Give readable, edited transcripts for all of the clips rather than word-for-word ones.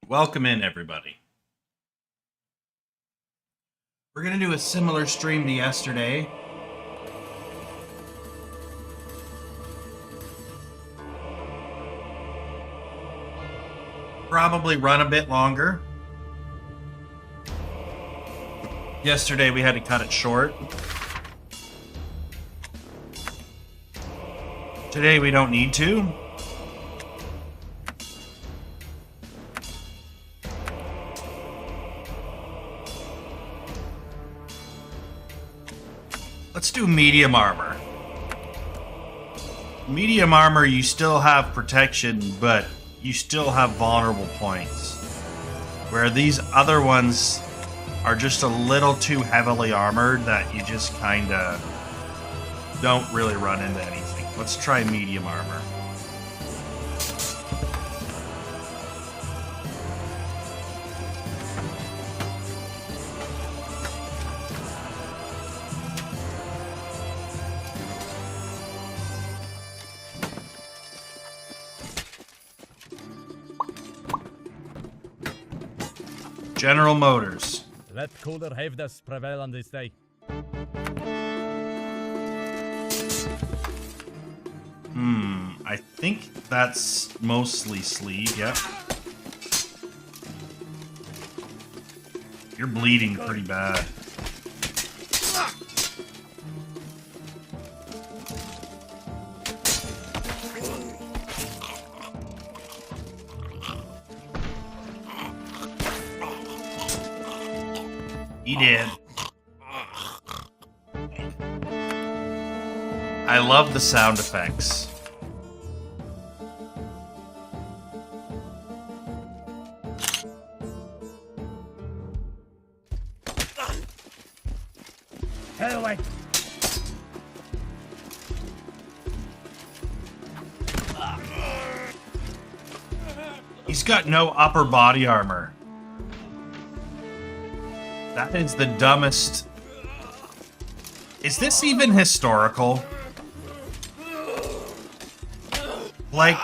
Welcome in, everybody. We're going to do a similar stream to yesterday. Probably run a bit longer. Yesterday we had to cut it short. Today we don't need to. Let's do medium armor. Medium armor, you still have protection, but you still have vulnerable points. Where these other ones are just a little too heavily armored that you just kinda don't really run into anything. Let's try medium armor. General Motors. Let cooler have this prevail on this day. I think that's mostly sleeve, yep. You're bleeding pretty bad. He did. I love the sound effects. Hell away! He's got no upper body armor. That is the dumbest. Is this even historical? Like,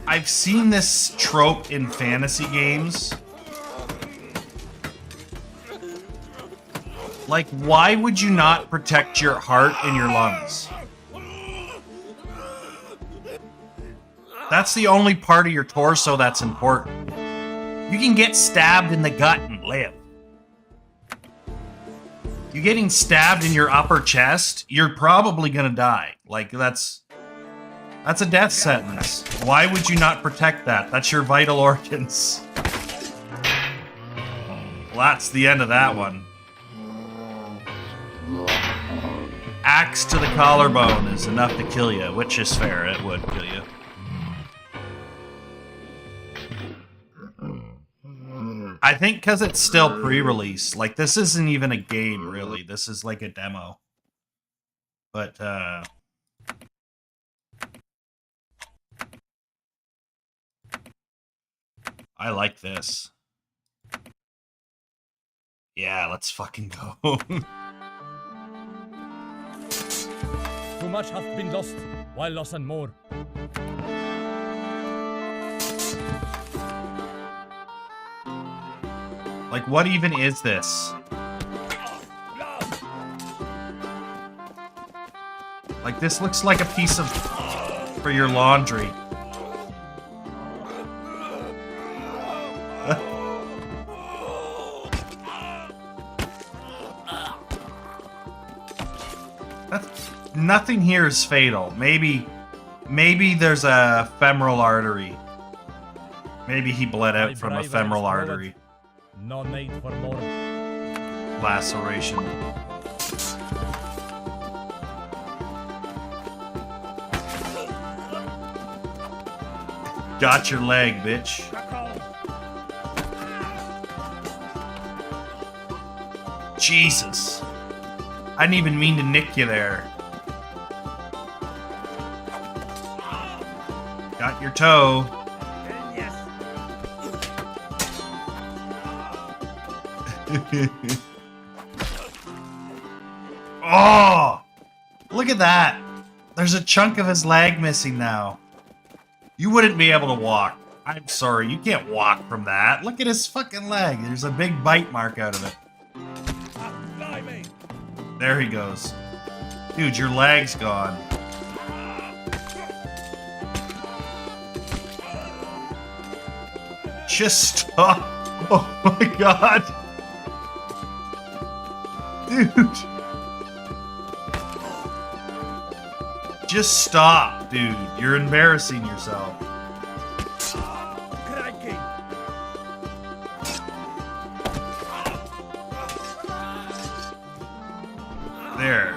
I've seen this trope in fantasy games. Like, why would you not protect your heart and your lungs? That's the only part of your torso that's important. You can get stabbed in the gut and live. You getting stabbed in your upper chest, you're probably gonna die. Like, that's a death sentence. Why would you not protect that? That's your vital organs. Well, that's the end of that one. Axe to the collarbone is enough to kill you, which is fair, it would kill you. I think because it's still pre-release. Like, this isn't even a game, really. This is like a demo. But, I like this. Yeah, let's fucking go. Too much hath been lost, while loss and more. Like, what even is this? Like, this looks like a piece of... for your laundry. Nothing here is fatal. Maybe there's a femoral artery. Maybe he bled out from a femoral artery. No need for more. Laceration. Got your leg, bitch. Jesus. I didn't even mean to nick you there. Got your toe. Oh! Look at that! There's a chunk of his leg missing now. You wouldn't be able to walk. I'm sorry, you can't walk from that. Look at his fucking leg. There's a big bite mark out of it. There he goes. Dude, your leg's gone. Just stop. Oh my god. Dude. Just stop, dude. You're embarrassing yourself. There.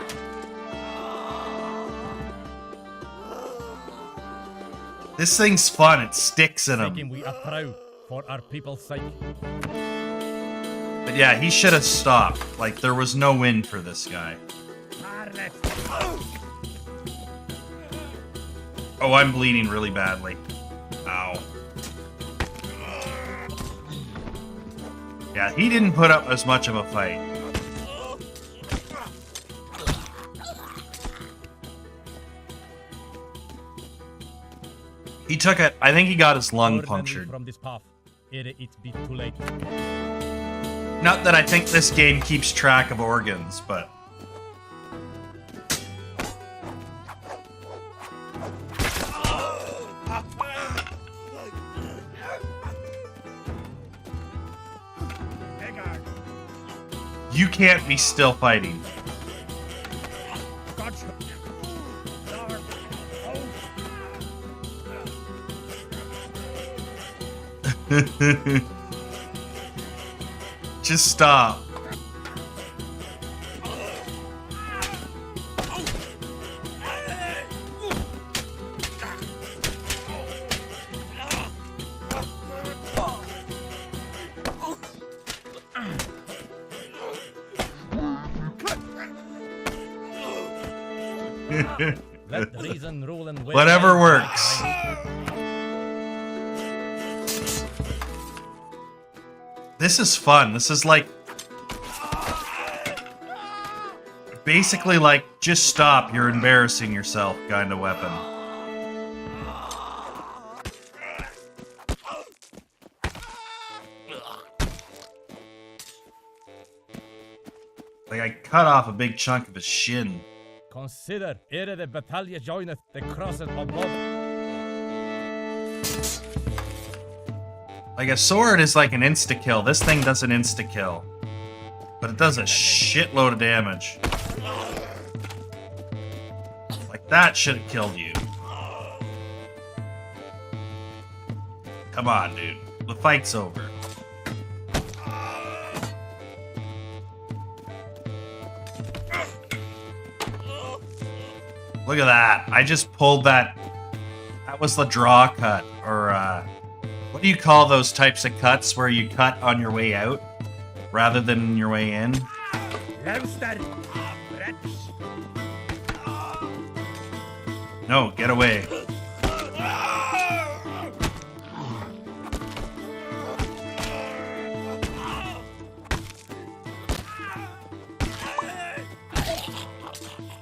This thing's fun. It sticks in him. We are proud for our people's sake. But yeah, he should have stopped. Like, there was no win for this guy. Oh, I'm bleeding really badly. Ow. Yeah, he didn't put up as much of a fight. He took it. I think he got his lung punctured. From this path, ere it be too late. Not that I think this game keeps track of organs, but... You can't be still fighting. Just stop. Let reason rule and Whatever works. This is fun. This is like... basically like, just stop, you're embarrassing yourself kind of weapon. Like, I cut off a big chunk of his shin. Consider, ere the battalion joineth the crosses above. Like, a sword is like an insta-kill. This thing does an insta-kill. But it does a shitload of damage. Like, that should have killed you. Come on, dude. The fight's over. Look at that. I just pulled that. That was the draw cut. Or, what do you call those types of cuts where you cut on your way out rather than your way in? No, get away.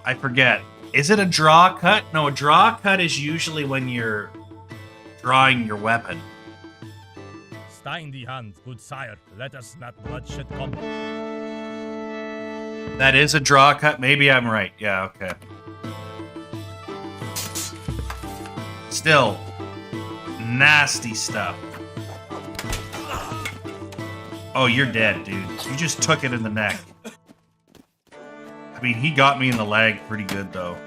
I forget. Is it a draw cut? No, a draw cut is usually when you're drawing your weapon. Stein the hand, good sire. Let us not bloodshed come. That is a draw cut? Maybe I'm right. Yeah, okay. Still, nasty stuff. Oh, you're dead, dude. You just took it in the neck. I mean, he got me in the leg pretty good, though.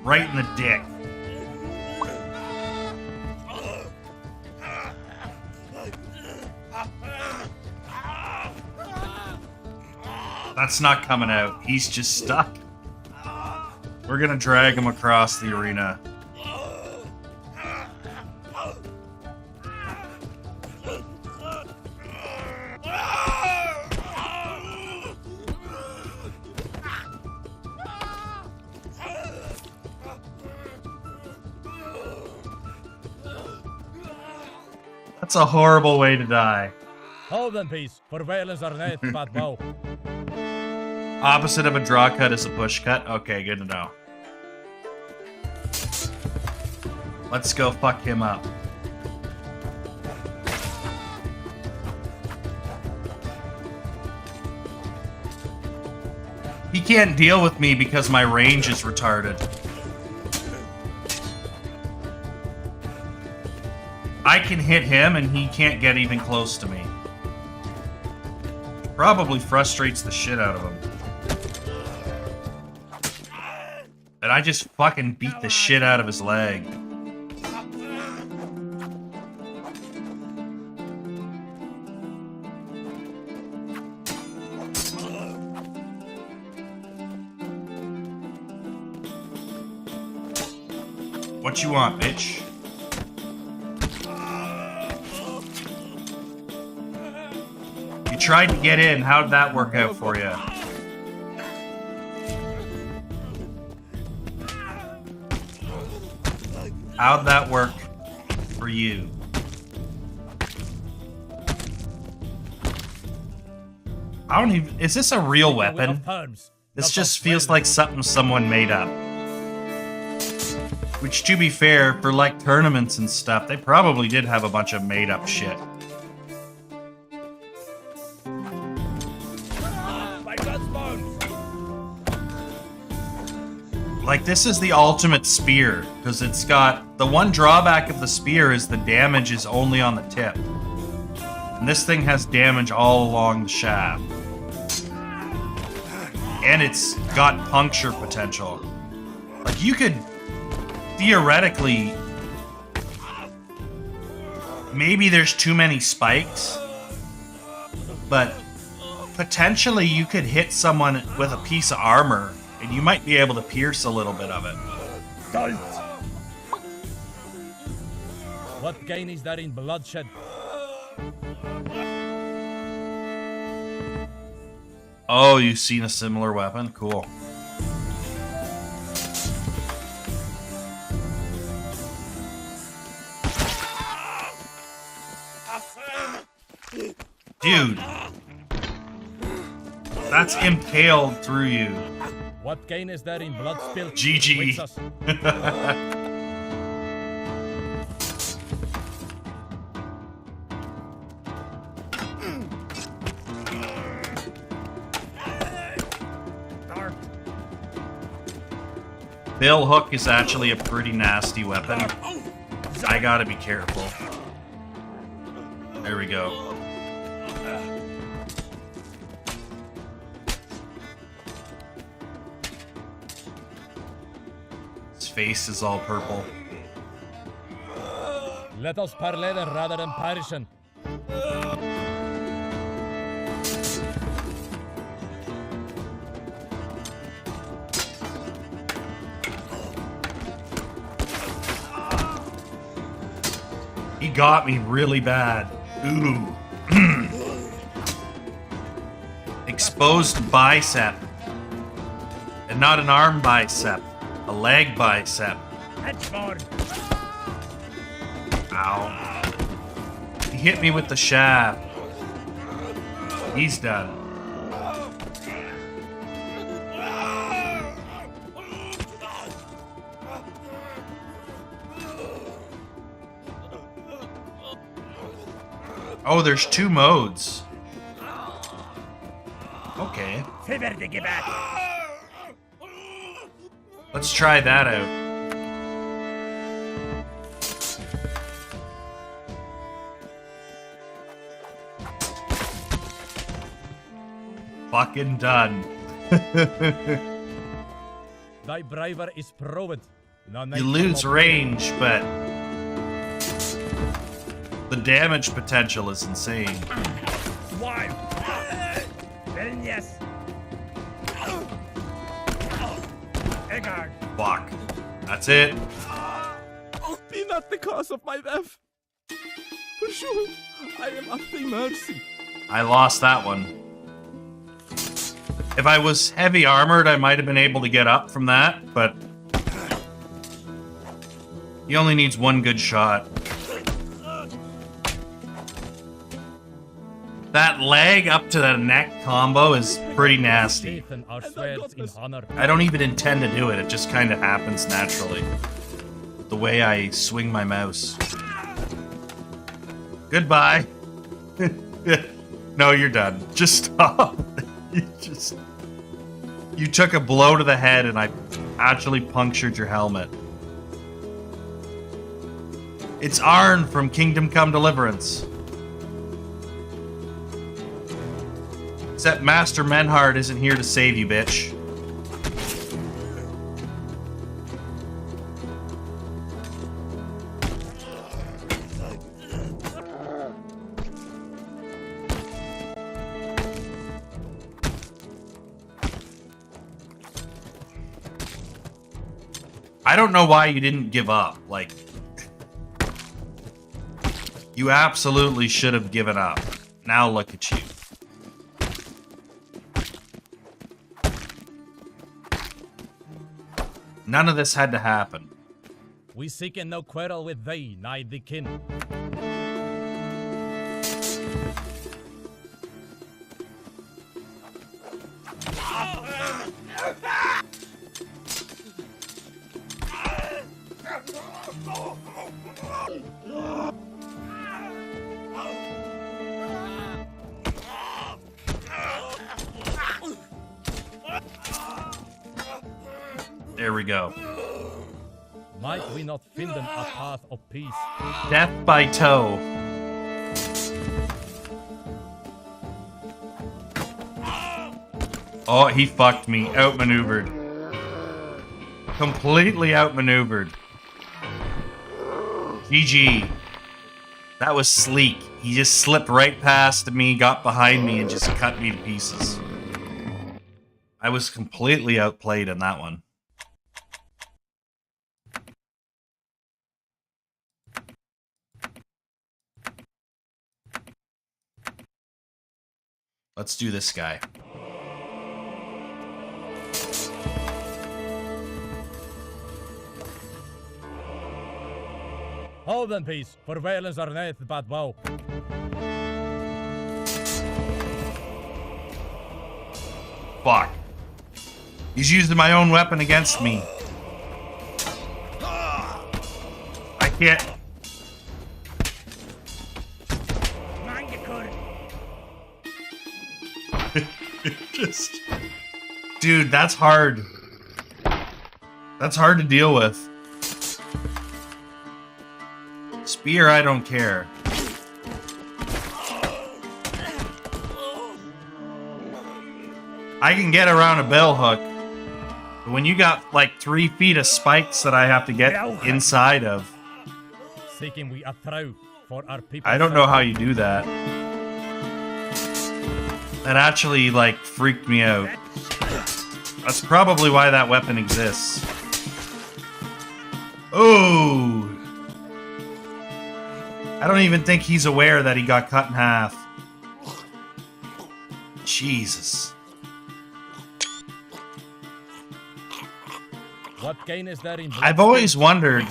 Right in the dick. That's not coming out. He's just stuck. We're gonna drag him across the arena. That's a horrible way to die. Hold in peace, for violence are net but bow. Opposite of a draw cut is a push cut? Okay, good to know. Let's go fuck him up. He can't deal with me because my range is retarded. I can hit him and he can't get even close to me. Probably frustrates the shit out of him. And I just fucking beat the shit out of his leg. What you want, bitch? You tried to get in. How'd that work out for you? How'd that work for you? I don't even... Is this a real weapon? This just feels like something someone made up. Which, to be fair, for like tournaments and stuff, they probably did have a bunch of made up shit. Like, this is the ultimate spear, because it's got... The one drawback of the spear is the damage is only on the tip. And this thing has damage all along the shaft. And it's got puncture potential. Like, you could... Theoretically... Maybe there's too many spikes. But... Potentially, you could hit someone with a piece of armor... And you might be able to pierce a little bit of it. What gain is there in bloodshed? Oh, you've seen a similar weapon? Cool. Dude. That's impaled through you. What gain is there in blood spill? GG. Bill Hook is actually a pretty nasty weapon. I gotta be careful. There we go. Face is all purple. Let us parley rather than perishing. He got me really bad. Ooh. Exposed bicep. And not an arm bicep. A leg bicep. Ow. He hit me with the shaft. He's done. Oh, there's 2 modes. Okay. Let's try that out. Fucking done. Thy braver is proved. You lose range, but the damage potential is insane. Wild. Yes. Fuck. That's it. Be not the cause of my death. For sure, I am at thy mercy. I lost that one. If I was heavy armored, I might have been able to get up from that, but he only needs 1 good shot. That leg up to the neck combo is pretty nasty. Strengthen our swords in honor. I don't even intend to do it, it just kind of happens naturally. The way I swing my mouse. Goodbye. No, you're done. Just stop. You took a blow to the head and I actually punctured your helmet. It's Arn from Kingdom Come Deliverance. Except Master Menhard isn't here to save you, bitch. I don't know why you didn't give up. Like, you absolutely should have given up. Now look at you. None of this had to happen. We seek no quarrel with thee, nigh the kin. There we go. Might we not find them a path of peace? Death by toe. Oh, he fucked me. Outmaneuvered. Completely outmaneuvered. GG. That was sleek. He just slipped right past me, got behind me, and just cut me to pieces. I was completely outplayed in that one. Let's do this guy. Hold in peace, for violence are not but woe. Fuck. He's using my own weapon against me. I can't. Just, dude, that's hard. That's hard to deal with. Spear, I don't care. I can get around a bell hook, but when you got like 3 feet of spikes that I have to get inside of, Seeking we a trow for our people. I don't know how you do that. That actually, like, freaked me out. That's probably why that weapon exists. Oh! I don't even think he's aware that he got cut in half. Jesus. What gain is there in I've always wondered,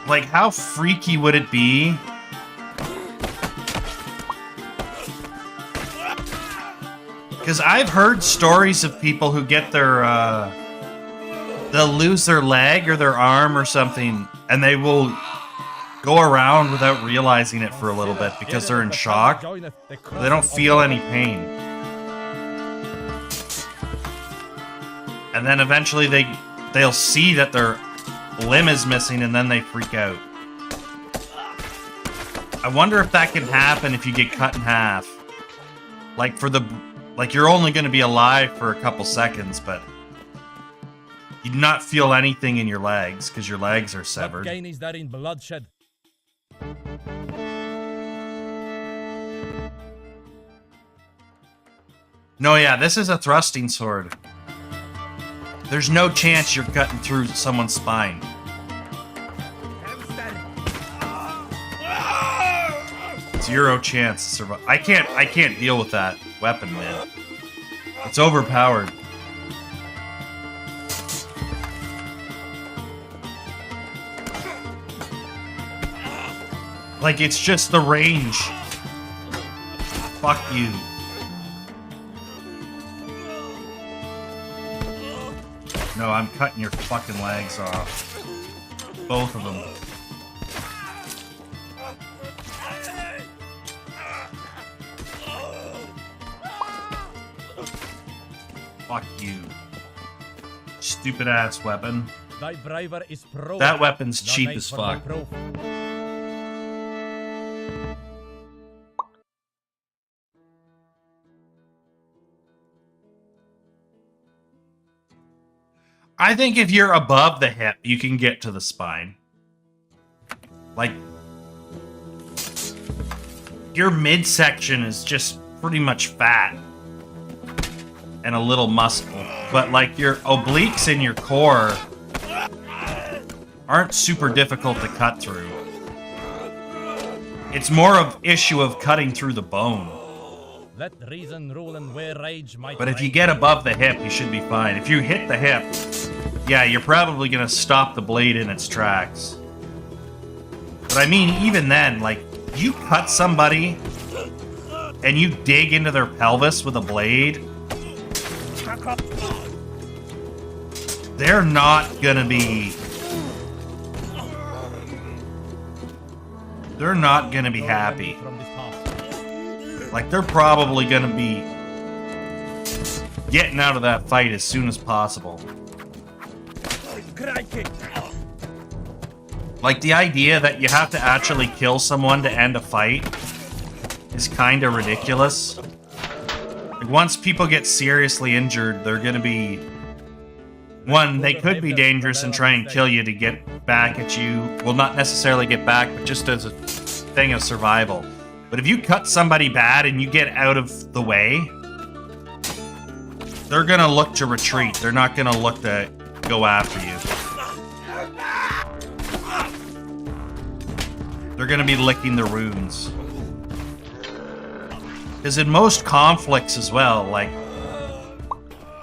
like, how freaky would it be because I've heard stories of people who get their, they'll lose their leg or their arm or something, and they will go around without realizing it for a little bit because they're in shock. They don't feel any pain. And then eventually they'll see that their limb is missing and then they freak out. I wonder if that can happen if you get cut in half. Like you're only going to be alive for a couple seconds, but you do not feel anything in your legs because your legs are severed. What gain is there in bloodshed? No, yeah, this is a thrusting sword. There's no chance you're cutting through someone's spine. Zero chance to survive. I can't deal with that weapon, man. It's overpowered. Like, it's just the range. Fuck you. No, I'm cutting your fucking legs off. Both of them. Fuck you. Stupid ass weapon. Thy driver is pro. That weapon's No cheap need as for my fuck. proof. I think if you're above the hip, you can get to the spine. Like, your midsection is just pretty much fat and a little muscle. But, like, your obliques and your core aren't super difficult to cut through. It's more of issue of cutting through the bone. Let reason rule and where rage might But if you reign. get above the hip, you should be fine. If you hit the hip, yeah, you're probably gonna stop the blade in its tracks. But I mean, even then, like, you cut somebody and you dig into their pelvis with a blade, they're not gonna be... They're not gonna be happy. From this path. Like, they're probably gonna be getting out of that fight as soon as possible. Like, the idea that you have to actually kill someone to end a fight is kind of ridiculous. Like, once people get seriously injured, they're gonna be... One, they could be dangerous and try and kill you to get back at you. Well, not necessarily get back, but just as a thing of survival. But if you cut somebody bad and you get out of the way, they're gonna look to retreat. They're not gonna look to go after you. They're gonna be licking the runes. Because in most conflicts as well, like,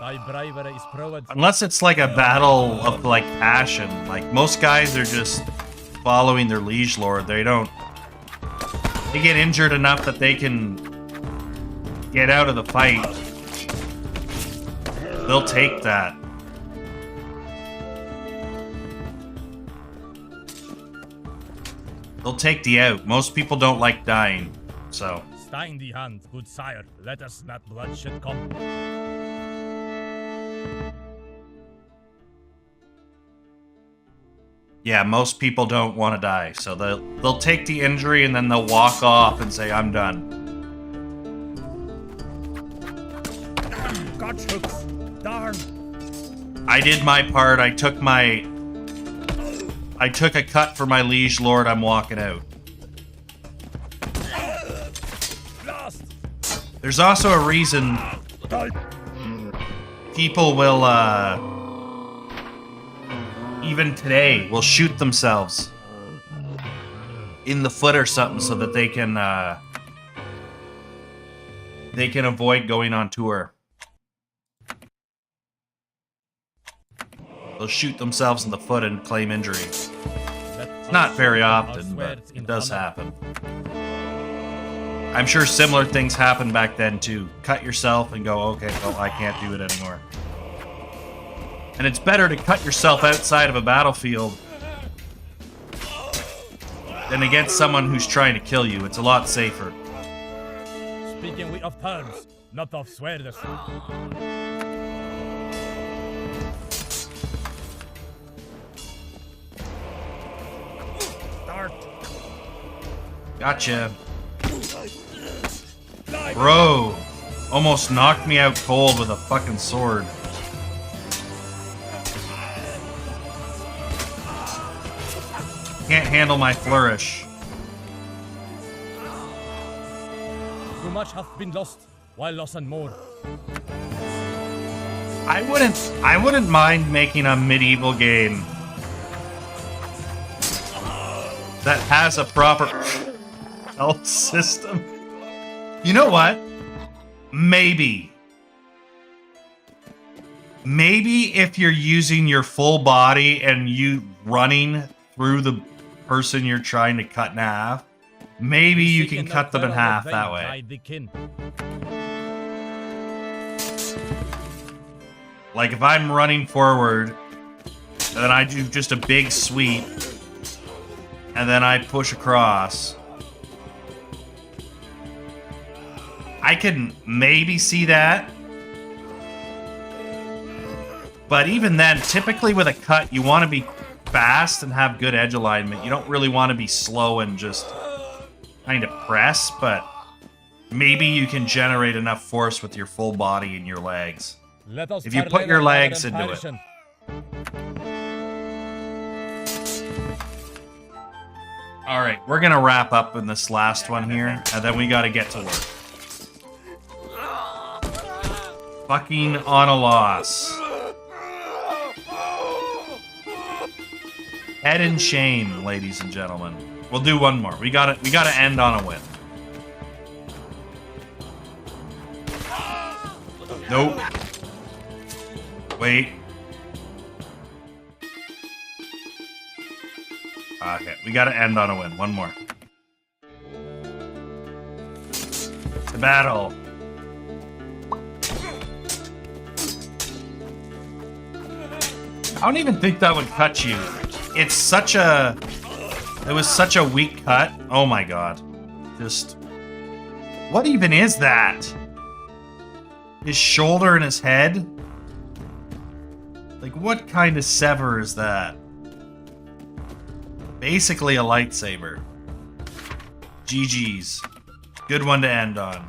Thy driver is pro. unless it's like a battle of like passion, like most guys are just following their liege lord. They get injured enough that they can get out of the fight. They'll take that. They'll take the out. Most people don't like dying, so. Stay in the hand, good sire. Let us not bloodshed come. Yeah, most people don't want to die, so they'll take the injury and then they'll walk off and say, I'm done. God hooks. Darn. I did my part. I took a cut for my liege lord. I'm walking out. Lost. There's also a reason people will, even today, will shoot themselves in the foot or something so that they can avoid going on tour. They'll shoot themselves in the foot and claim injury. It's not very often, but it does happen. I'm sure similar things happened back then too. Cut yourself and go, okay, well, I can't do it anymore. And it's better to cut yourself outside of a battlefield than against someone who's trying to kill you. It's a lot safer. Speaking we of terms, not of swears. Start. Gotcha. Bro, almost knocked me out cold with a fucking sword. Can't handle my flourish. Too much hath been lost, while loss and more. I wouldn't mind making a medieval game that has a proper health system. You know what? Maybe if you're using your full body and you running through the person you're trying to cut in half, maybe you Seeking can the cut them in feral half vein that way. guide the kin. Like if I'm running forward, and then I do just a big sweep, and then I push across, I can maybe see that. But even then, typically with a cut, you want to be fast and have good edge alignment. You don't really want to be slow and just kind of press, but maybe you can generate enough force with your full body and your legs. Let us If you parley put your rather legs than into it. passion. All right, we're going to wrap up in this last one here, and then we got to get to work. Fucking on a loss. Head in shame, ladies and gentlemen. We'll do one more. We gotta end on a win. Nope. Wait. Okay, we gotta end on a win. One more. To battle. I don't even think that would cut you. It's such a... It was such a weak cut. Oh my god. Just... What even is that? His shoulder and his head? Like, what kind of sever is that? Basically a lightsaber. GG's. Good one to end on.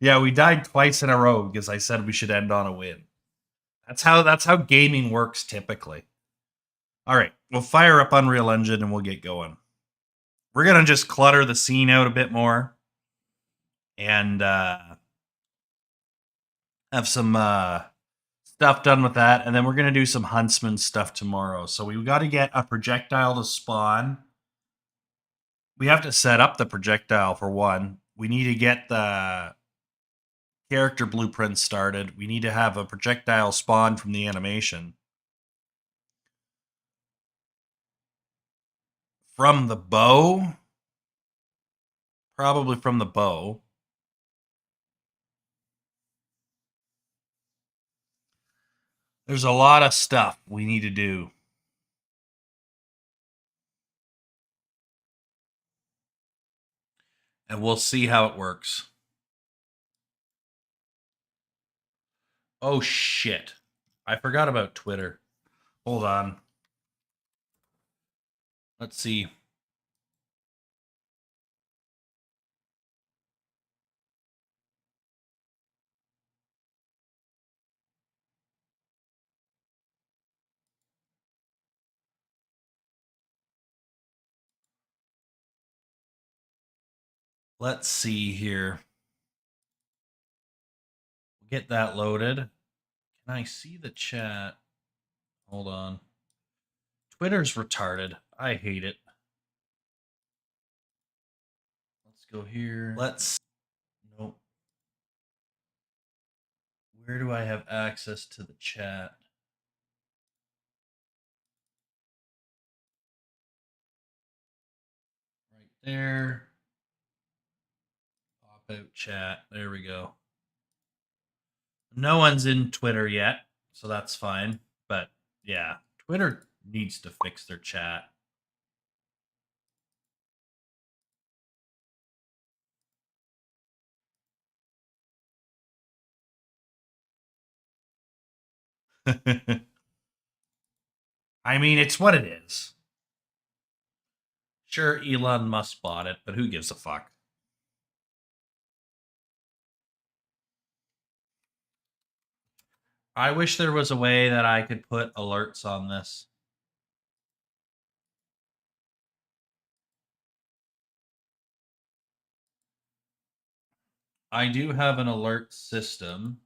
Yeah, we died twice in a row because I said we should end on a win. That's how gaming works typically. All right, we'll fire up Unreal Engine and we'll get going. We're gonna just clutter the scene out a bit more and have some stuff done with that, and then we're gonna do some Huntsman stuff tomorrow. So we got to get a projectile to spawn. We have to set up the projectile for one. We need to get the character blueprint started. We need to have a projectile spawn from the animation. From the bow? Probably from the bow. There's a lot of stuff we need to do. And we'll see how it works. Oh, shit. I forgot about Twitter. Hold on. Let's see. Let's see here. Get that loaded. Can I see the chat? Hold on. Twitter's retarded. I hate it. Let's go here. Let's... Nope. Where do I have access to the chat? Right there. Pop out chat. There we go. No one's in Twitter yet, so that's fine. But yeah, Twitter needs to fix their chat. I mean, it's what it is. Sure, Elon Musk bought it, but who gives a fuck? I wish there was a way that I could put alerts on this. I do have an alert system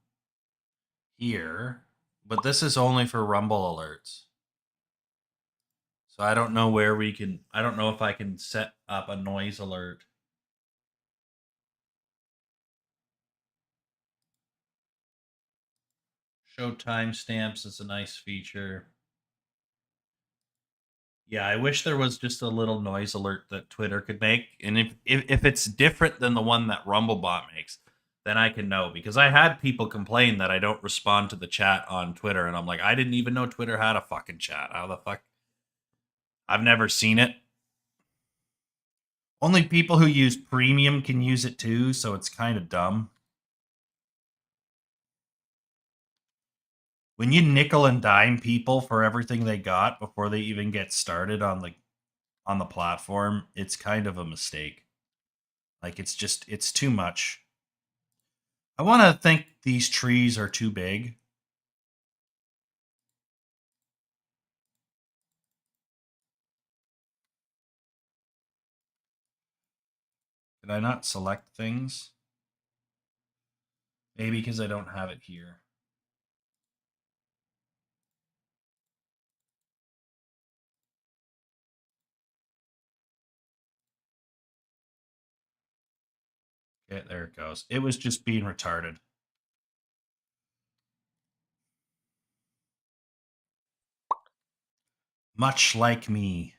here, but this is only for Rumble alerts. So I don't know where we can, I don't know if I can set up a noise alert. Show timestamps is a nice feature. Yeah, I wish there was just a little noise alert that Twitter could make, and if it's different than the one that Rumblebot makes, then I can know, because I had people complain that I don't respond to the chat on Twitter, and I'm like, I didn't even know Twitter had a fucking chat. How the fuck? I've never seen it. Only people who use premium can use it too, so it's kind of dumb. When you nickel and dime people for everything they got before they even get started on the platform, it's kind of a mistake. Like, it's too much. I want to think these trees are too big. Did I not select things? Maybe because I don't have it here. Okay, there it goes. It was just being retarded. Much like me.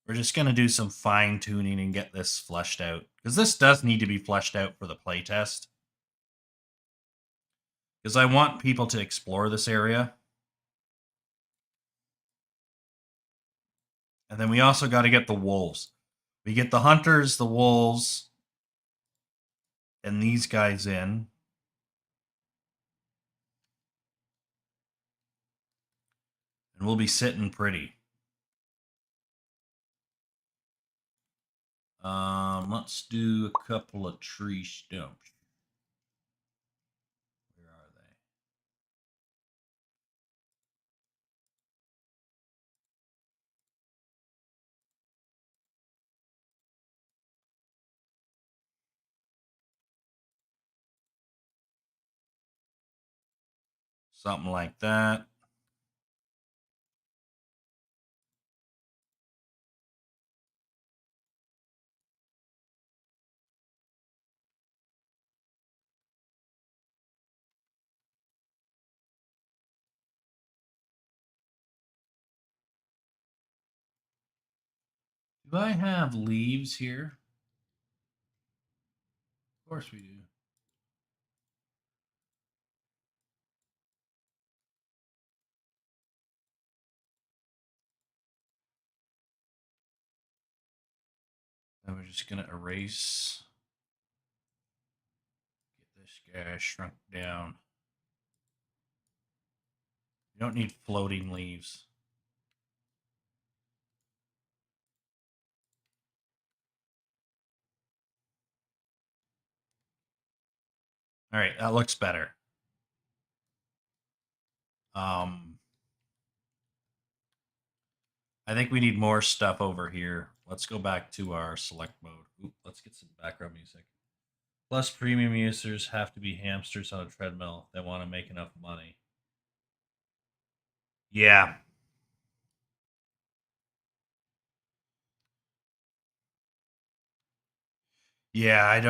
We're just going to do some fine tuning and get this fleshed out. Because this does need to be fleshed out for the playtest. Because I want people to explore this area. And then we also got to get the wolves. We get the hunters, the wolves, and these guys in. And we'll be sitting pretty. Let's do a couple of tree stumps. Where are they? Something like that. Do I have leaves here? Of course we do. Then we're just going to erase. Get this guy shrunk down. You don't need floating leaves. All right, that looks better. I think we need more stuff over here. Let's go back to our select mode. Ooh, let's get some background music. Plus, premium users have to be hamsters on a treadmill if they want to make enough money. Yeah. Yeah, I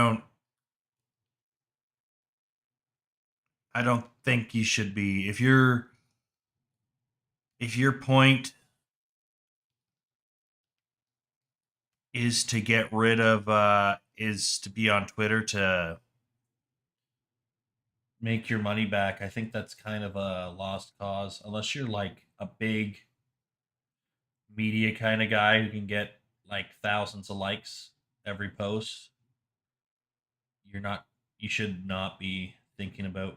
don't think you should be. If your point is to get rid of is to be on Twitter to make your money back, I think that's kind of a lost cause, unless you're like a big media kind of guy who can get like thousands of likes every post. You should not be thinking about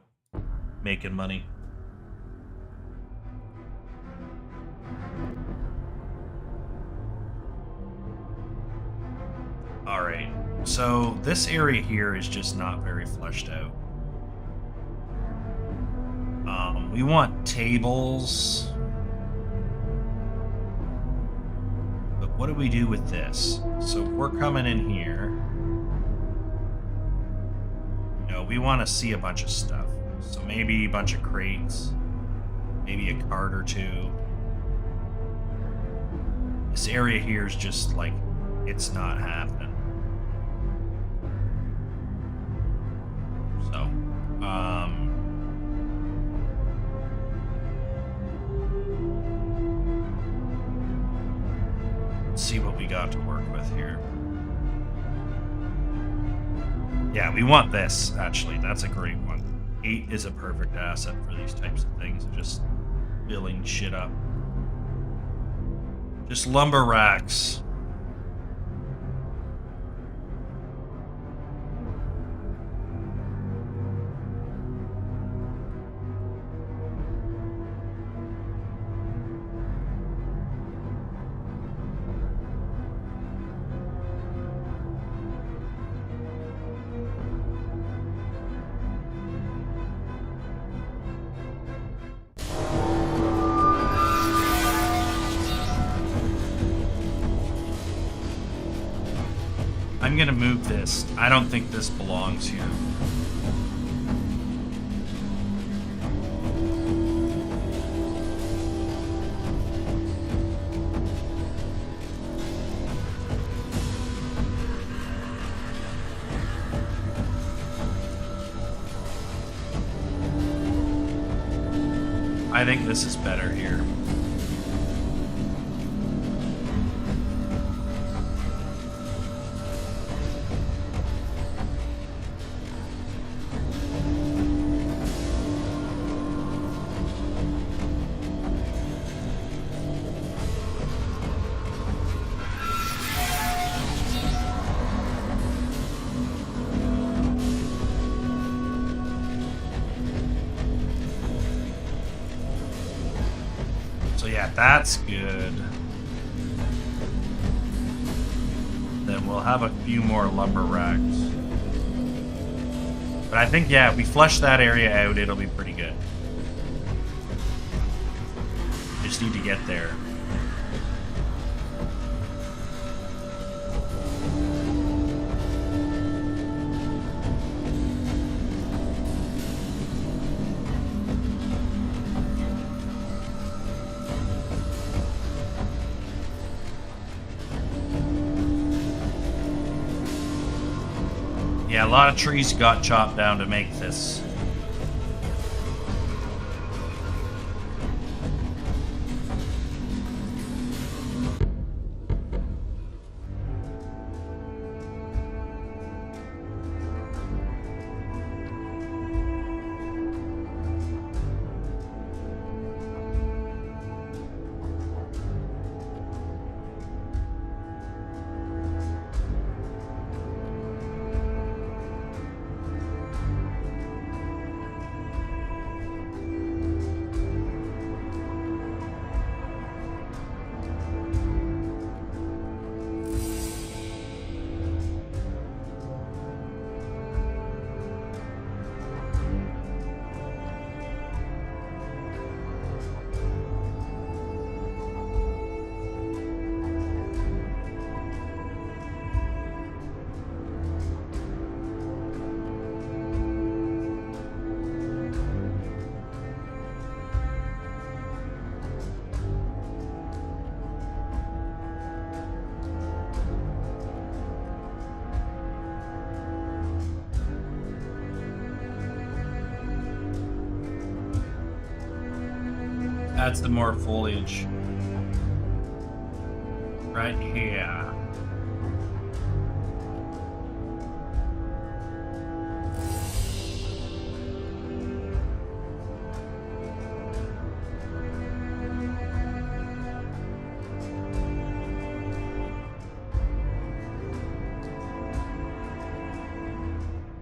making money. All right, so this area here is just not very fleshed out. We want tables, but what do we do with this? So if we're coming in here, we want to see a bunch of stuff. So maybe a bunch of crates, maybe a cart or two. This area here is just like, it's not happening. So, got to work with here? Yeah, we want this, actually. That's a great one. 8 is a perfect asset for these types of things. Just filling shit up. Just lumber racks. I'm gonna move this. I don't think this belongs here. I think this is better here. So yeah, that's good. Then we'll have a few more lumber racks. But I think, yeah, if we flush that area out, it'll be pretty good. Just need to get there. Yeah, a lot of trees got chopped down to make this. Add some more foliage. Right here.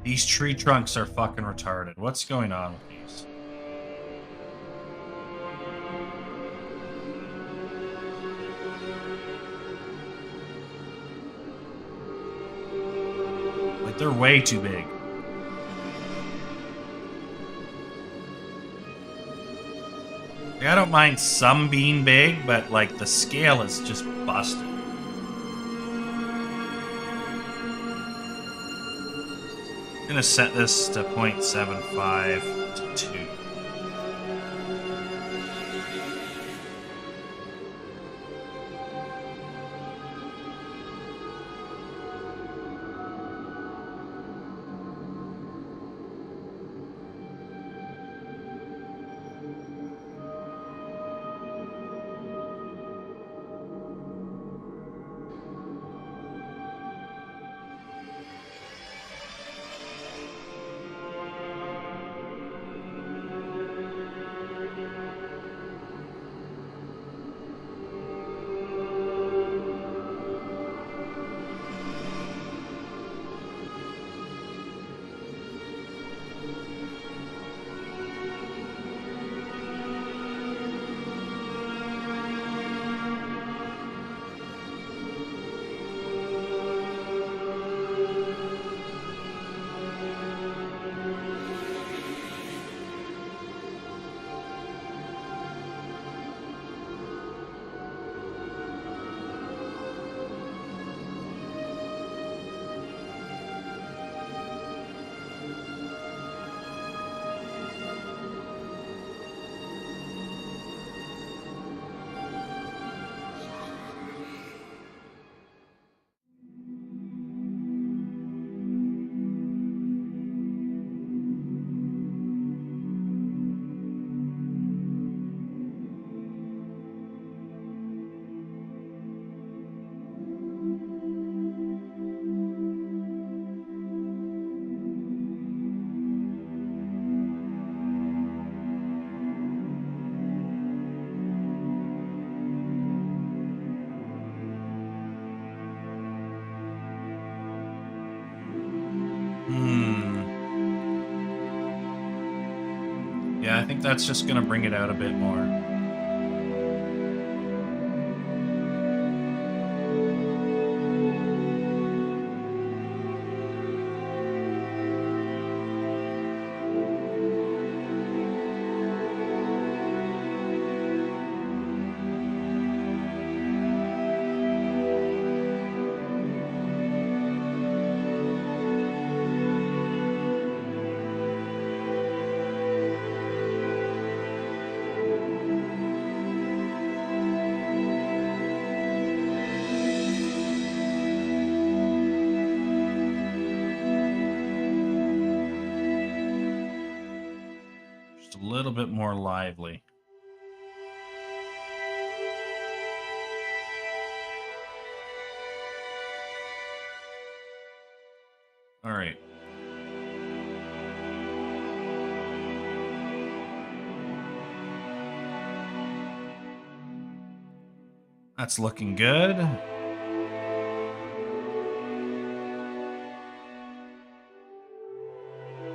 These tree trunks are fucking retarded. What's going on with these? Like, they're way too big. Like, I don't mind some being big, but like the scale is just busted. I'm gonna set this to 0.75 to 2. Yeah, I think that's just gonna bring it out a bit more. A little bit more lively. All right. That's looking good.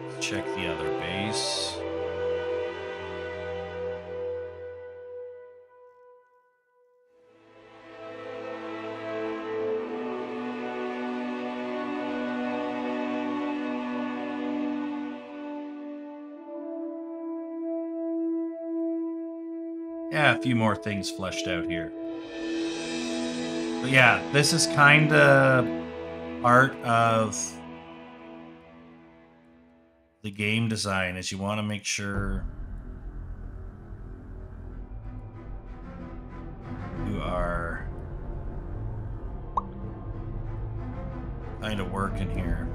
Let's check the other base. Yeah, a few more things fleshed out here. But yeah, this is kind of part of the game design, is you want to make sure you are kind of working here.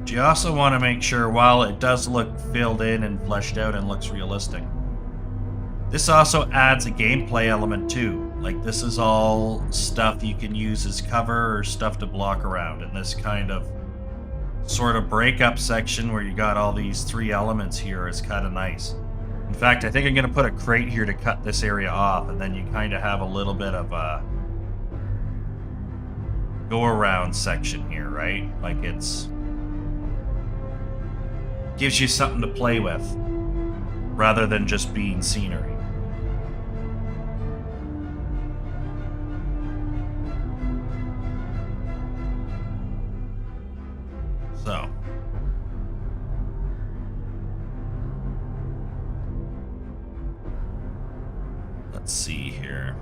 You also want to make sure, while it does look filled in and fleshed out and looks realistic, this also adds a gameplay element too. Like, this is all stuff you can use as cover or stuff to block around in this kind of sort of breakup section where you got all these three elements here is kind of nice. In fact, I think I'm going to put a crate here to cut this area off, and then you kind of have a little bit of a go around section here, right? Like, it's gives you something to play with rather than just being scenery. So, let's see here.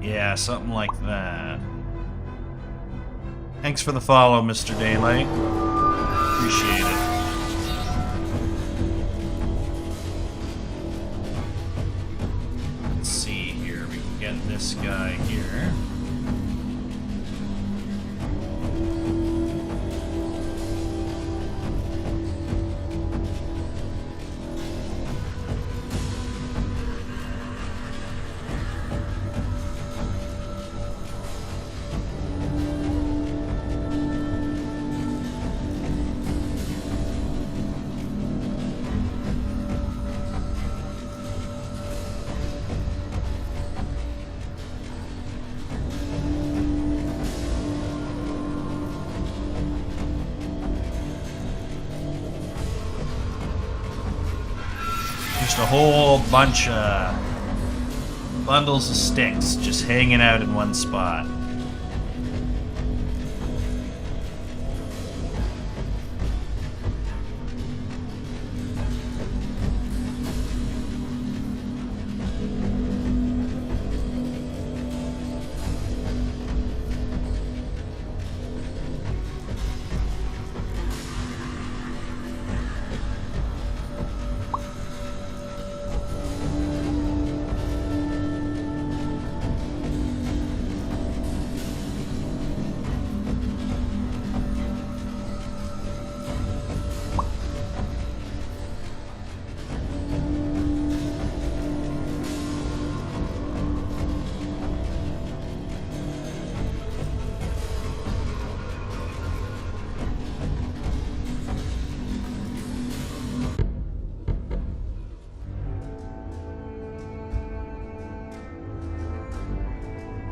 Yeah, something like that. Thanks for the follow, Mr. Daylight. Appreciate it. Let's see here. We can get this guy here. Just a whole bunch of bundles of sticks just hanging out in one spot.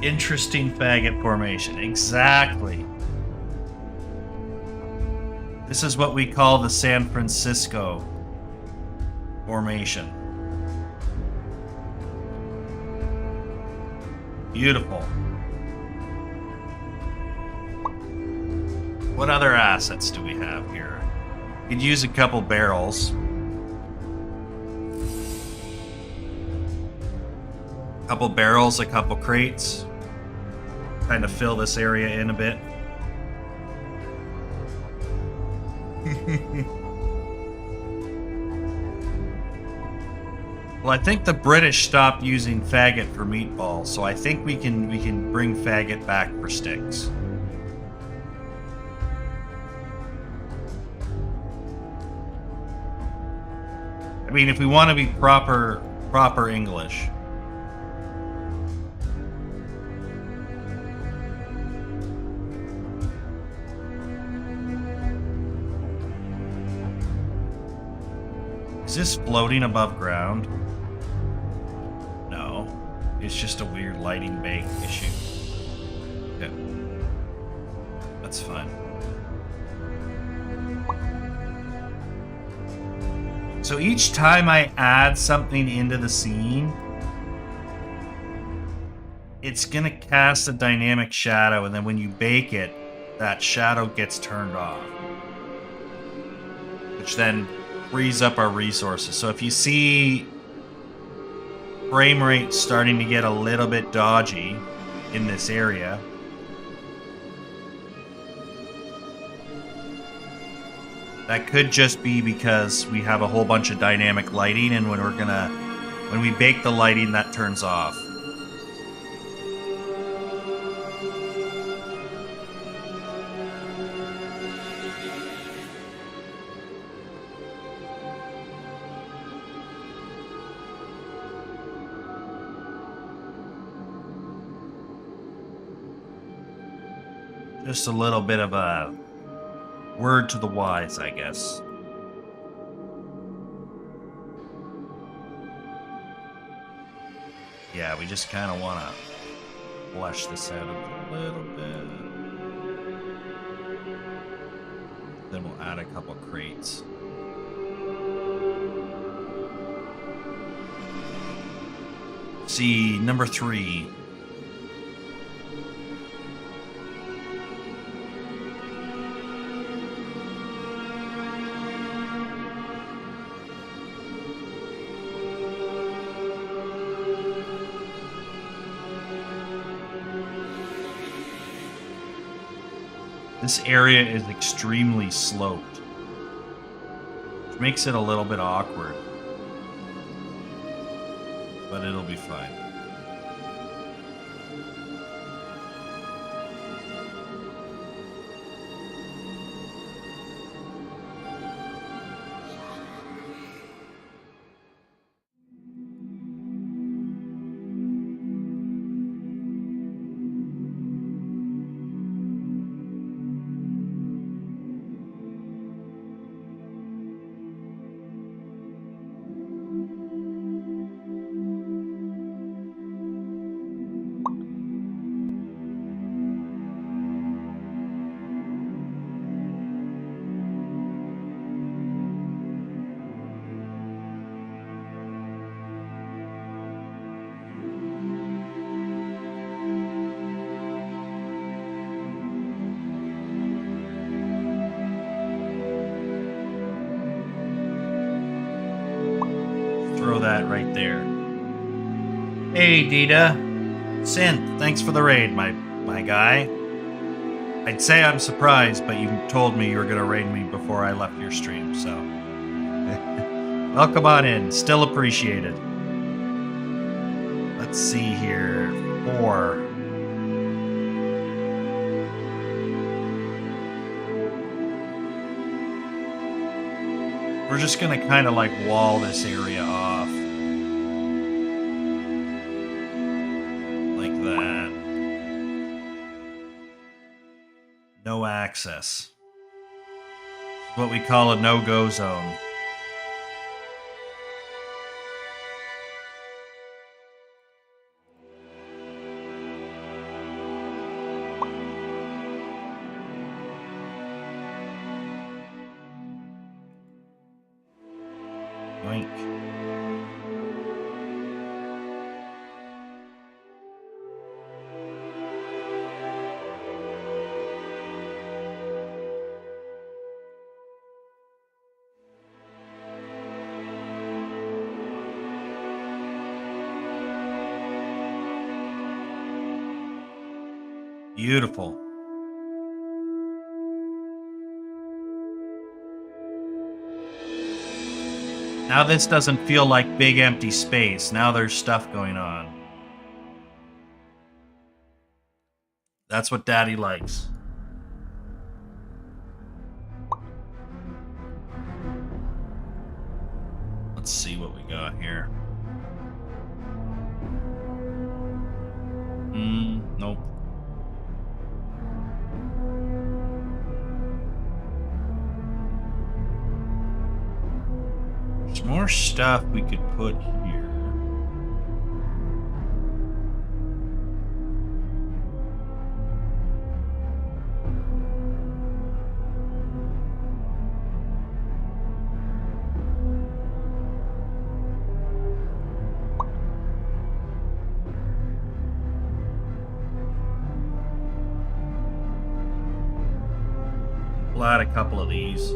Interesting faggot formation. Exactly. This is what we call the San Francisco formation. Beautiful. What other assets do we have here? Could use a couple barrels. A couple barrels, a couple crates. Kind of fill this area in a bit. Well, I think the British stopped using faggot for meatballs, so I think we can bring faggot back for sticks. I mean, if we want to be proper English. Is this floating above ground? No. It's just a weird lighting bake issue. Okay. That's fine. So each time I add something into the scene, it's gonna cast a dynamic shadow, and then when you bake it, that shadow gets turned off. Which then frees up our resources. So if you see frame rate starting to get a little bit dodgy in this area, that could just be because we have a whole bunch of dynamic lighting, and when we bake the lighting, that turns off. Just a little bit of a word to the wise, I guess. Yeah, we just kind of want to flesh this out a little bit. Then we'll add a couple crates. See, number 3. This area is extremely sloped, which makes it a little bit awkward, but it'll be fine. Throw that right there. Hey, Dita. Synth, thanks for the raid, my guy. I'd say I'm surprised, but you told me you were going to raid me before I left your stream, so... Welcome on in. Still appreciated. Let's see here. 4. We're just going to kind of like wall this area off. Like that. No access. What we call a no-go zone. Beautiful. Now this doesn't feel like big empty space. Now there's stuff going on. That's what Daddy likes. Let's see what we got here. Nope. There's more stuff we could put here. We'll add a couple of these.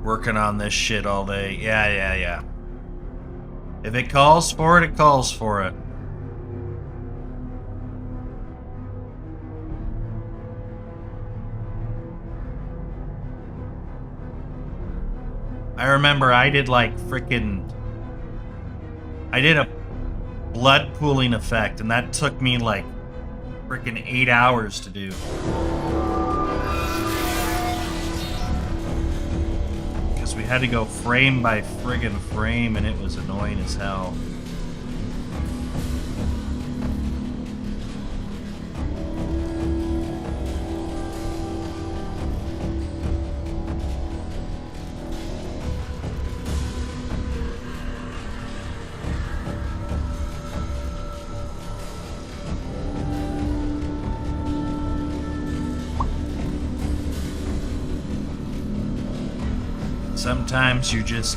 Working on this shit all day. Yeah. If it calls for it, it calls for it. I remember I did like I did a blood pooling effect, and that took me like freaking 8 hours to do. Because we had to go frame by friggin' frame, and it was annoying as hell. Sometimes it's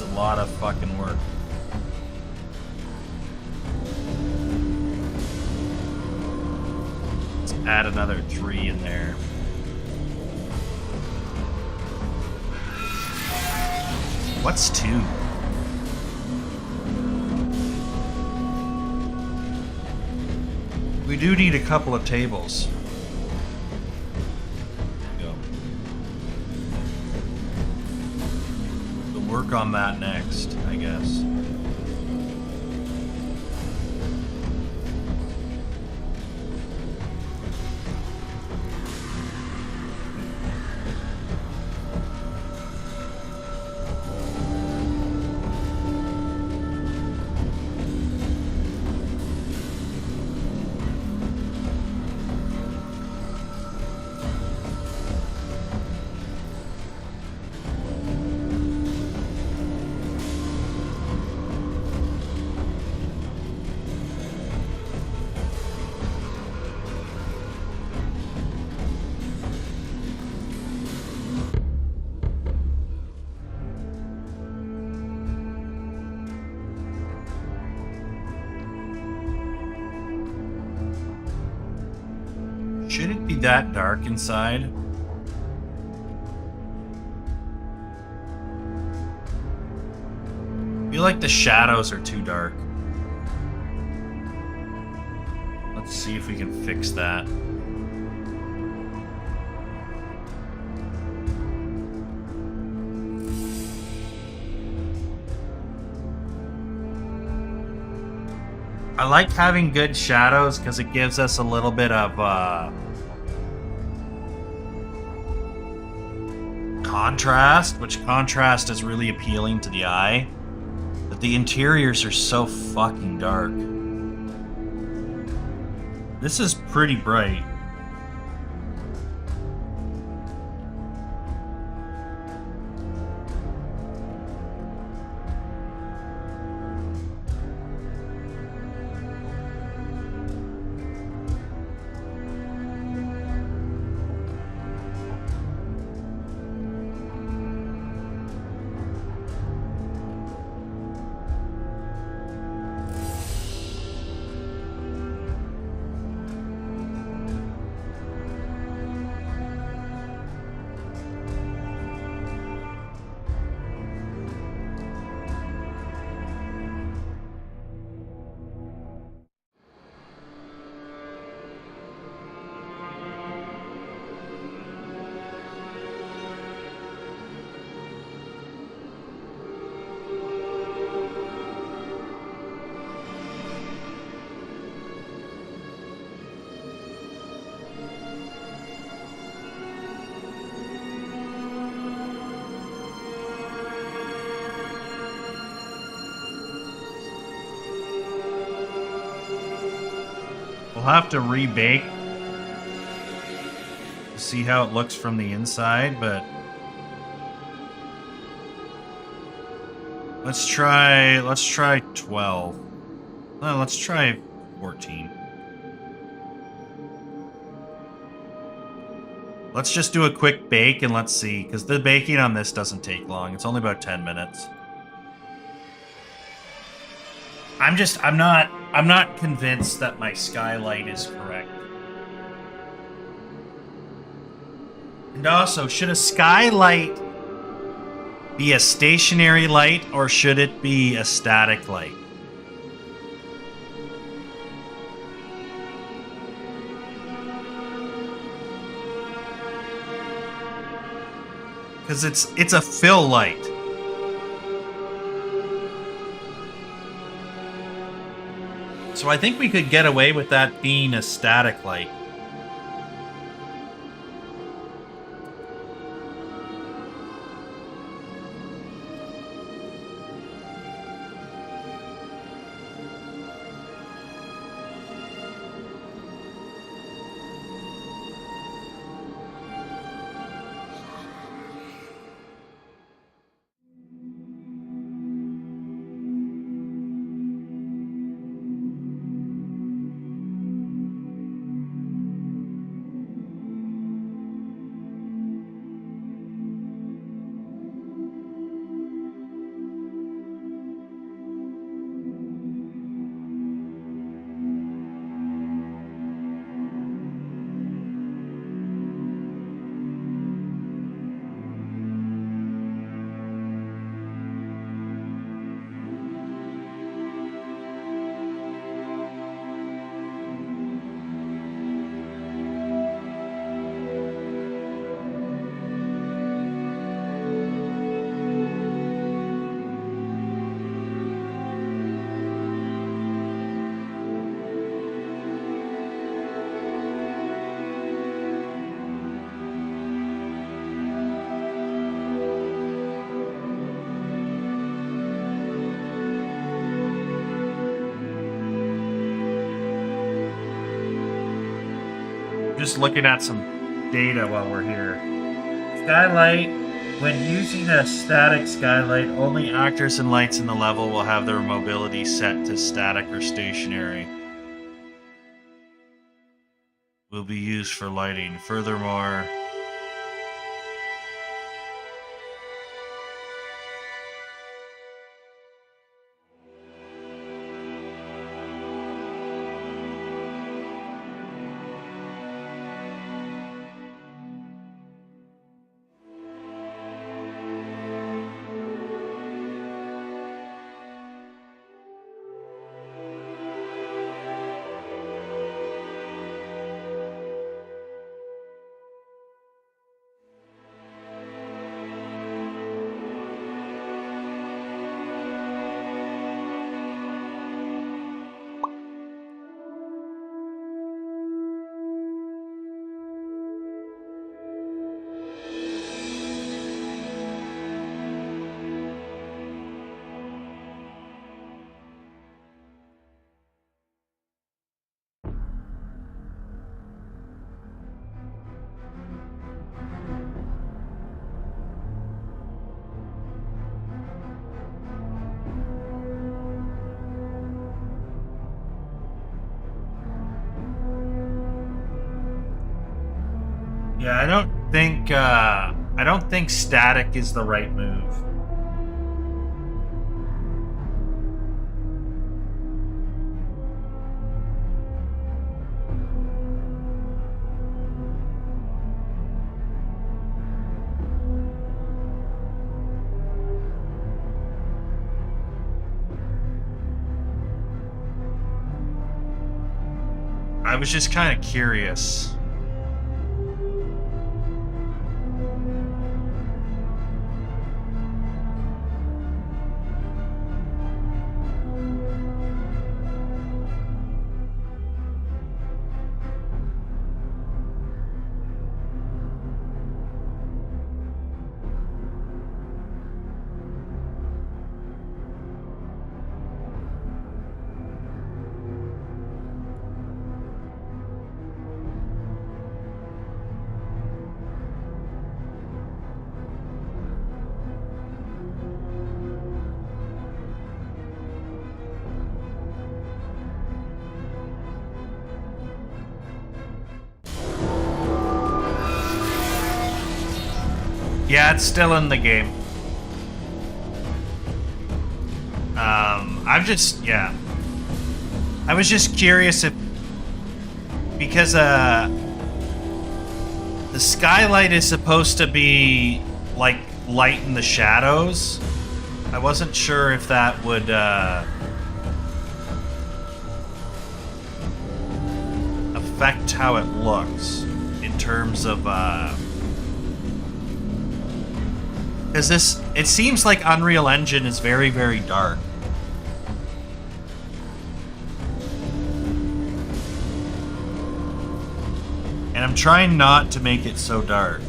a lot of fucking work. Let's add another 3 in there. What's 2? We do need a couple of tables. Work on that next, I guess. Should it be that dark inside? I feel like the shadows are too dark. Let's see if we can fix that. I like having good shadows because it gives us a little bit of contrast, which contrast is really appealing to the eye. But the interiors are so fucking dark. This is pretty bright. We'll have to rebake to see how it looks from the inside, but let's try 12. No, let's try 14. Let's just do a quick bake and let's see, because the baking on this doesn't take long. It's only about 10 minutes. I'm not convinced that my skylight is correct. And also, should a skylight be a stationary light or should it be a static light? Because it's a fill light. So I think we could get away with that being a static light. Just looking at some data while we're here. Skylight, when using a static skylight, only actors and lights in the level will have their mobility set to static or stationary. Will be used for lighting. Furthermore, yeah, I don't think static is the right move. I was just kind of curious. Yeah, it's still in the game. I was just curious if, because the skylight is supposed to be like lighten the shadows. I wasn't sure if that would affect how it looks in terms of because it seems like Unreal Engine is very, very dark. And I'm trying not to make it so dark.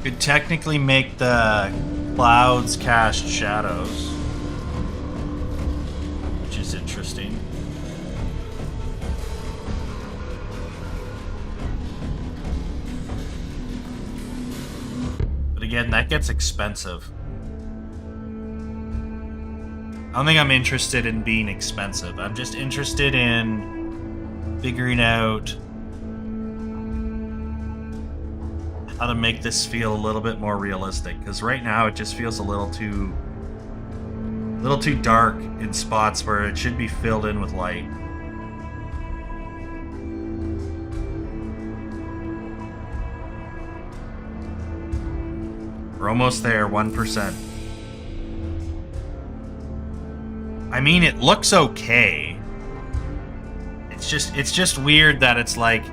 Could technically make the clouds cast shadows, which is interesting. But again, that gets expensive. I don't think I'm interested in being expensive. I'm just interested in figuring out how to make this feel a little bit more realistic, because right now it just feels a little too dark in spots where it should be filled in with light. We're almost there, 1%. I mean, it looks okay. It's just weird that it's like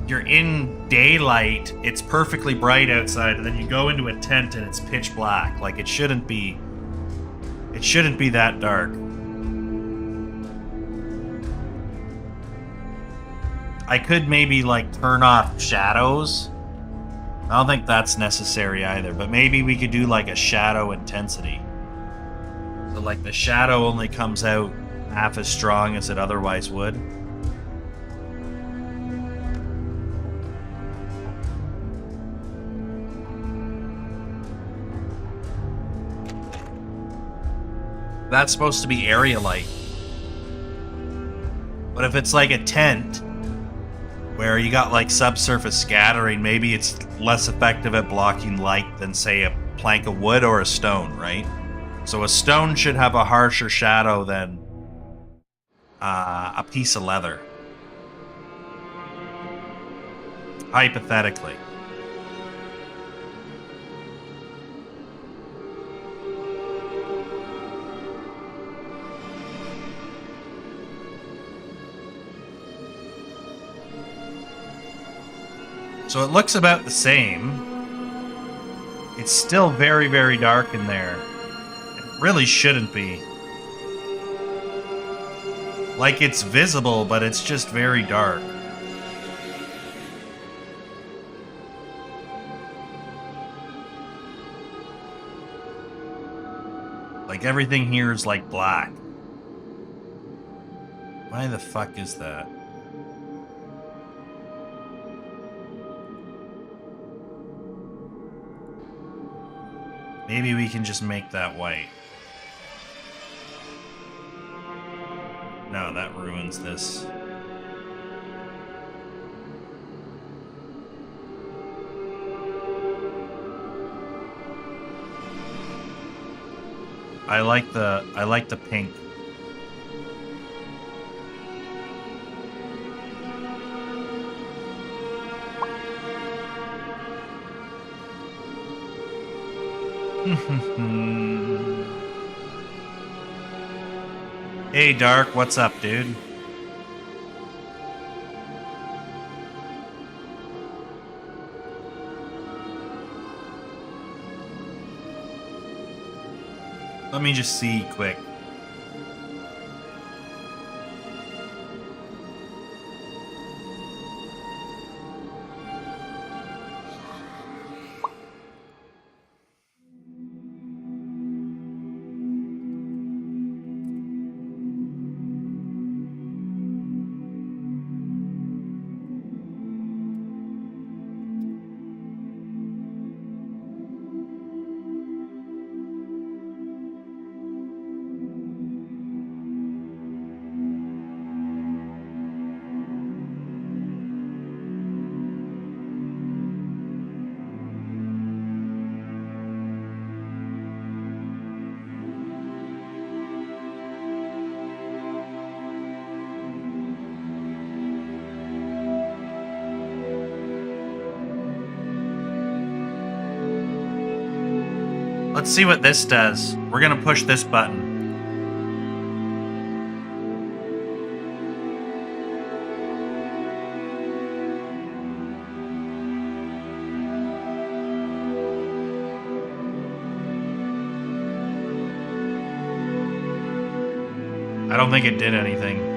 you're in daylight, it's perfectly bright outside, and then you go into a tent and it's pitch black. Like, it shouldn't be that dark. I could maybe like turn off shadows. I don't think that's necessary either, but maybe we could do like a shadow intensity. So like the shadow only comes out half as strong as it otherwise would. That's supposed to be area light. But if it's like a tent where you got like subsurface scattering, maybe it's less effective at blocking light than, say, a plank of wood or a stone, right? So a stone should have a harsher shadow than a piece of leather. Hypothetically. So it looks about the same. It's still very, very dark in there. It really shouldn't be. Like, it's visible, but it's just very dark. Like, everything here is like black. Why the fuck is that? Maybe we can just make that white. No, that ruins this. I like the pink. Hey, Dark, what's up, dude? Let me just see quick. Let's see what this does. We're gonna push this button. I don't think it did anything.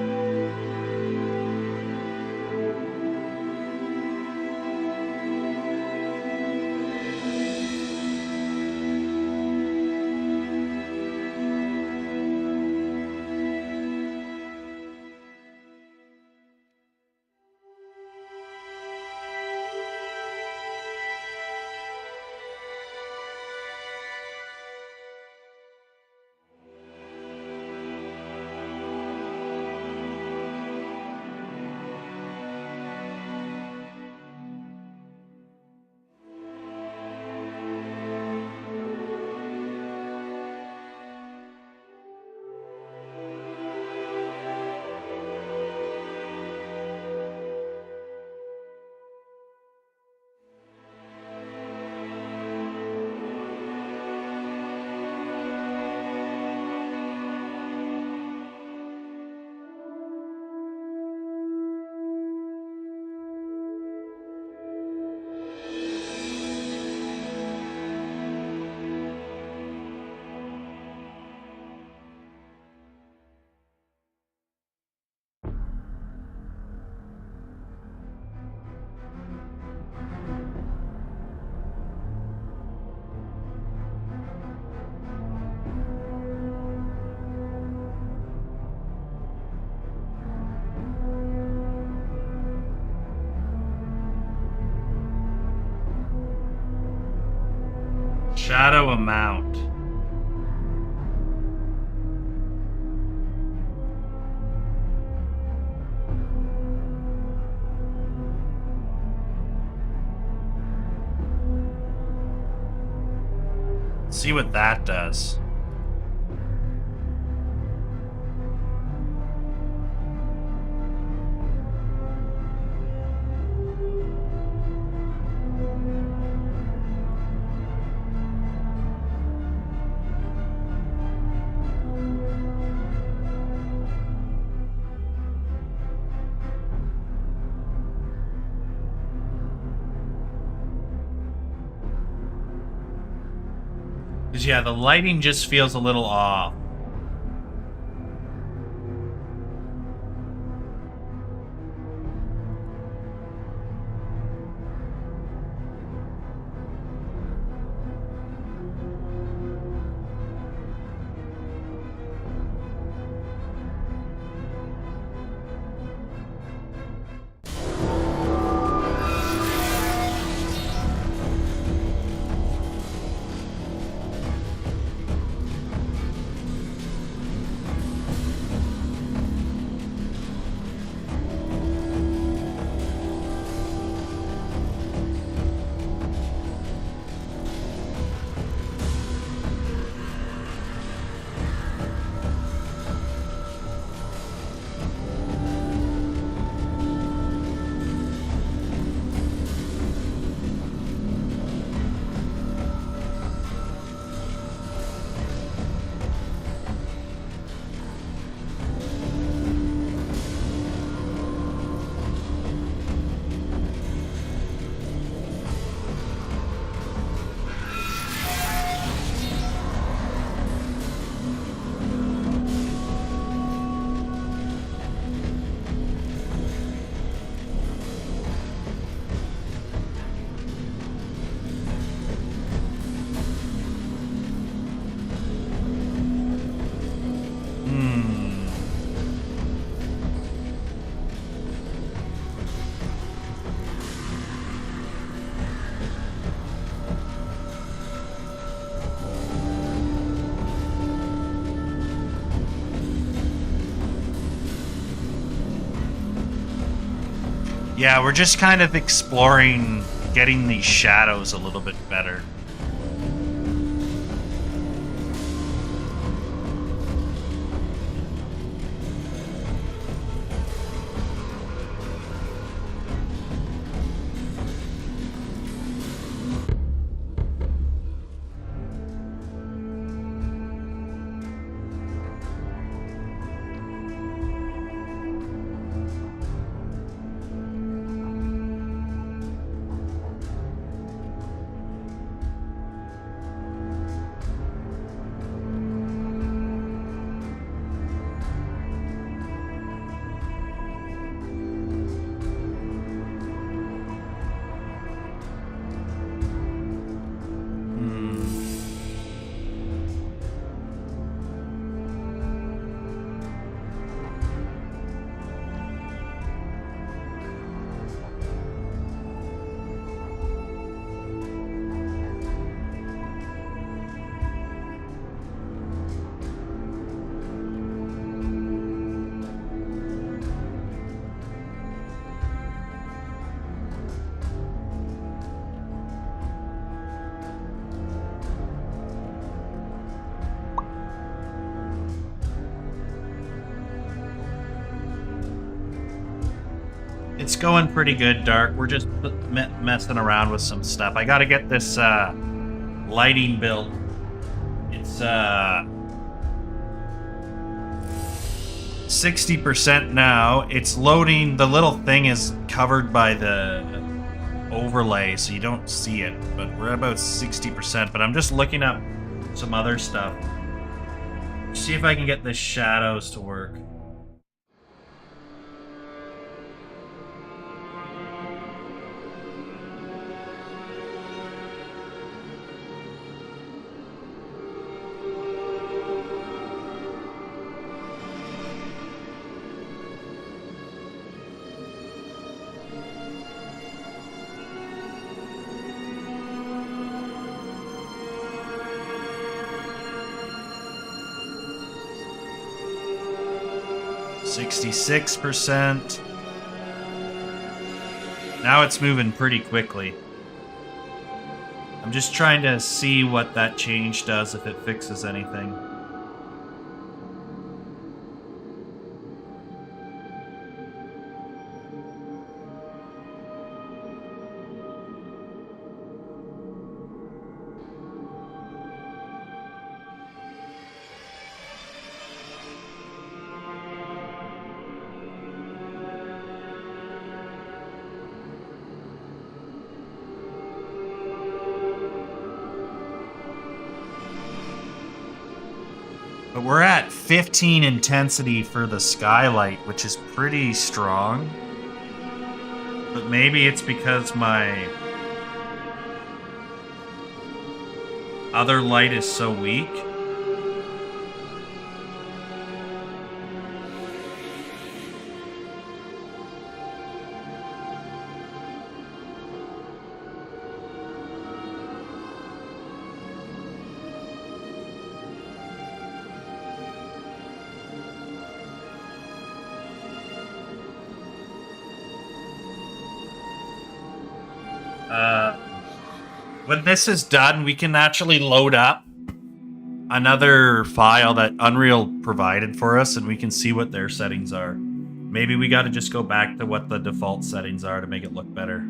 Shadow amount. Let's see what that does. Because, yeah, the lighting just feels a little off. Yeah, we're just kind of exploring getting these shadows a little bit better. It's going pretty good, Dark. We're just messing around with some stuff. I gotta get this lighting built. It's 60% now. It's loading. The little thing is covered by the overlay, so you don't see it. But we're about 60%. But I'm just looking up some other stuff. See if I can get the shadows to work. %. Now it's moving pretty quickly. I'm just trying to see what that change does, if it fixes anything. But we're at 15 intensity for the skylight, which is pretty strong. But maybe it's because my other light is so weak. When this is done, we can actually load up another file that Unreal provided for us, and we can see what their settings are. Maybe we got to just go back to what the default settings are to make it look better.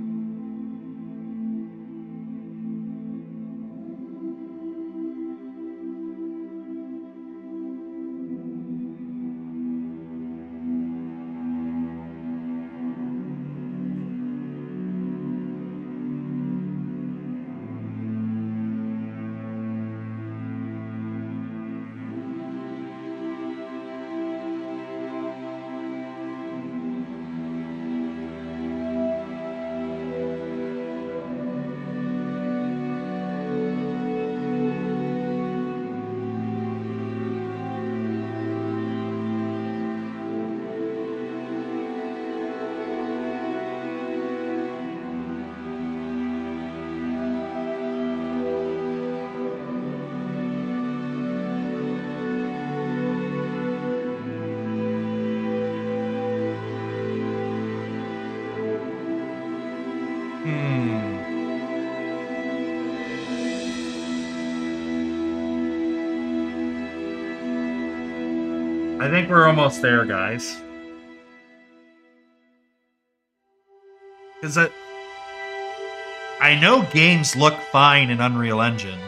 I think we're almost there, guys. Because I know games look fine in Unreal Engine.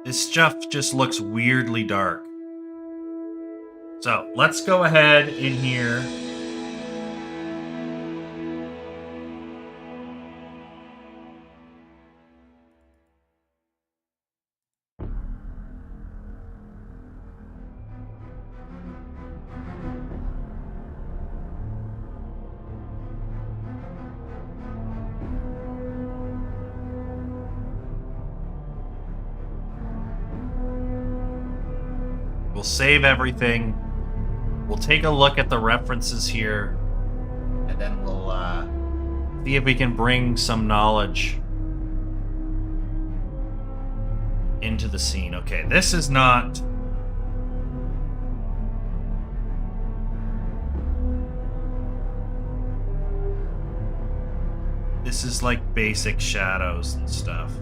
This stuff just looks weirdly dark. So let's go ahead in here. We'll save everything. We'll take a look at the references here, and then we'll see if we can bring some knowledge into the scene. Okay, this is not... This is like basic shadows and stuff.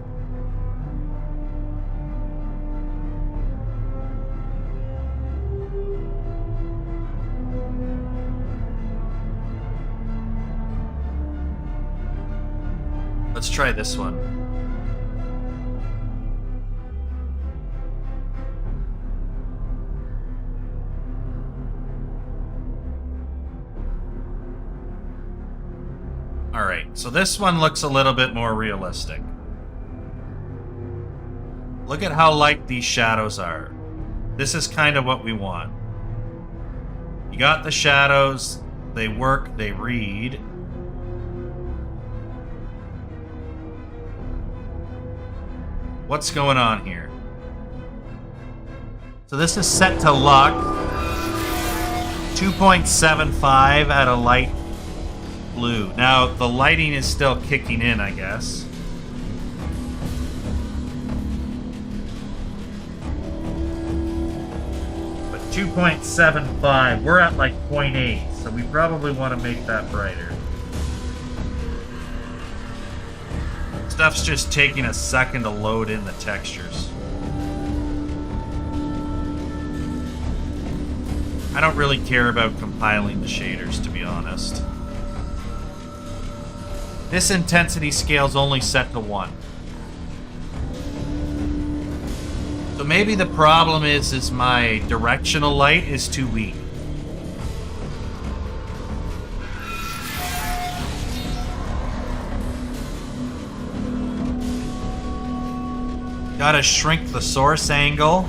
Let's try this one. Alright, so this one looks a little bit more realistic. Look at how light these shadows are. This is kind of what we want. You got the shadows, they work, they read. What's going on here? So this is set to luck. 2.75 at a light blue. Now, the lighting is still kicking in, I guess. But 2.75, we're at like 0.8, so we probably want to make that brighter. Stuff's just taking a second to load in the textures. I don't really care about compiling the shaders, to be honest. This intensity scale's only set to 1. So maybe the problem is my directional light is too weak. Gotta shrink the source angle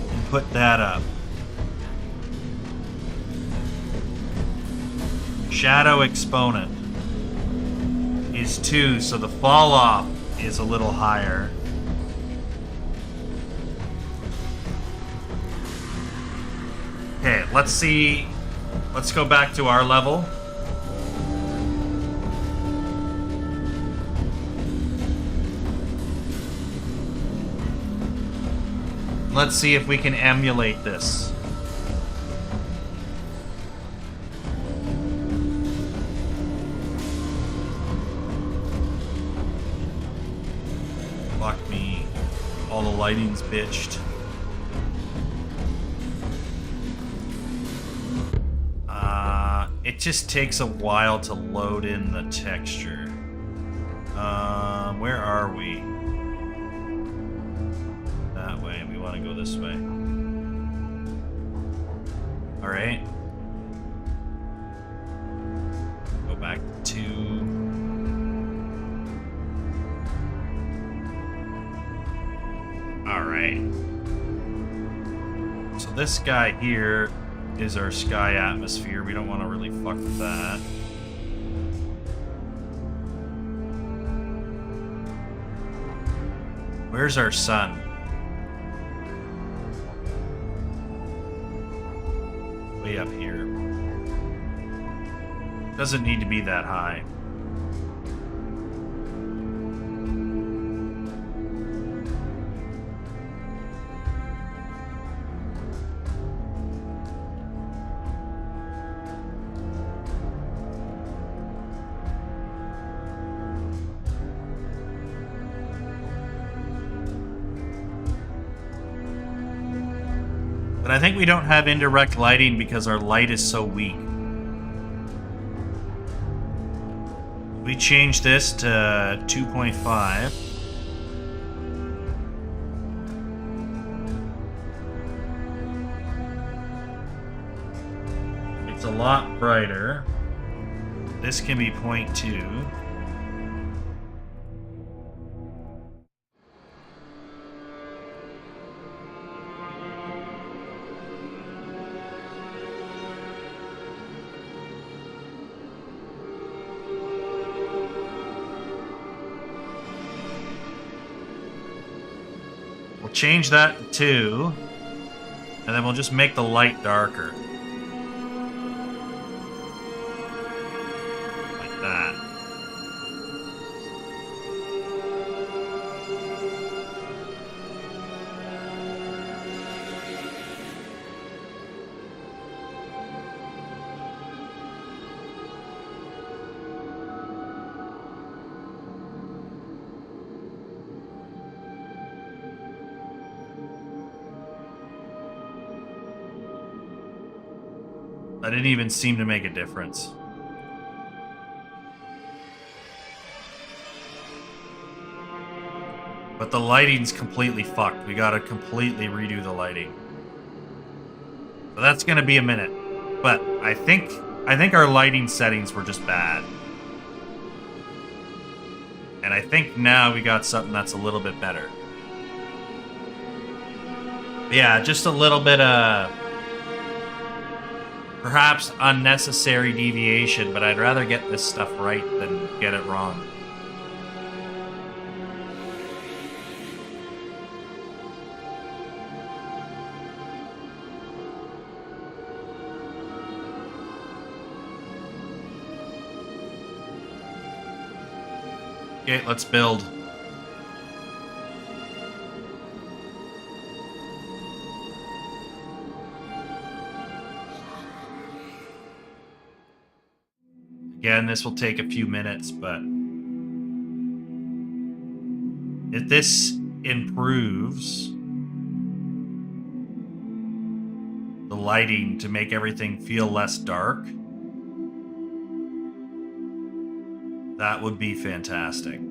and put that up. Shadow exponent is 2, so the fall off is a little higher. Okay, let's see. Let's go back to our level. Let's see if we can emulate this. Fuck me. All the lighting's bitched. It just takes a while to load in the texture. Where are we? That way. We want to go this way. Alright. Go back to 2. Alright. So this guy here is our sky atmosphere. We don't want to really fuck with that. Where's our sun? Way up here. Doesn't need to be that high. But I think we don't have indirect lighting because our light is so weak. We change this to 2.5. It's a lot brighter. This can be 0.2. Change that to 2, and then we'll just make the light darker. Like that. That didn't even seem to make a difference. But the lighting's completely fucked. We gotta completely redo the lighting. So that's gonna be a minute. But I think our lighting settings were just bad. And I think now we got something that's a little bit better. Yeah, just a little bit of perhaps unnecessary deviation, but I'd rather get this stuff right than get it wrong. Okay, let's build. Again, this will take a few minutes, but if this improves the lighting to make everything feel less dark, that would be fantastic.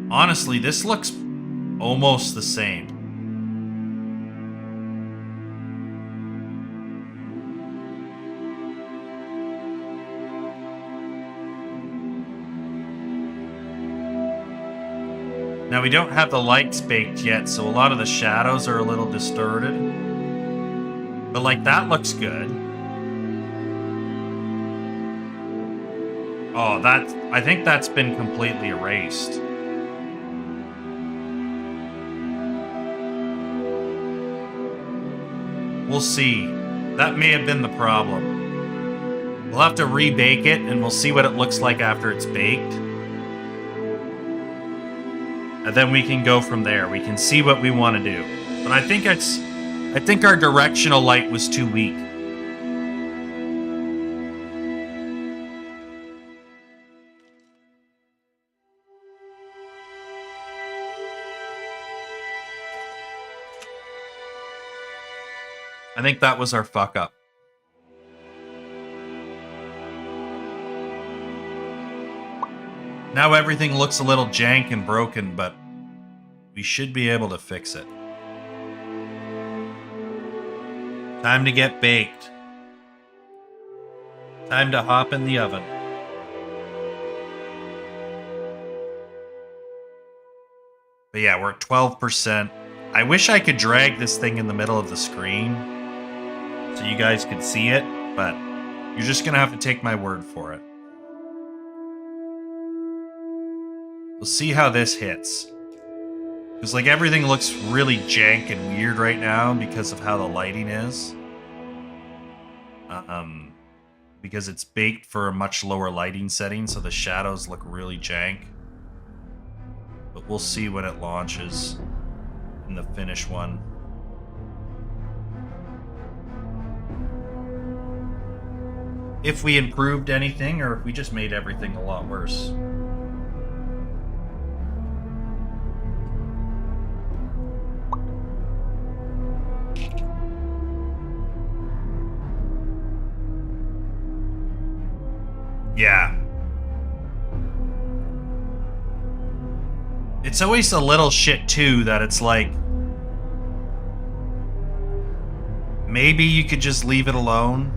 Honestly, this looks almost the same. Now, we don't have the lights baked yet, so a lot of the shadows are a little distorted. But, like, that looks good. Oh, I think that's been completely erased. We'll see. That may have been the problem. We'll have to rebake it, and we'll see what it looks like after it's baked. And then we can go from there. We can see what we want to do. But I think our directional light was too weak. I think that was our fuck up. Now everything looks a little jank and broken, but we should be able to fix it. Time to get baked. Time to hop in the oven. But yeah, we're at 12%. I wish I could drag this thing in the middle of the screen so you guys could see it, but you're just gonna have to take my word for it. We'll see how this hits. Because, like, everything looks really jank and weird right now because of how the lighting is. Because it's baked for a much lower lighting setting, so the shadows look really jank. But we'll see when it launches in the finished one. If we improved anything, or if we just made everything a lot worse. Yeah. It's always a little shit, too, that it's like... maybe you could just leave it alone.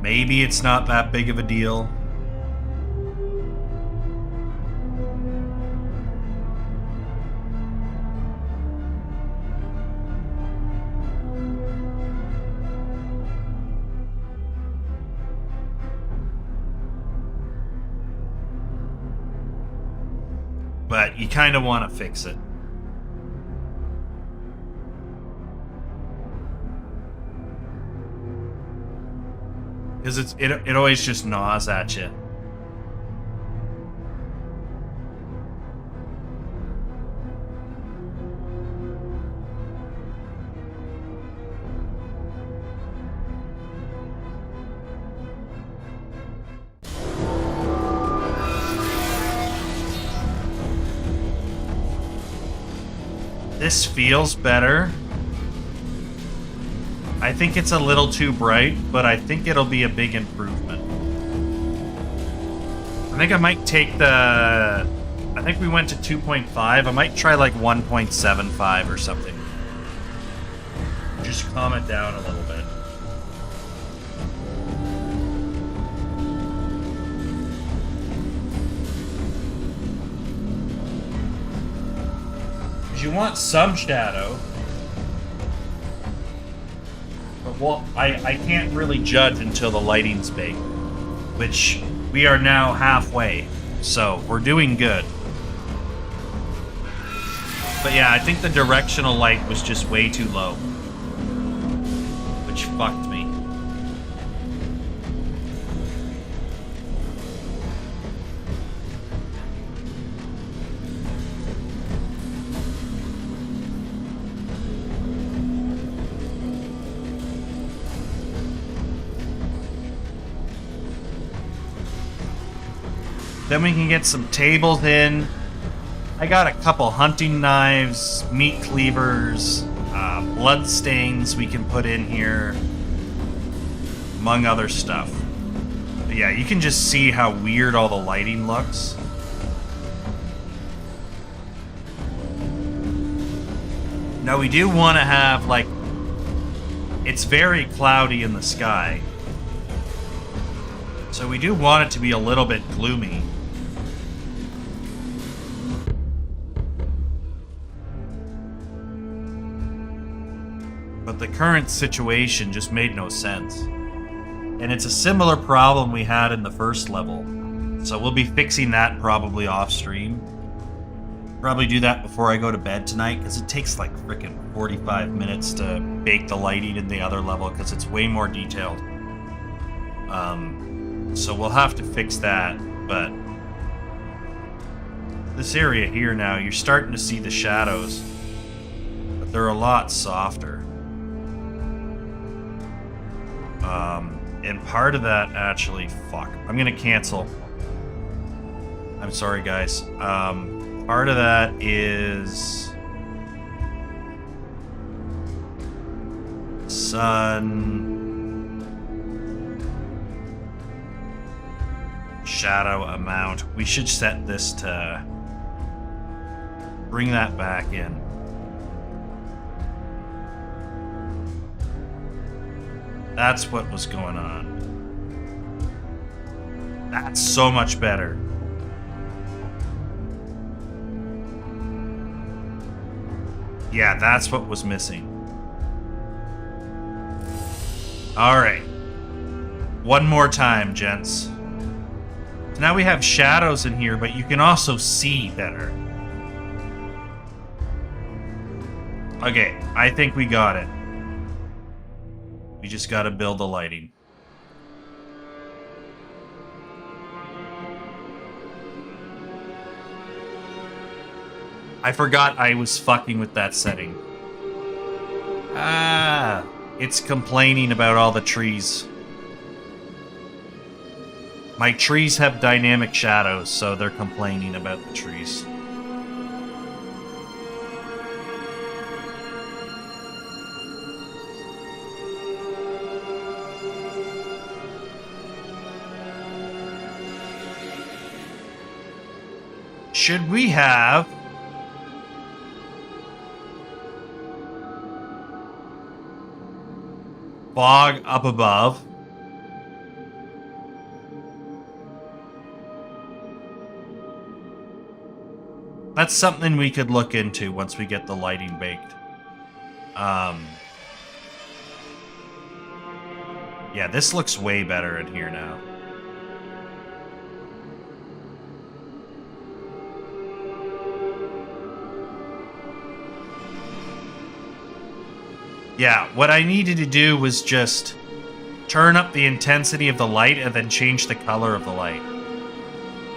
Maybe it's not that big of a deal. But you kind of want to fix it. Because it always just gnaws at you. This feels better. I think it's a little too bright, but I think it'll be a big improvement. I think I might take the... I think we went to 2.5. I might try like 1.75 or something. Just calm it down a little bit. Because you want some shadow. But well, I can't really judge until the lighting's baked, which we are now halfway, so we're doing good. But yeah, I think the directional light was just way too low, which fucked me. Then we can get some tables in. I got a couple hunting knives, meat cleavers, blood stains we can put in here, among other stuff. But yeah, you can just see how weird all the lighting looks. Now we do want to have, like, it's very cloudy in the sky. So we do want it to be a little bit gloomy. But the current situation just made no sense. And it's a similar problem we had in the first level. So we'll be fixing that probably off stream. Probably do that before I go to bed tonight, because it takes like frickin' 45 minutes to bake the lighting in the other level, because it's way more detailed. So we'll have to fix that, but this area here now, you're starting to see the shadows, but they're a lot softer. And part of that actually, fuck, I'm gonna cancel. I'm sorry, guys. Part of that is sun, shadow amount. We should set this to bring that back in. That's what was going on. That's so much better. Yeah, that's what was missing. Alright. One more time, gents. So now we have shadows in here, but you can also see better. Okay, I think we got it. We just gotta build the lighting. I forgot I was fucking with that setting. Ah, it's complaining about all the trees. My trees have dynamic shadows, so they're complaining about the trees. Should we have fog up above? That's something we could look into once we get the lighting baked. Yeah, this looks way better in here now. Yeah, what I needed to do was just turn up the intensity of the light and then change the color of the light.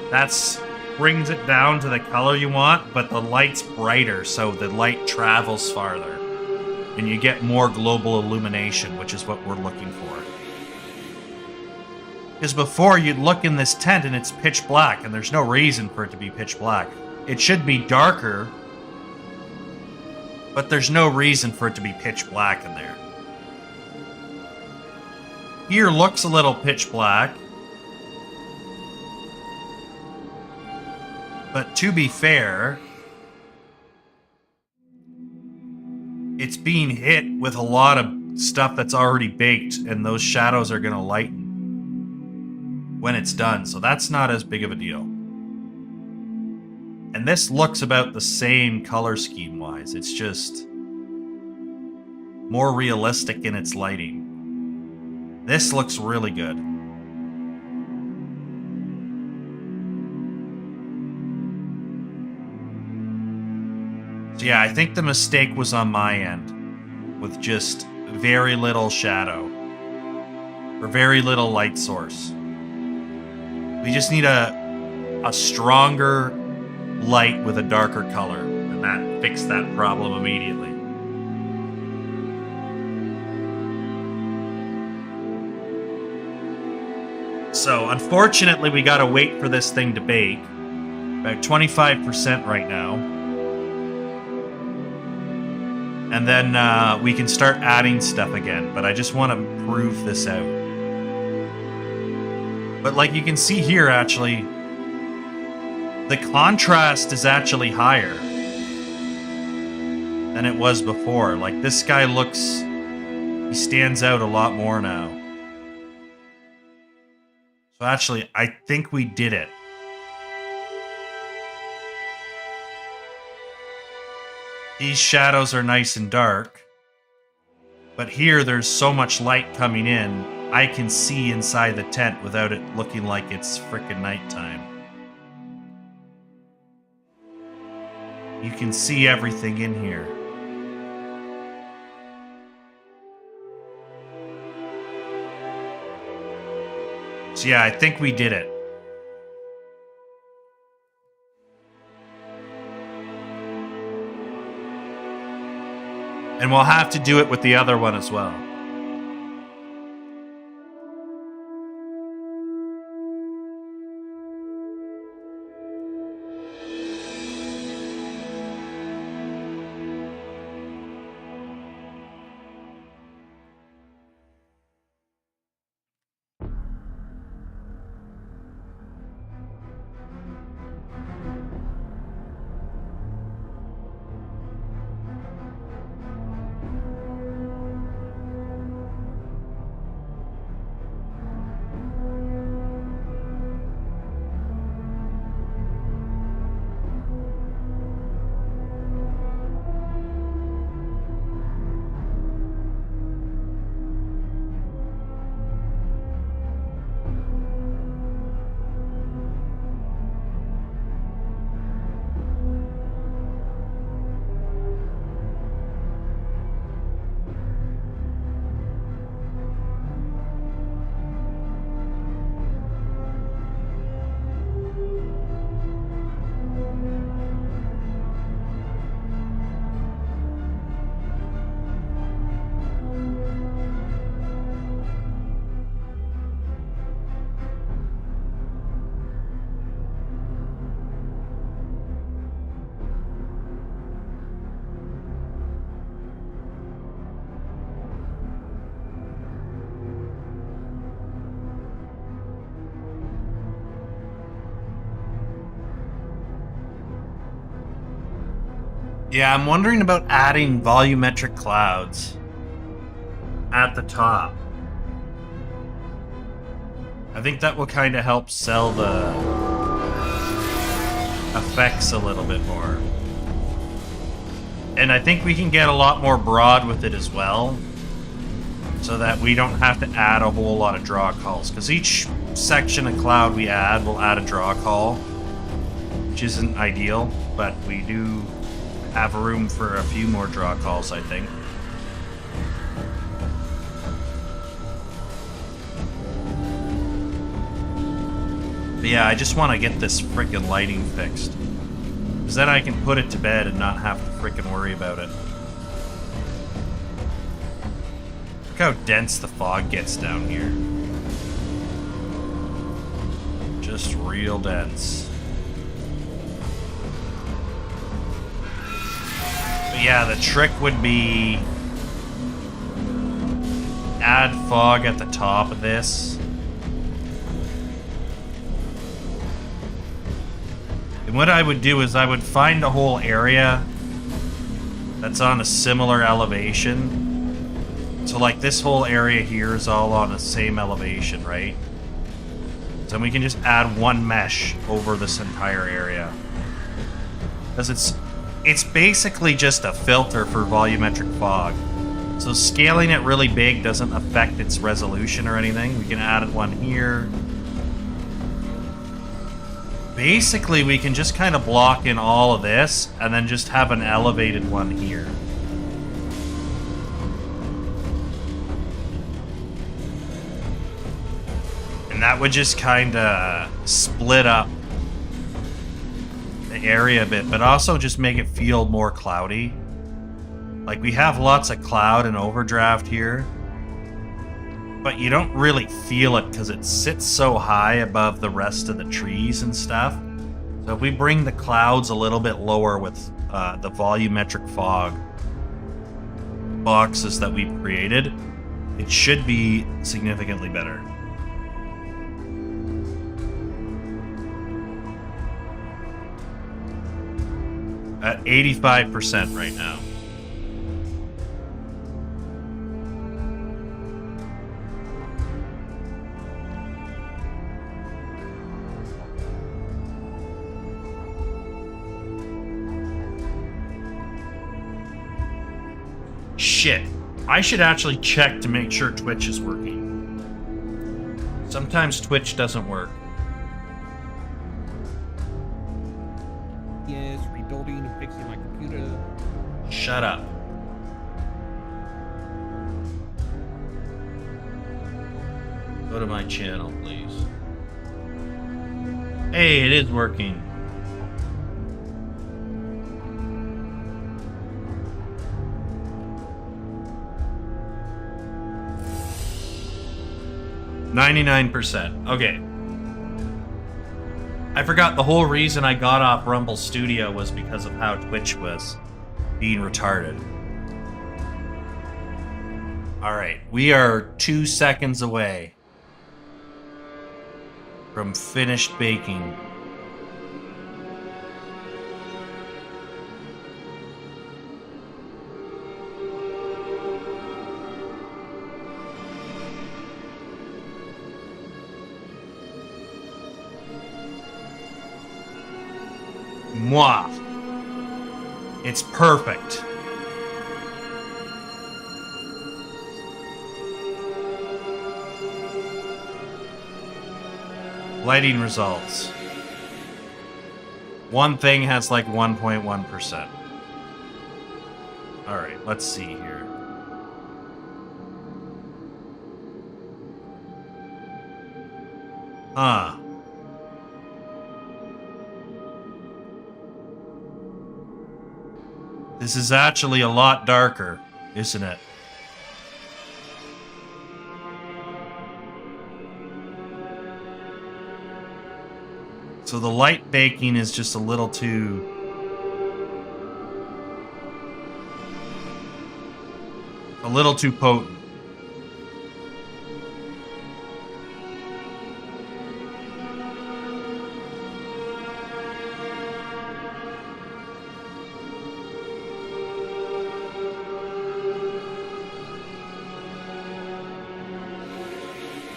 That's brings it down to the color you want, but the light's brighter, so the light travels farther. And you get more global illumination, which is what we're looking for. Because before, you'd look in this tent and it's pitch black, and there's no reason for it to be pitch black. It should be darker, but there's no reason for it to be pitch black in there. Here looks a little pitch black. But to be fair, it's being hit with a lot of stuff that's already baked, and those shadows are going to lighten when it's done, so that's not as big of a deal. And this looks about the same color scheme-wise. It's just more realistic in its lighting. This looks really good. So yeah, I think the mistake was on my end, with just very little shadow, or very little light source. We just need a stronger light with a darker color, and that fixed that problem immediately. So, unfortunately, we gotta wait for this thing to bake. About 25% right now. And then we can start adding stuff again, but I just want to prove this out. But like you can see here, actually, the contrast is actually higher than it was before. Like, this guy looks, he stands out a lot more now. So actually, I think we did it. These shadows are nice and dark, but here there's so much light coming in, I can see inside the tent without it looking like it's frickin' nighttime. You can see everything in here. So yeah, I think we did it. And we'll have to do it with the other one as well. Yeah, I'm wondering about adding volumetric clouds at the top. I think that will kind of help sell the effects a little bit more. And I think we can get a lot more broad with it as well, so that we don't have to add a whole lot of draw calls. Because each section of cloud we add will add a draw call, which isn't ideal, but we do have room for a few more draw calls, I think. But yeah, I just want to get this frickin' lighting fixed. Because then I can put it to bed and not have to frickin' worry about it. Look how dense the fog gets down here. Just real dense. But yeah, the trick would be add fog at the top of this. And what I would do is I would find a whole area that's on a similar elevation. So like this whole area here is all on the same elevation, right? So we can just add one mesh over this entire area. Because it's basically just a filter for volumetric fog. So scaling it really big doesn't affect its resolution or anything. We can add one here. Basically, we can just kind of block in all of this and then just have an elevated one here. And that would just kind of split up the area a bit, but also just make it feel more cloudy. Like, we have lots of cloud and overdraft here, but you don't really feel it because it sits so high above the rest of the trees and stuff. So if we bring the clouds a little bit lower with the volumetric fog boxes that we've created, it should be significantly better. At 85% right now. Shit. I should actually check to make sure Twitch is working. Sometimes Twitch doesn't work. Yes, rebuilding and fixing my computer. Shut up. Go to my channel, please. Hey, it is working. %. Okay. I forgot the whole reason I got off Rumble Studio was because of how Twitch was being retarded. Alright, we are 2 seconds away from finished baking. Mwah. It's perfect. Lighting results. One thing has like 1.1%. Alright, let's see here. Huh. This is actually a lot darker, isn't it? So the light baking is just a little too potent.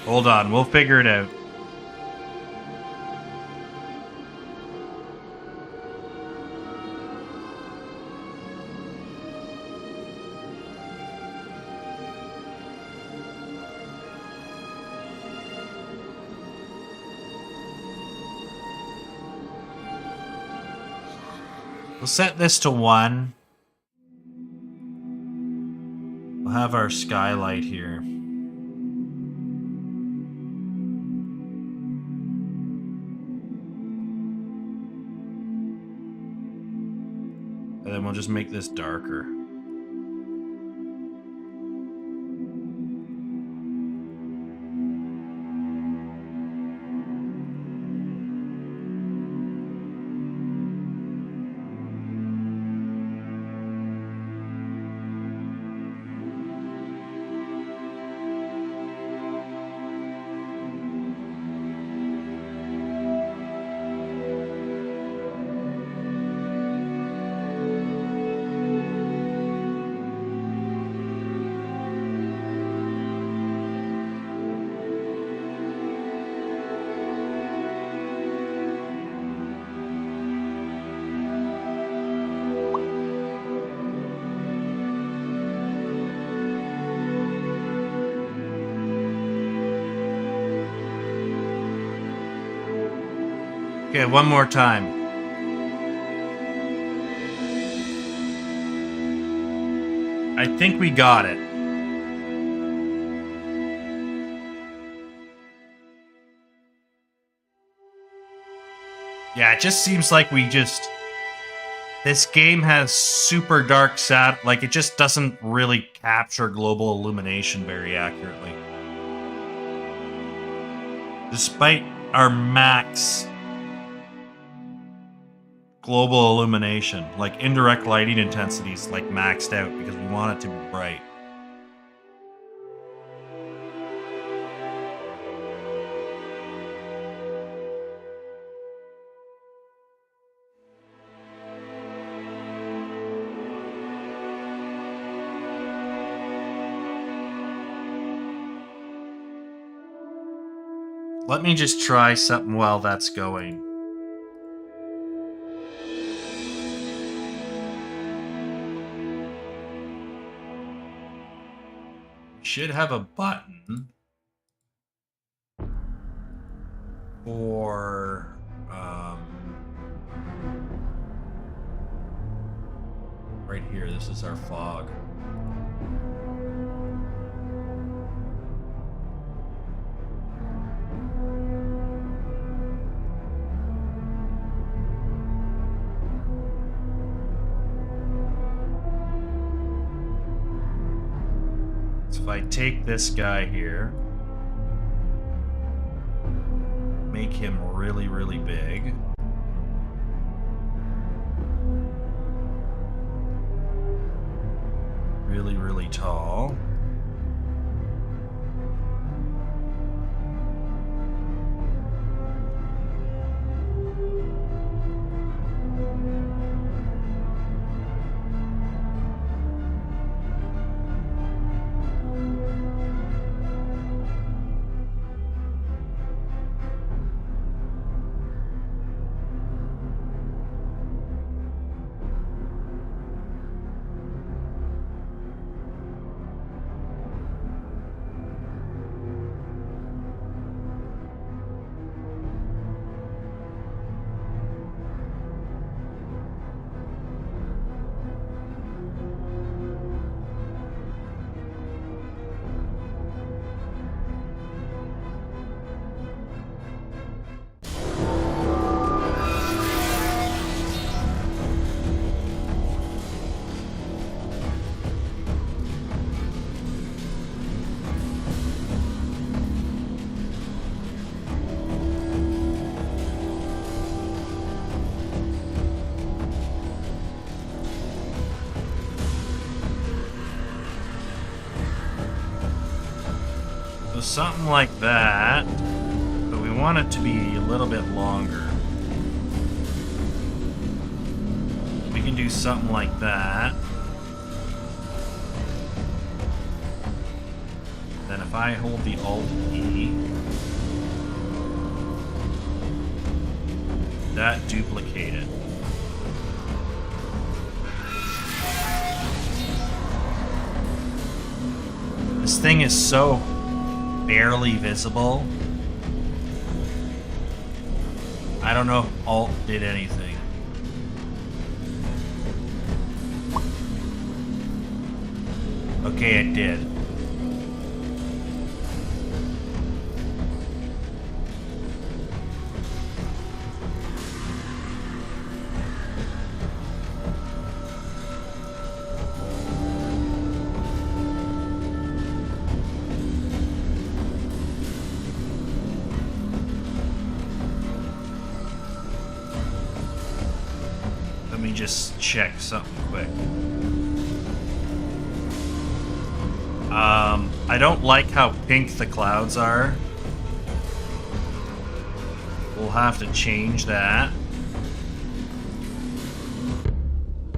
Hold on, we'll figure it out. We'll set this to 1. We'll have our skylight here. And then we'll just make this darker. Okay, one more time. I think we got it. Yeah, it just seems like this game has super dark like it just doesn't really capture global illumination very accurately. Despite our max global illumination, like indirect lighting intensities, like maxed out because we want it to be bright. Let me just try something while that's going. Should have a button for right here. This is our fog. If I take this guy here, make him really, really big. Really, really tall. So something like that, but we want it to be a little bit longer. We can do something like that. Then if I hold the Alt key, that duplicated. This thing is so barely visible. I don't know if Alt did anything. Okay, it did. Let me just check something quick. I don't like how pink the clouds are. We'll have to change that.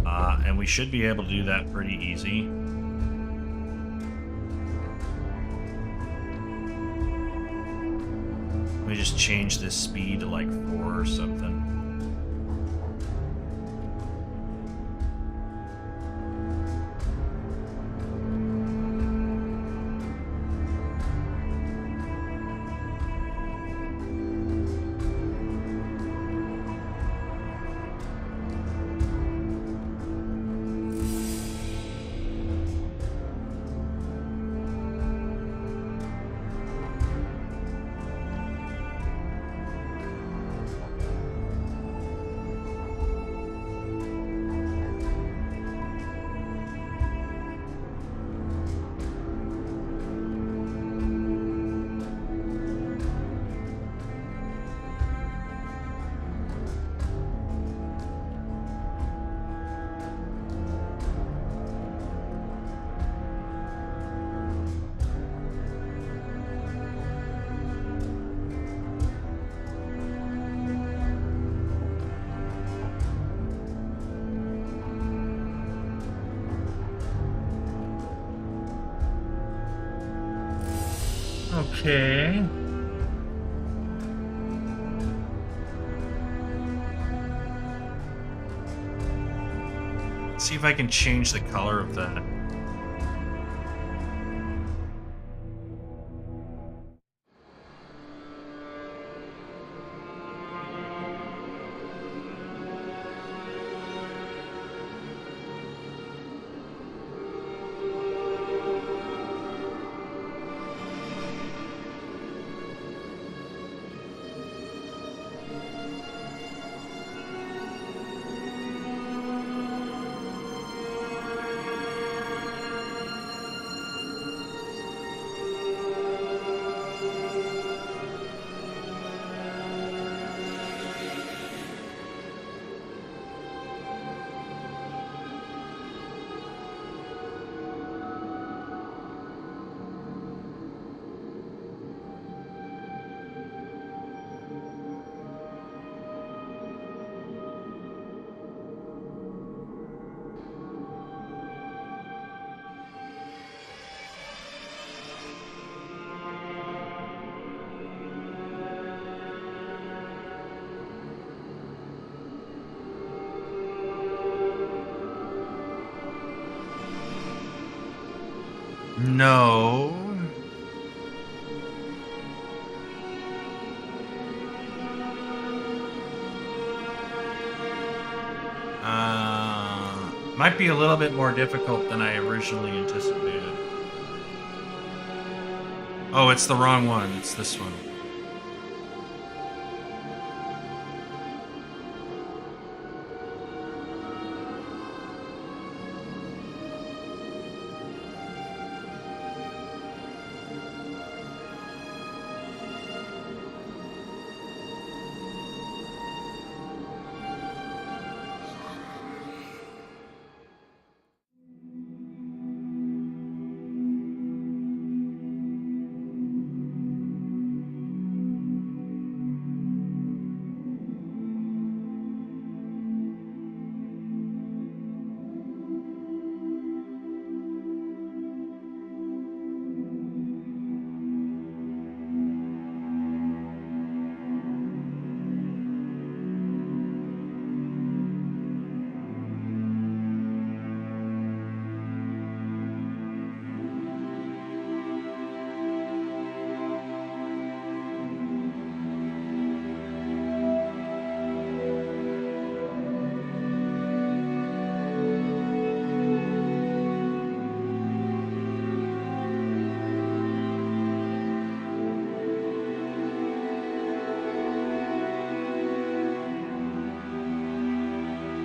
And we should be able to do that pretty easy. Let me just change this speed to like 4 or something. Okay. Let's see if I can change the color of that. No. Might be a little bit more difficult than I originally anticipated. Oh, it's the wrong one. It's this one.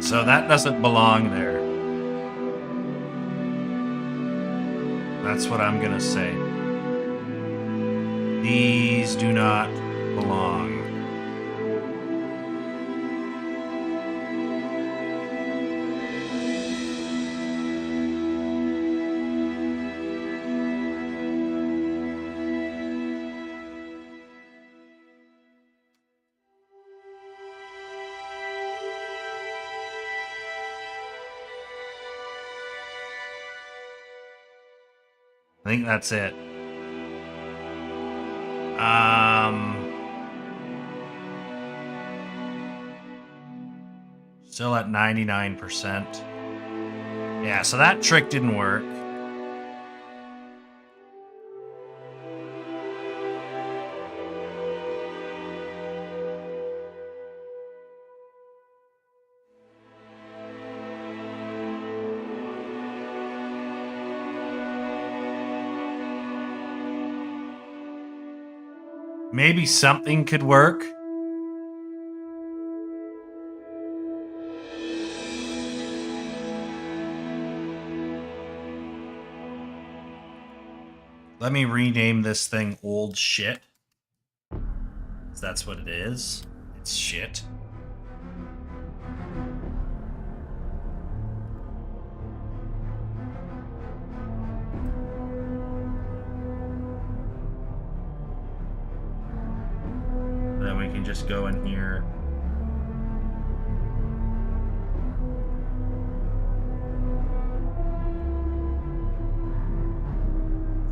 So that doesn't belong there. That's what I'm gonna say. These do not belong. I think that's it. Still at 99%. Yeah, so that trick didn't work. Maybe something could work. Let me rename this thing old shit. That's what it is. It's shit. Then we can just go in here.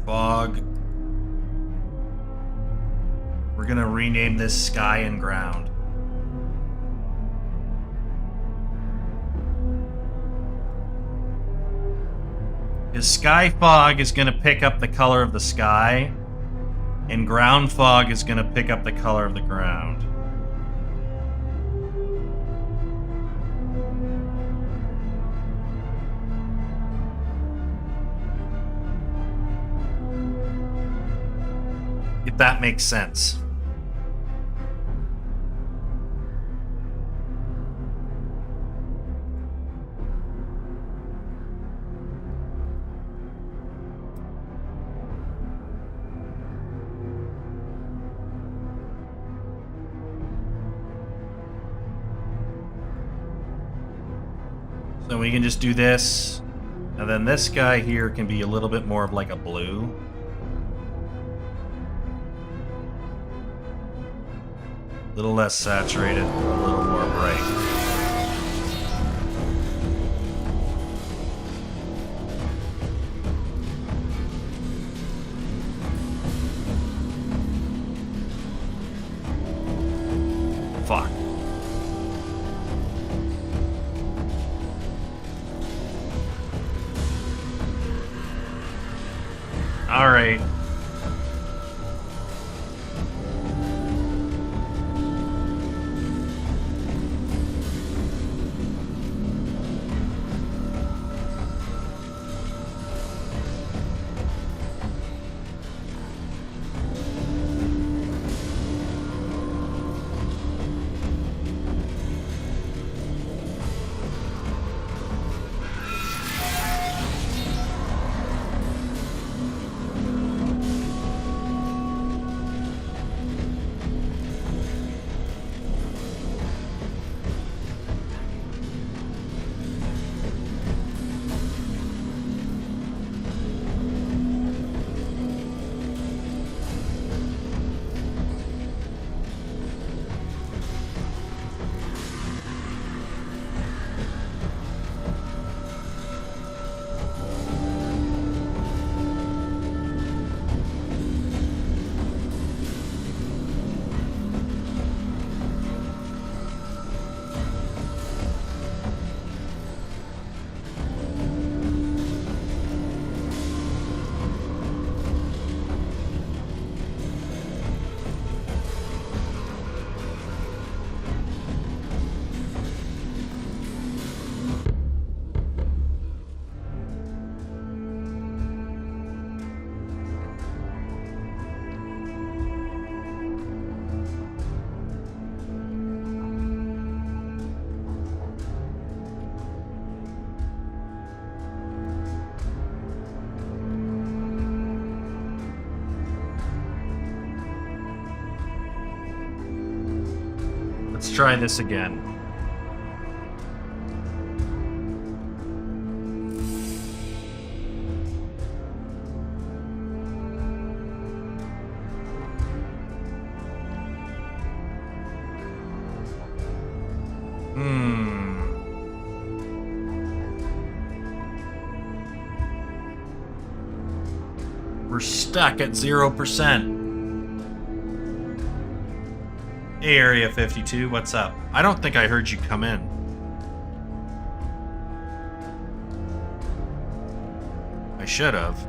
Fog. We're gonna rename this sky and ground. Because sky fog is gonna pick up the color of the sky, and ground fog is gonna pick up the color of the ground. If that makes sense. So we can just do this, and then this guy here can be a little bit more of like a blue. A little less saturated, a little more bright. Fuck. All right. try this again. We're stuck at 0%. Hey, Area 52, what's up? I don't think I heard you come in. I should have.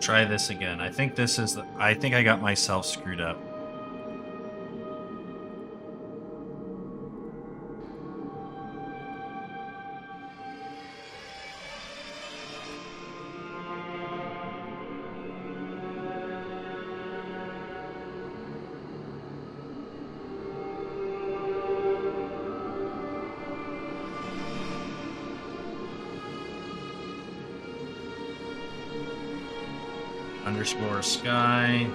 Try this again. I think this is the, I think I got myself screwed up. Underscore sky.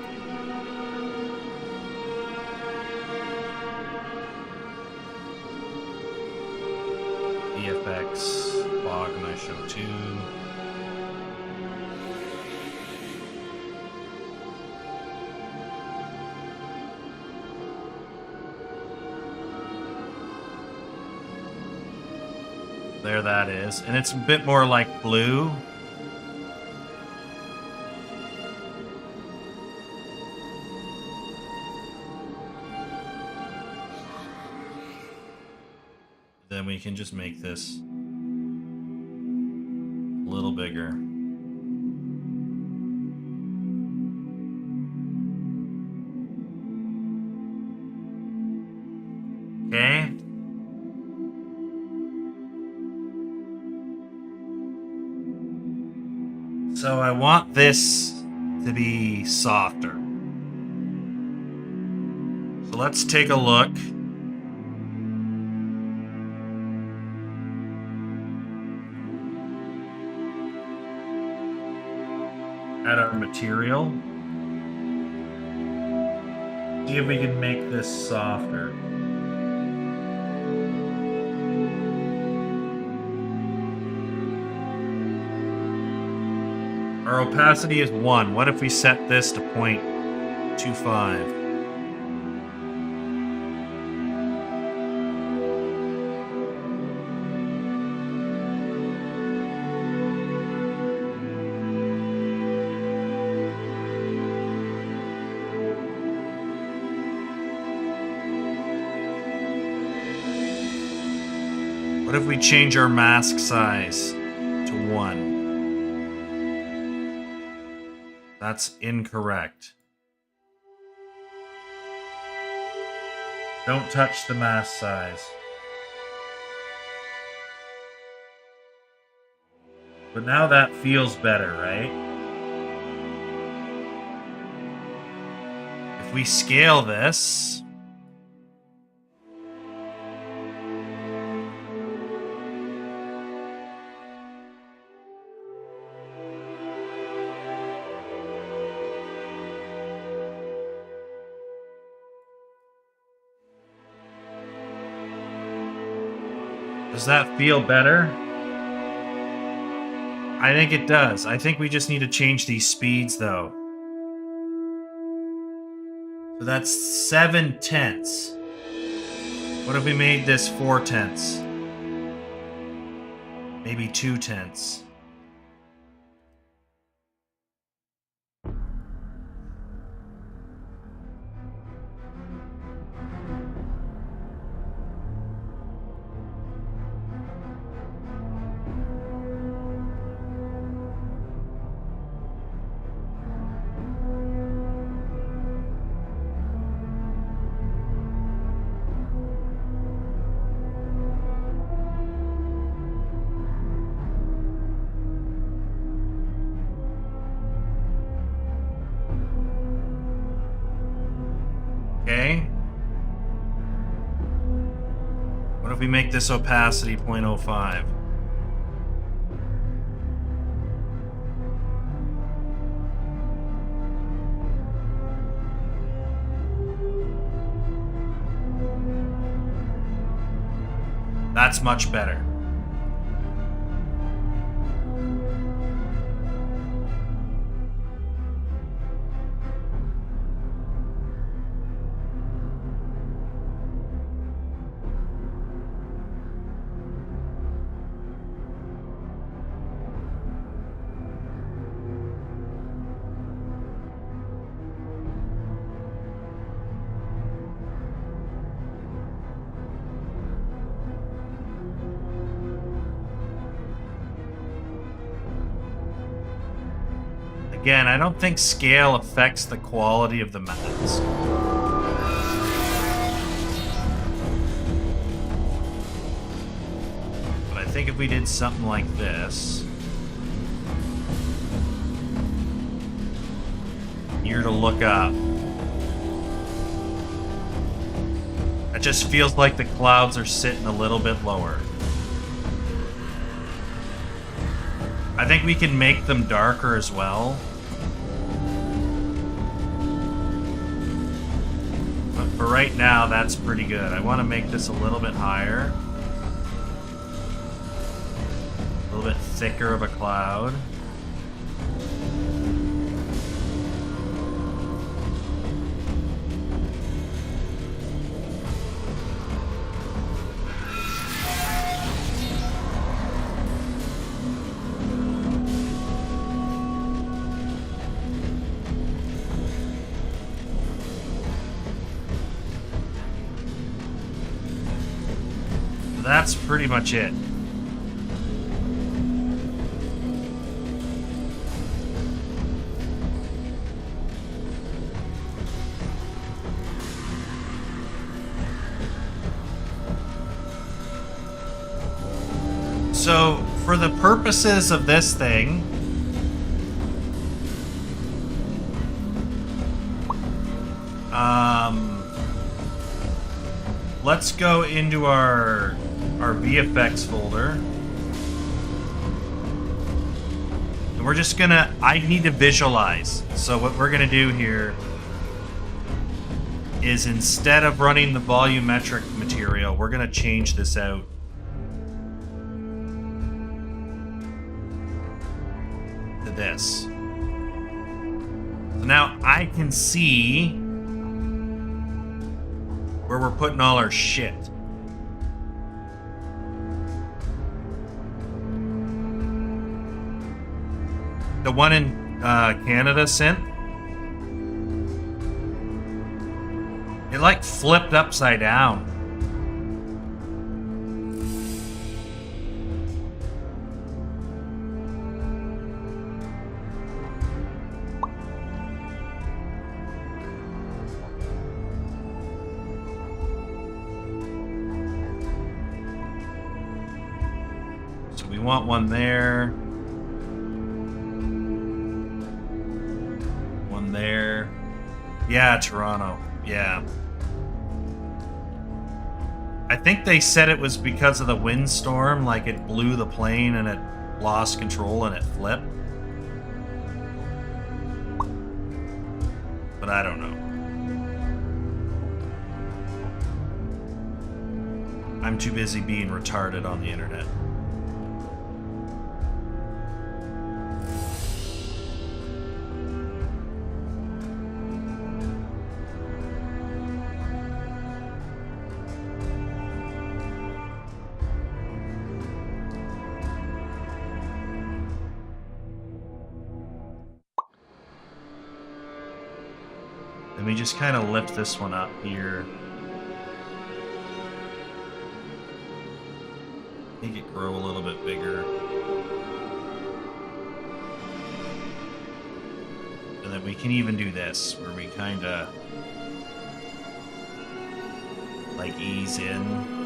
EFX fog and I show 2. There that is. And it's a bit more like blue. Then we can just make this a little bigger. Okay. So I want this to be softer. So let's take a look. At our material. See if we can make this softer. Our opacity is 1. What if we set this to 0.25? What if we change our mask size to 1? That's incorrect. Don't touch the mask size. But now that feels better, right? If we scale this, Does that feel better? I think it does. I think we just need to change these speeds though. So that's 7/10. What if we made this 4/10? Maybe 2/10. Okay. What if we make this opacity 0.05? That's much better. Again, I don't think scale affects the quality of the mask. But I think if we did something like this, here to look up, it just feels like the clouds are sitting a little bit lower. I think we can make them darker as well. But for right now, that's pretty good. I want to make this a little bit higher. A little bit thicker of a cloud. That's pretty much it. So, for the purposes of this thing, let's go into our VFX folder. And we're just gonna, I need to visualize. So what we're gonna do here is instead of running the volumetric material, we're gonna change this out. To this. So now I can see where we're putting all our shit. The one in Canada sent. It like flipped upside down. So we want one there. There. Yeah, Toronto. Yeah. I think they said it was because of the windstorm, like it blew the plane and it lost control and it flipped. But I don't know. I'm too busy being retarded on the internet. Let me just kind of lift this one up here. Make it grow a little bit bigger. And then we can even do this, where we kind of like ease in.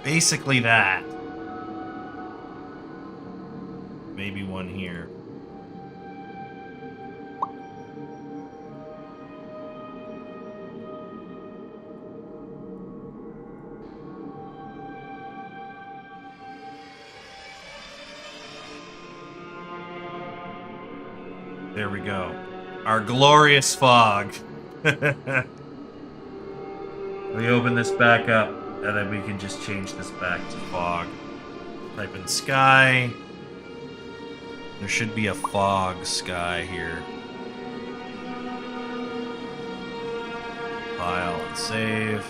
Basically that. Maybe one here. There we go. Our glorious fog. We open this back up. And then we can just change this back to fog. Type in sky. There should be a fog sky here. File and save.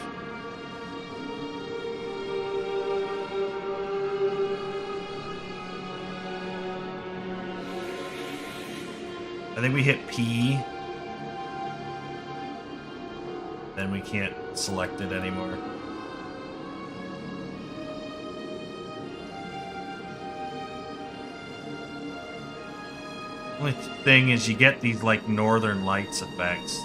I think we hit P. Then we can't select it anymore. Only thing is you get these like northern lights effects.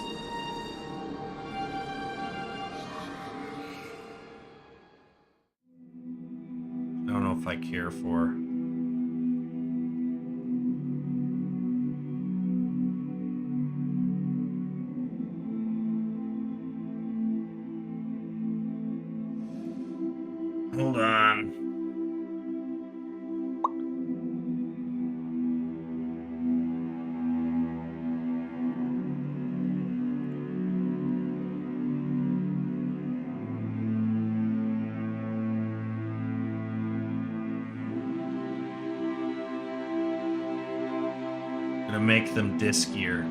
I don't know if I care for. Hold on. Gonna make them diskier.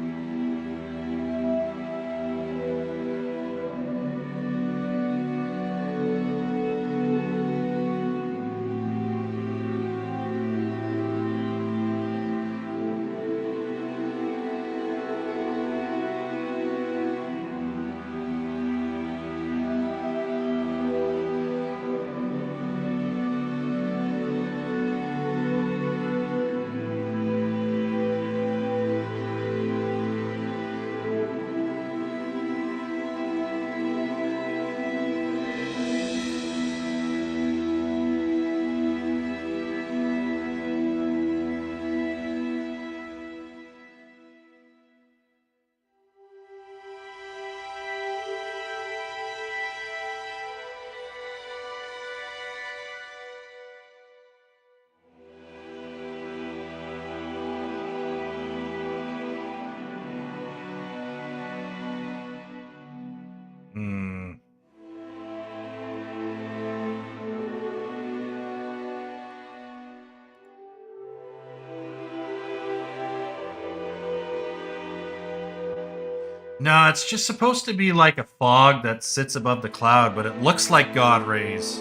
No, it's just supposed to be like a fog that sits above the cloud, but it looks like God rays.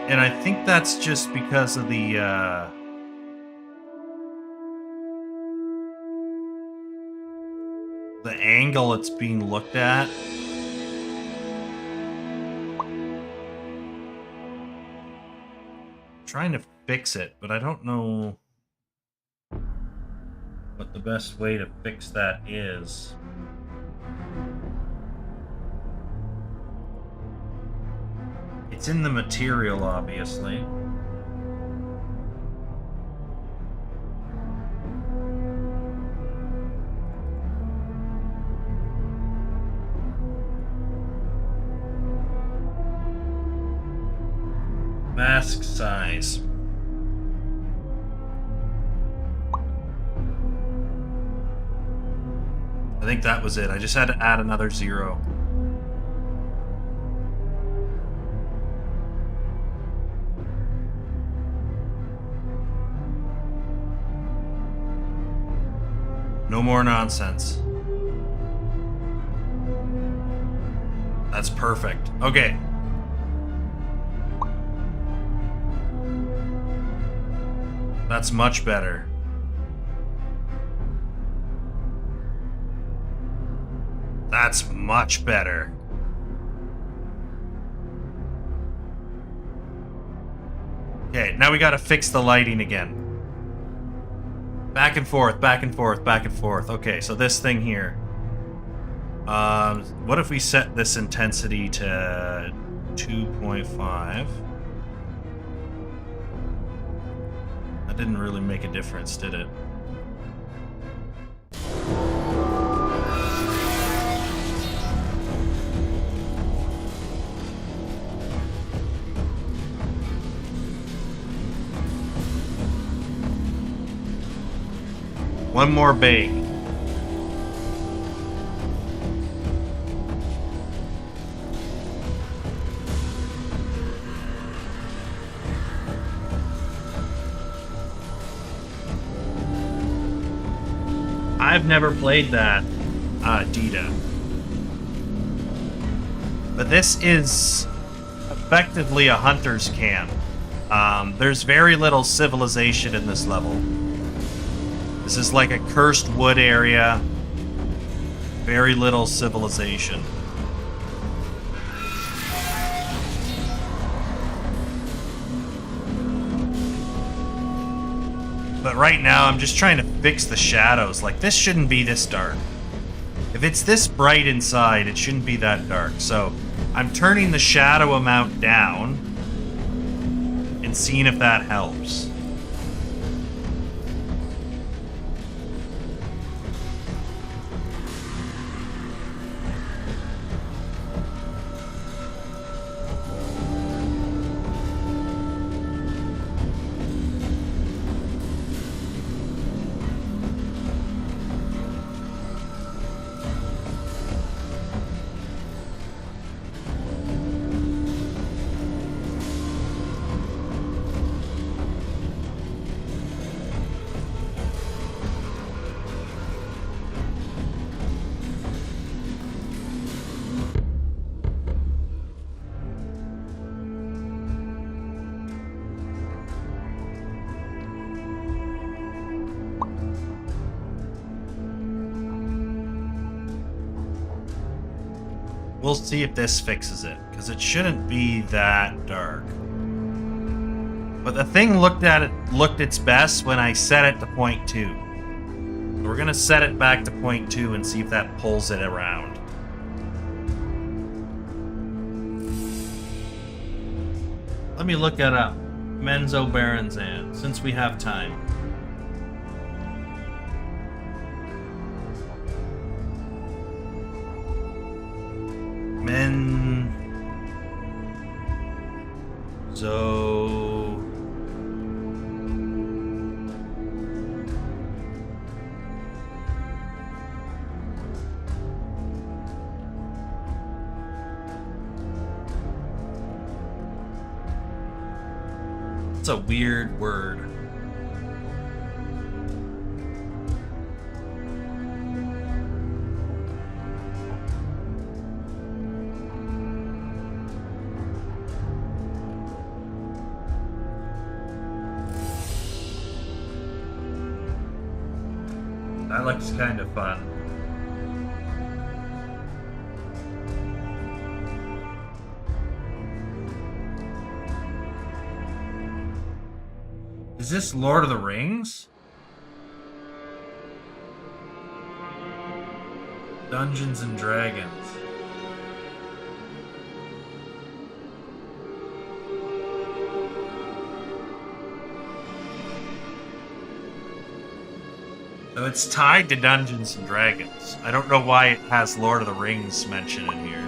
And I think that's just because of the angle it's being looked at. I'm trying to fix it, but I don't know what the best way to fix that is. It's in the material, obviously. Mask size. I think that was it. I just had to add another 0. No more nonsense. That's perfect. Okay. That's much better. That's much better. Okay, now we gotta fix the lighting again. Back and forth, back and forth, back and forth. Okay, so this thing here. What if we set this intensity to 2.5? That didn't really make a difference, did it? One more bake. I've never played that, Dita. But this is effectively a hunter's camp. There's very little civilization in this level. This is like a cursed wood area. Very little civilization. But right now, I'm just trying to fix the shadows. Like, this shouldn't be this dark. If it's this bright inside, it shouldn't be that dark. So, I'm turning the shadow amount down and seeing if that helps. We'll see if this fixes it, because it shouldn't be that dark. But the thing looked its best when I set it to 0.2. So we're gonna set it back to 0.2 and see if that pulls it around. Let me look that up. Menzo Baranzan, since we have time. So it's a weird word. That looks kind of fun. Is this Lord of the Rings? Dungeons and Dragons. So it's tied to Dungeons and Dragons. I don't know why it has Lord of the Rings mentioned in here.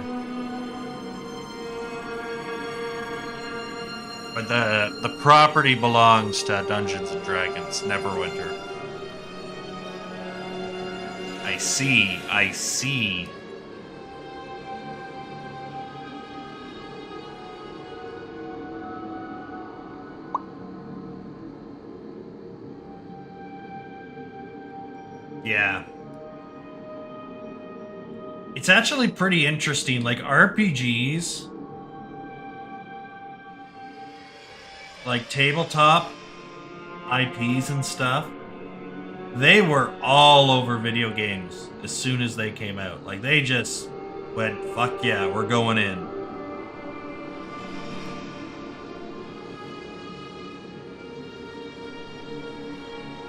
But the property belongs to Dungeons and Dragons, Neverwinter. I see, I see. Yeah. It's actually pretty interesting. Like RPGs, like tabletop IPs and stuff, they were all over video games as soon as they came out. Like they just went, fuck yeah, we're going in.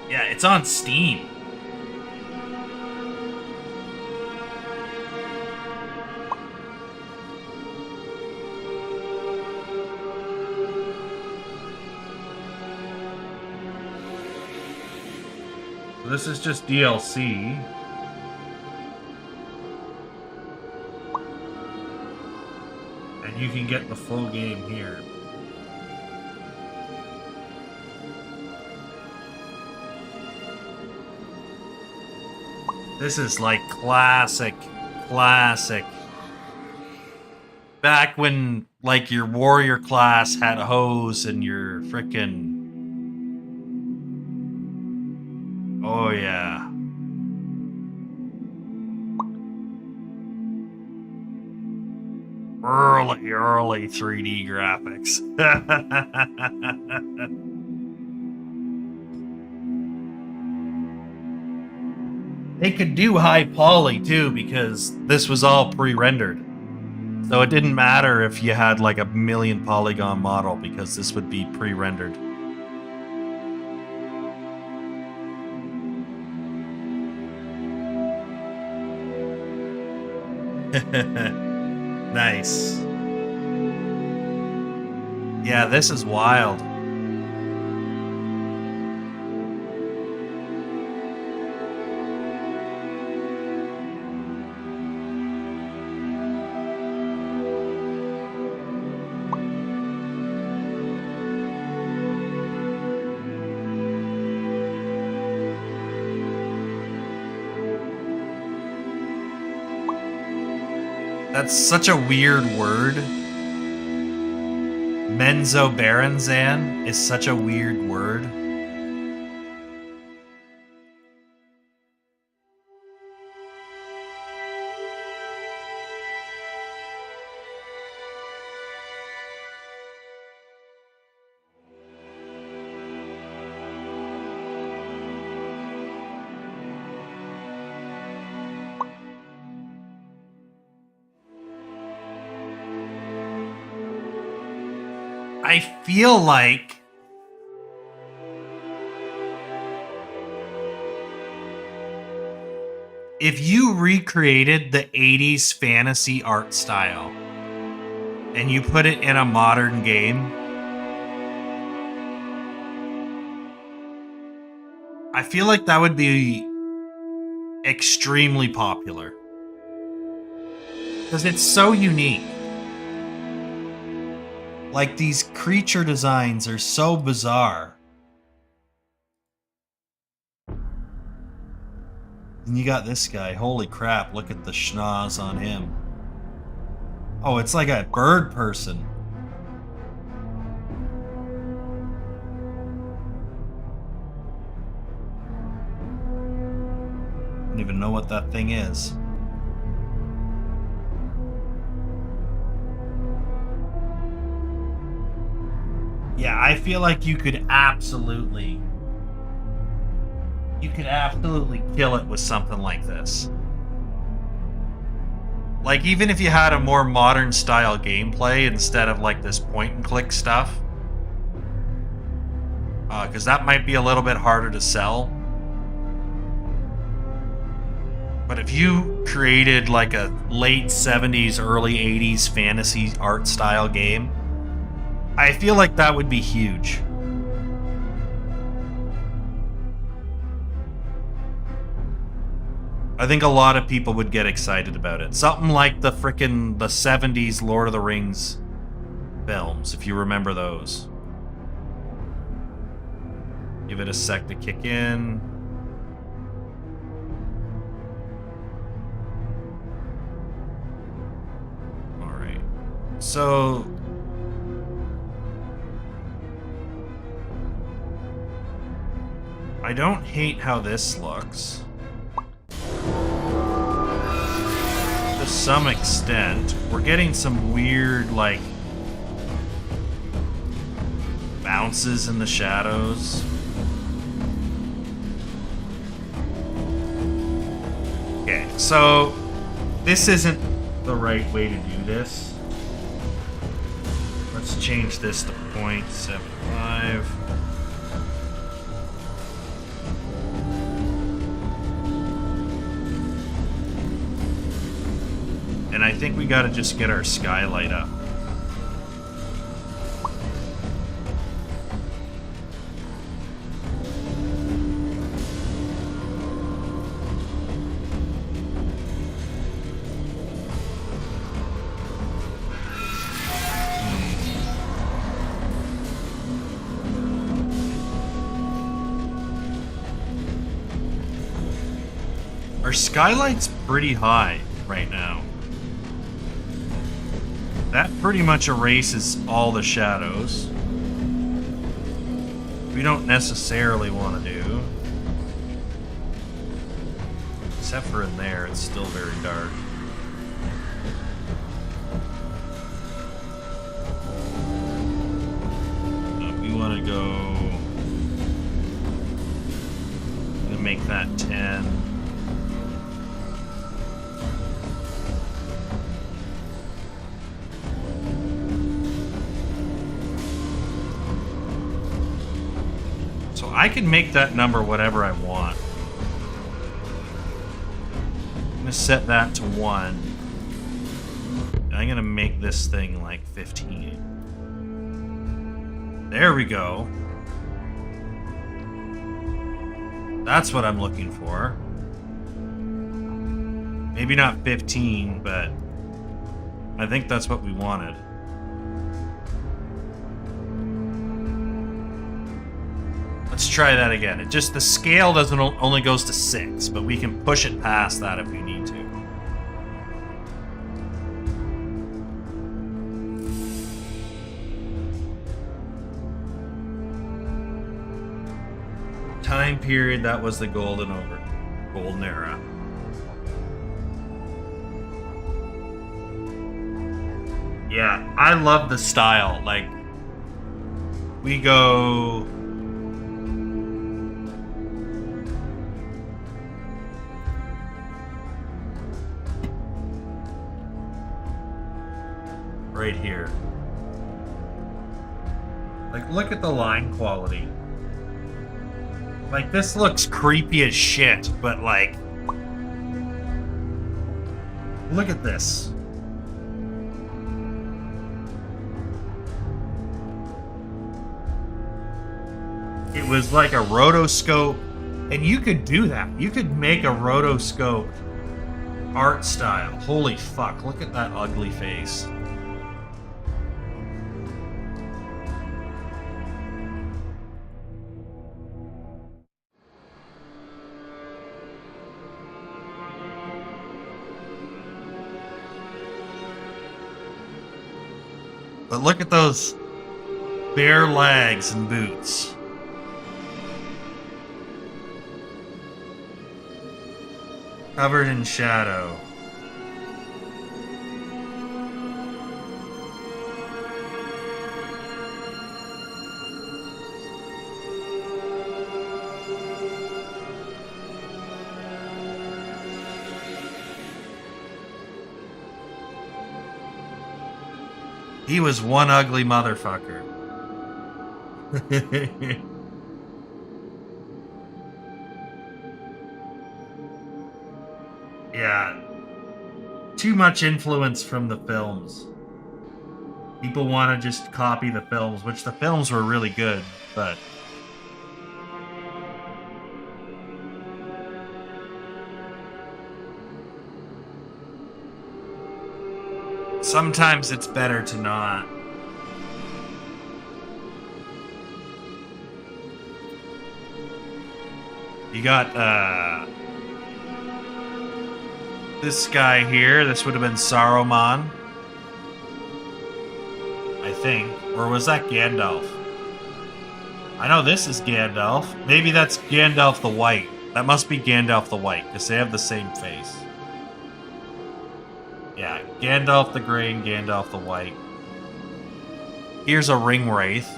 Yeah, it's on Steam. This is just DLC. And you can get the full game here. This is like classic. Back when like your warrior class had a hose and your frickin'... Oh, yeah. Early 3D graphics. They could do high poly, too, because this was all pre-rendered. So it didn't matter if you had, like, a million polygon model, because this would be pre-rendered. Nice. Yeah, this is wild. That's such a weird word. Menzoberranzan is such a weird word. I feel like if you recreated the 80s fantasy art style and you put it in a modern game, I feel like that would be extremely popular. Because it's so unique. Like, these creature designs are so bizarre. And you got this guy. Holy crap, look at the schnoz on him. Oh, it's like a bird person. I don't even know what that thing is. Yeah, I feel like you could absolutely kill it with something like this. Like, even if you had a more modern style gameplay instead of like this point and click stuff, because that might be a little bit harder to sell. But if you created like a late 70s, early 80s fantasy art style game, I feel like that would be huge. I think a lot of people would get excited about it. Something like the 70s Lord of the Rings films, if you remember those. Give it a sec to kick in. Alright. So... I don't hate how this looks. To some extent. We're getting some weird, like... bounces in the shadows. Okay, so this isn't the right way to do this. Let's change this to 0.75. And I think we gotta just get our skylight up. Our skylight's pretty high right now. That pretty much erases all the shadows. We don't necessarily want to do. Except for in there, it's still very dark. We want to go... I'm gonna make that 10. I can make that number whatever I want. I'm gonna set that to 1. And I'm gonna make this thing like 15. There we go. That's what I'm looking for. Maybe not 15, but I think that's what we wanted. Let's try that again. It just, the scale doesn't only goes to 6, but we can push it past that if we need to. Time period, that was the golden era. Yeah, I love the style. Like, we go... right here. Like, look at the line quality. Like, this looks creepy as shit, but like... look at this. It was like a rotoscope, and you could do that. You could make a rotoscope art style. Holy fuck, look at that ugly face. But look at those bare legs and boots. Covered in shadow. He was one ugly motherfucker. Yeah. Too much influence from the films. People want to just copy the films, which the films were really good, but... sometimes it's better to not. You got this guy here. This would have been Saruman, I think. Or was that Gandalf? I know this is Gandalf. Maybe that's Gandalf the White. That must be Gandalf the White, because they have the same face. Yeah, Gandalf the Grey and Gandalf the White. Here's a ring wraith.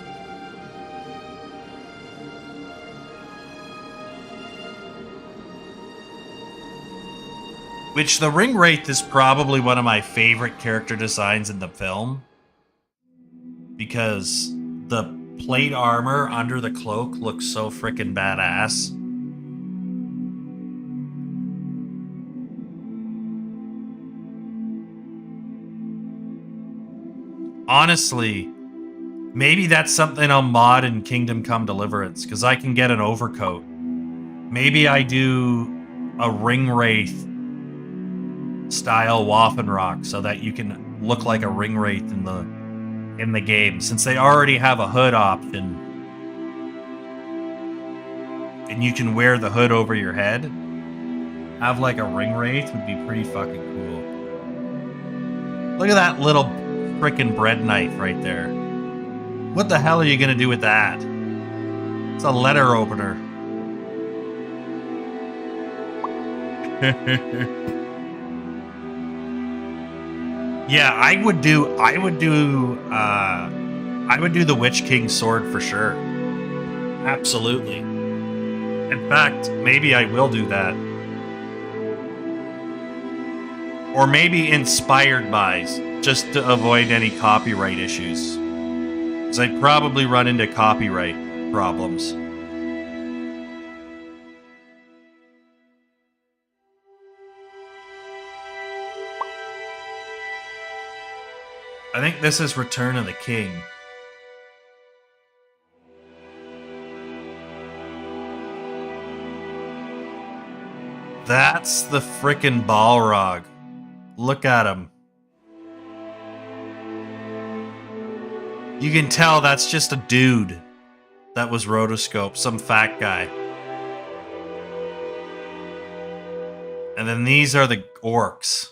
Which the ring wraith is probably one of my favorite character designs in the film. Because the plate armor under the cloak looks so freaking badass. Honestly, maybe that's something I'll mod in Kingdom Come Deliverance, because I can get an overcoat. Maybe I do a ring wraith style Waffenrock so that you can look like a ring wraith in the game, since they already have a hood option. And you can wear the hood over your head. Have like a ring wraith would be pretty fucking cool. Look at that little frickin' bread knife right there. What the hell are you gonna do with that? It's a letter opener. Yeah, I would do the Witch King sword for sure. Absolutely. In fact, maybe I will do that. Or maybe inspired by, just to avoid any copyright issues. Because I'd probably run into copyright problems. I think this is Return of the King. That's the frickin' Balrog. Look at him. You can tell that's just a dude that was rotoscoped, some fat guy. And then these are the orcs.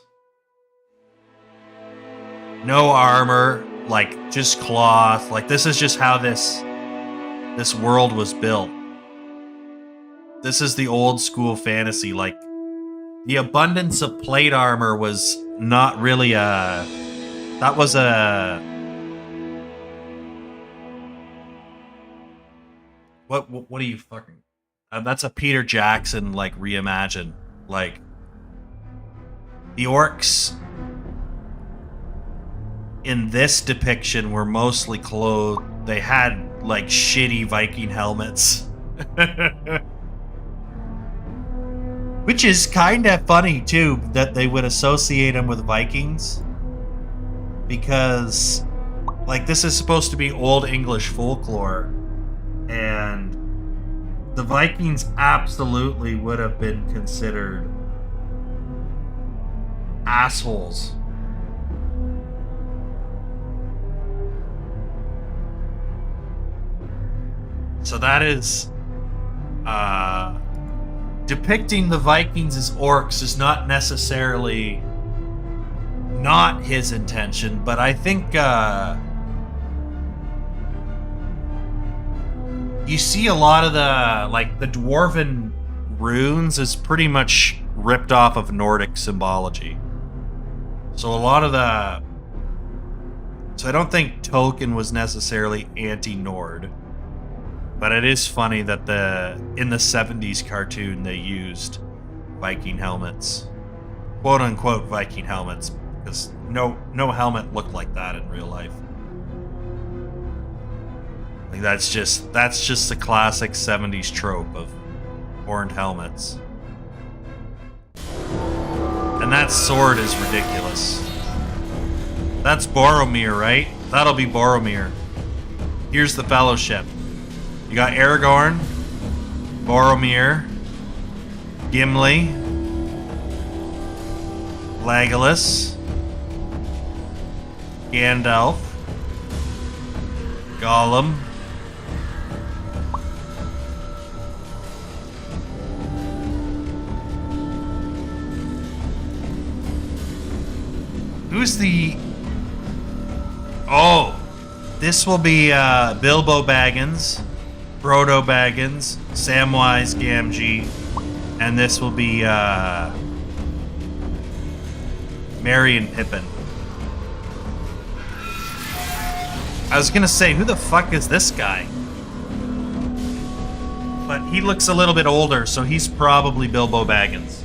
No armor, like just cloth. Like this is just how this world was built. This is the old school fantasy. Like the abundance of plate armor was not really a. That was a. What are you fucking? That's a Peter Jackson like reimagine. Like the orcs in this depiction were mostly clothed. They had like shitty Viking helmets. Which is kind of funny too, that they would associate them with Vikings. Because like this is supposed to be old English folklore. And the Vikings absolutely would have been considered assholes. So that is depicting the Vikings as orcs is not necessarily not his intention, but I think you see a lot of the like the dwarven runes is pretty much ripped off of Nordic symbology. So a lot of the I don't think Tolkien was necessarily anti-Nord. But it is funny that in the 70s cartoon they used Viking helmets. Quote unquote Viking helmets, because no helmet looked like that in real life. Like that's just the classic 70s trope of horned helmets. And that sword is ridiculous. That's Boromir, right? That'll be Boromir. Here's the Fellowship. You got Aragorn, Boromir, Gimli, Legolas, Gandalf, Gollum, Who's the... Oh, this will be Bilbo Baggins, Frodo Baggins, Samwise Gamgee, and this will be Merry and Pippin. I was gonna say, who the fuck is this guy? But he looks a little bit older, so he's probably Bilbo Baggins.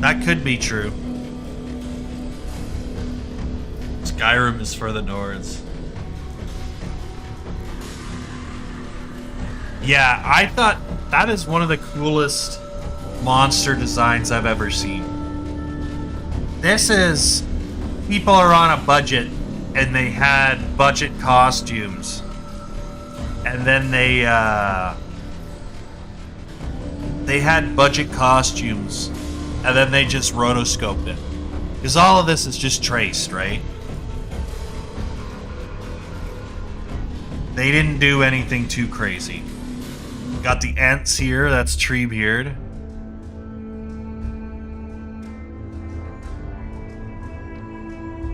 That could be true. Skyrim is for the Nords. Yeah, I thought that is one of the coolest monster designs I've ever seen. This is... people are on a budget, and they had budget costumes. And then they had budget costumes, and then they just rotoscoped it. Because all of this is just traced, right? They didn't do anything too crazy. Got the Ents here, that's Treebeard.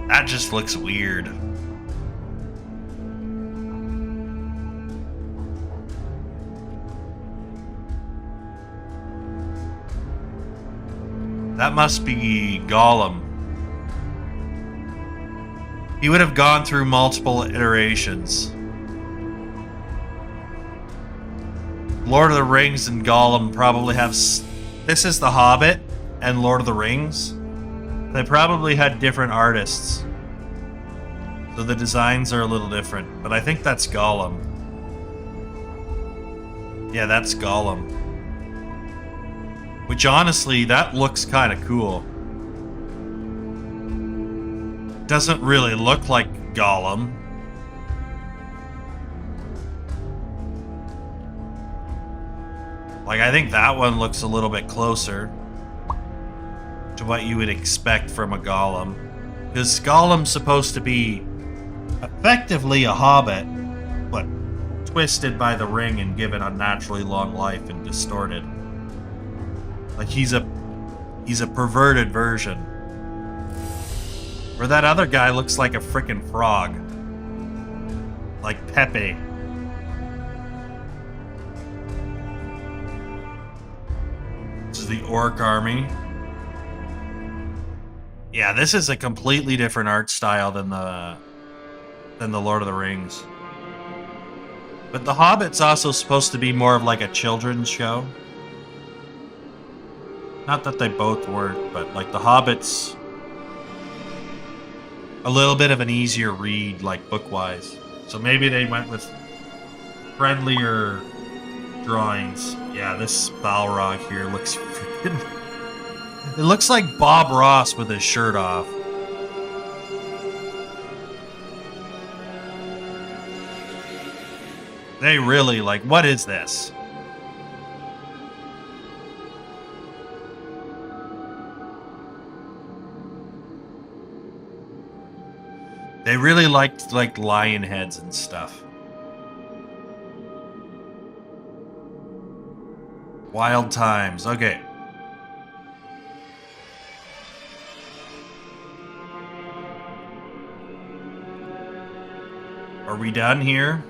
That just looks weird. That must be Gollum. He would have gone through multiple iterations. Lord of the Rings and Gollum probably have... This is The Hobbit and Lord of the Rings. They probably had different artists. So the designs are a little different. But I think that's Gollum. Yeah, that's Gollum. Which honestly, that looks kind of cool. Doesn't really look like Gollum. Like, I think that one looks a little bit closer to what you would expect from a Gollum. Because Gollum's supposed to be effectively a hobbit, but twisted by the ring and given unnaturally long life and distorted. Like, he's a perverted version. Where that other guy looks like a frickin' frog. Like Pepe. This is the Orc army. Yeah, this is a completely different art style than the Lord of the Rings. But The Hobbit's also supposed to be more of like a children's show. Not that they both weren't, but like The Hobbit's a little bit of an easier read, like book-wise. So maybe they went with friendlier drawings. Yeah, this Balrog here looks freaking... It looks like Bob Ross with his shirt off. They really, like, what is this? They really liked, like, lion heads and stuff. Wild times. Okay. Are we done here?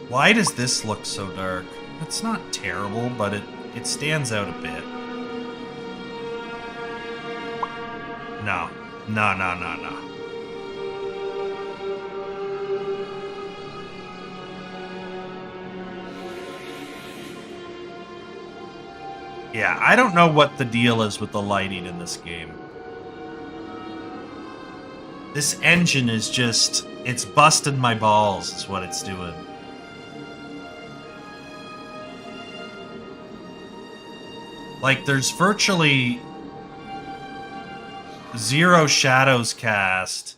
Why does this look so dark? It's not terrible, but it stands out a bit. No. No. Yeah, I don't know what the deal is with the lighting in this game. This engine is just... It's busting my balls, is what it's doing. Like, there's virtually zero shadows cast,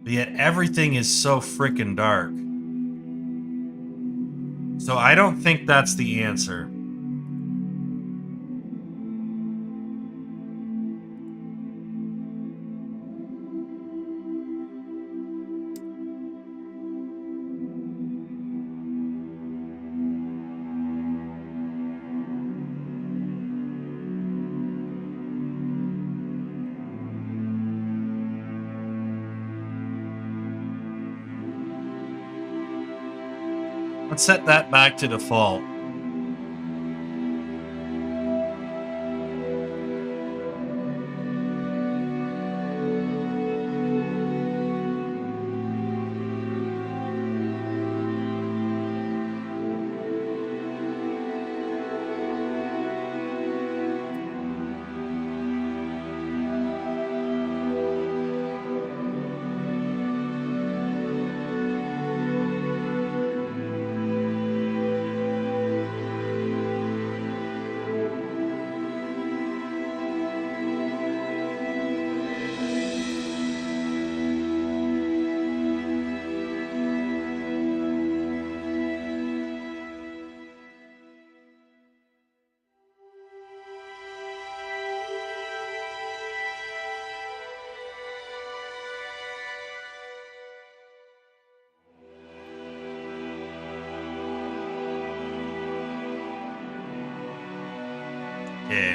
but yet everything is so freaking dark. So I don't think that's the answer. Let's set that back to default. Okay.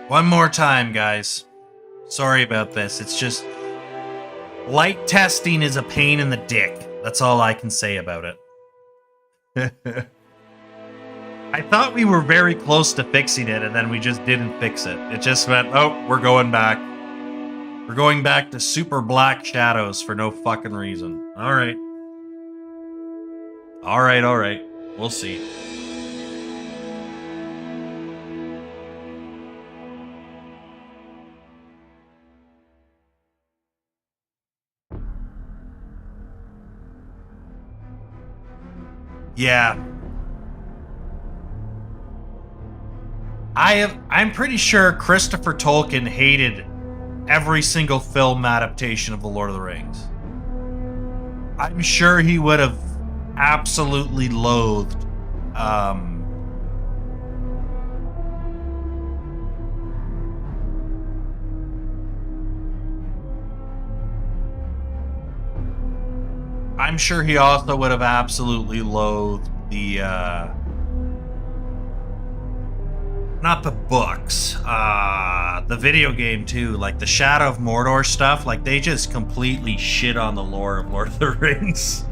One more time, guys. Sorry about this. It's just... light testing is a pain in the dick. That's all I can say about it. I thought we were very close to fixing it, and then we just didn't fix it. It just went, oh, we're going back. We're going back to super black shadows for no fucking reason. Alright. Alright. We'll see. Yeah. I'm pretty sure Christopher Tolkien hated every single film adaptation of The Lord of the Rings. I'm sure he would have absolutely loathed I'm sure he also would have absolutely loathed the not the books, the video game too, like the Shadow of Mordor stuff. Like, they just completely shit on the lore of Lord of the Rings.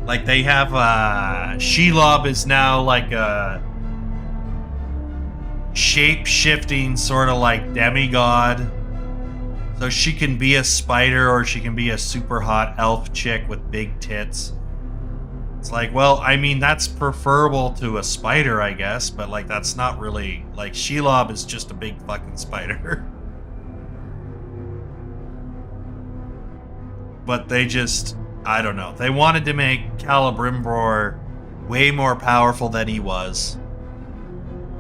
Like, they have Shelob is now like a shape-shifting sort of like demigod. So she can be a spider or she can be a super hot elf chick with big tits. It's like, well, I mean, that's preferable to a spider, I guess, but like, that's not really, like, Shelob is just a big fucking spider. But they just, I don't know. They wanted to make Celebrimbor way more powerful than he was.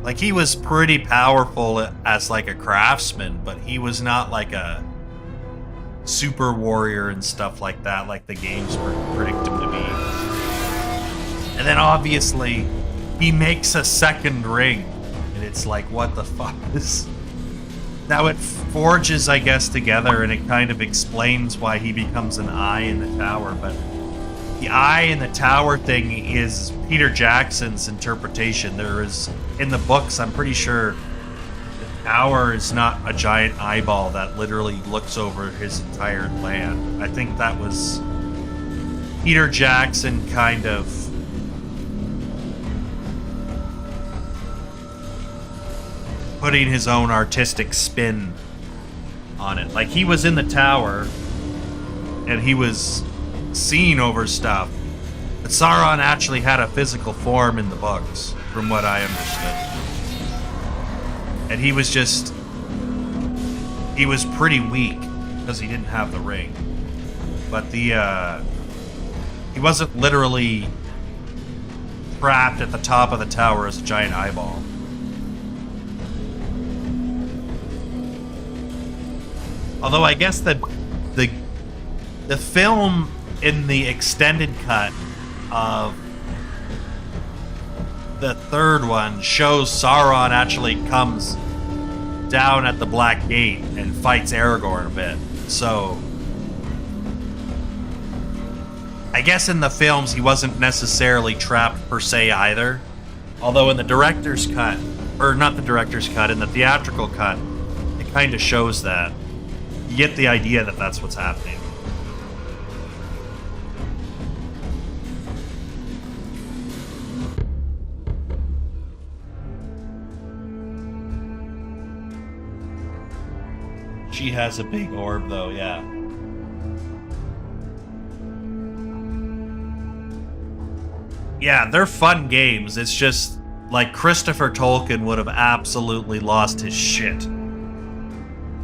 Like, he was pretty powerful as like a craftsman, but he was not like a super warrior and stuff like that, like the games predict him to be. And then obviously, he makes a second ring, and it's like, what the fuck is... Now it forges, I guess, together, and it kind of explains why he becomes an eye in the tower, but the eye in the tower thing is Peter Jackson's interpretation. There is, in the books, I'm pretty sure the tower is not a giant eyeball that literally looks over his entire land. I think that was Peter Jackson kind of putting his own artistic spin on it. Like, he was in the tower, and he was seeing over stuff. But Sauron actually had a physical form in the books, from what I understood. And he was just... he was pretty weak, because he didn't have the ring. But the, he wasn't literally trapped at the top of the tower as a giant eyeball. Although I guess the film in the extended cut of the third one shows Sauron actually comes down at the Black Gate and fights Aragorn a bit. So I guess in the films he wasn't necessarily trapped per se either. Although in the director's cut, or not the director's cut, in the theatrical cut, it kind of shows that. get the idea that that's what's happening. She has a big orb, though, yeah. Yeah, they're fun games. It's just, like, Christopher Tolkien would have absolutely lost his shit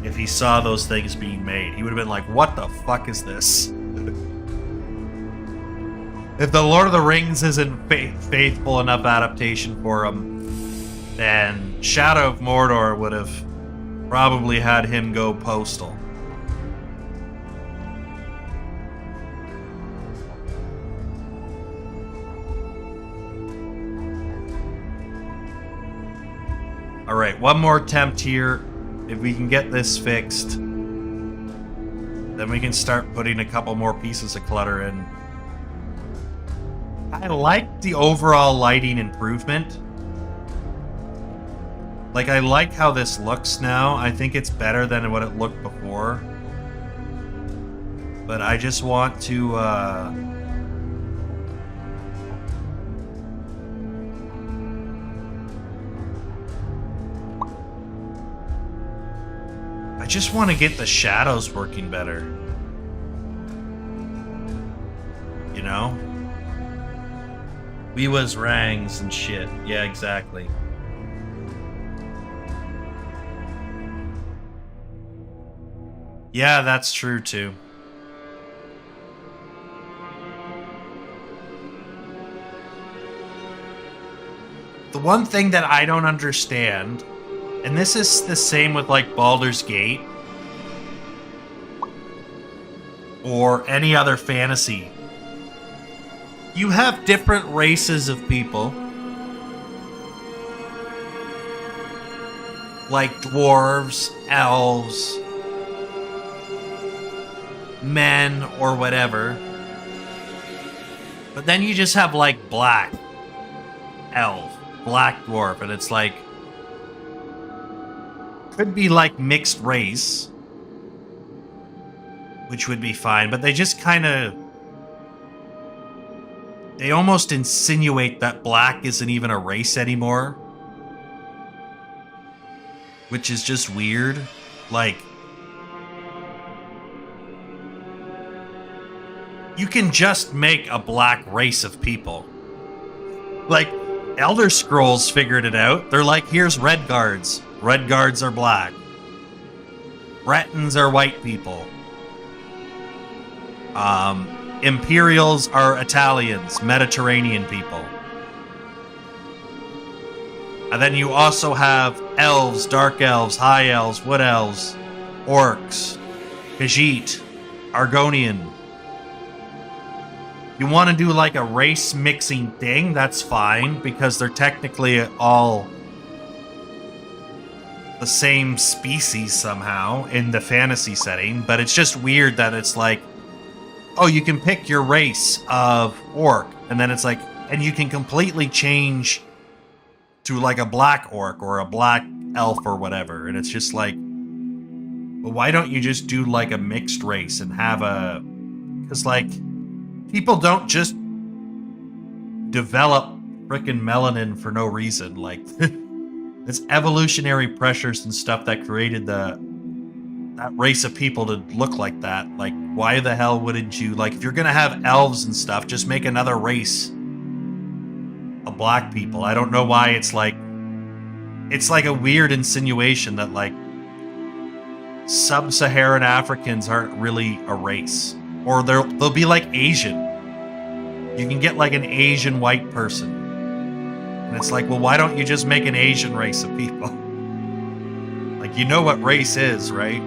if he saw those things being made. He would have been like, what the fuck is this? If the Lord of the Rings isn't faithful enough adaptation for him, then Shadow of Mordor would have probably had him go postal. Alright, one more attempt here. If we can get this fixed, then we can start putting a couple more pieces of clutter in. I like the overall lighting improvement. Like, I like how this looks now. I think it's better than what it looked before. But I just want to, I just want to get the shadows working better. You know? We was rangs and shit. Yeah, exactly. Yeah, that's true too. The one thing that I don't understand, and this is the same with like Baldur's Gate or any other fantasy, you have different races of people, like dwarves, elves, men, or whatever. But then you just have like black elf, black dwarf, and it's like, could be like mixed race, which would be fine, but they just kind of, they almost insinuate that black isn't even a race anymore, which is just weird. Like, you can just make a black race of people. Like, Elder Scrolls figured it out. They're like, here's red guards. Red guards are black. Bretons are white people. Imperials are Italians, Mediterranean people. And then you also have elves, dark elves, high elves, wood elves, orcs, Khajiit, Argonian. You want to do like a race mixing thing, that's fine, because they're technically all the same species somehow in the fantasy setting, but it's just weird that it's like, oh, you can pick your race of orc, and then it's like, and you can completely change to like a black orc or a black elf or whatever, and it's just like, well, why don't you just do like a mixed race and have a, because like, people don't just develop frickin' melanin for no reason. Like, it's evolutionary pressures and stuff that created that race of people to look like that. Like, why the hell wouldn't you, like, if you're gonna have elves and stuff, just make another race of black people. I don't know why it's like a weird insinuation that like sub-Saharan Africans aren't really a race. Or they'll be like Asian. You can get like an Asian white person. And it's like, well, why don't you just make an Asian race of people? Like, you know what race is, right?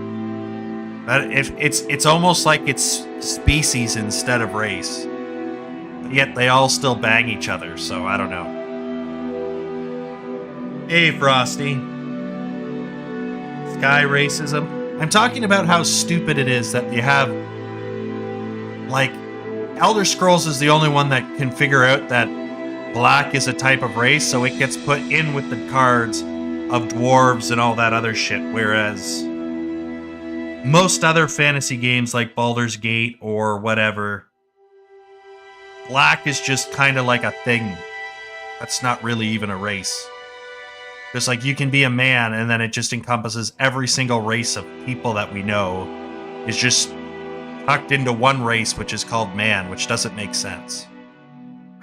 That if it's almost like it's species instead of race. But yet they all still bang each other, so I don't know. Hey, Frosty. Sky racism. I'm talking about how stupid it is that you have, like, Elder Scrolls is the only one that can figure out that black is a type of race, so it gets put in with the cards of dwarves and all that other shit, whereas most other fantasy games like Baldur's Gate or whatever, black is just kind of like a thing. That's not really even a race. Just like you can be a man and then it just encompasses every single race of people that we know is just tucked into one race, which is called man, which doesn't make sense.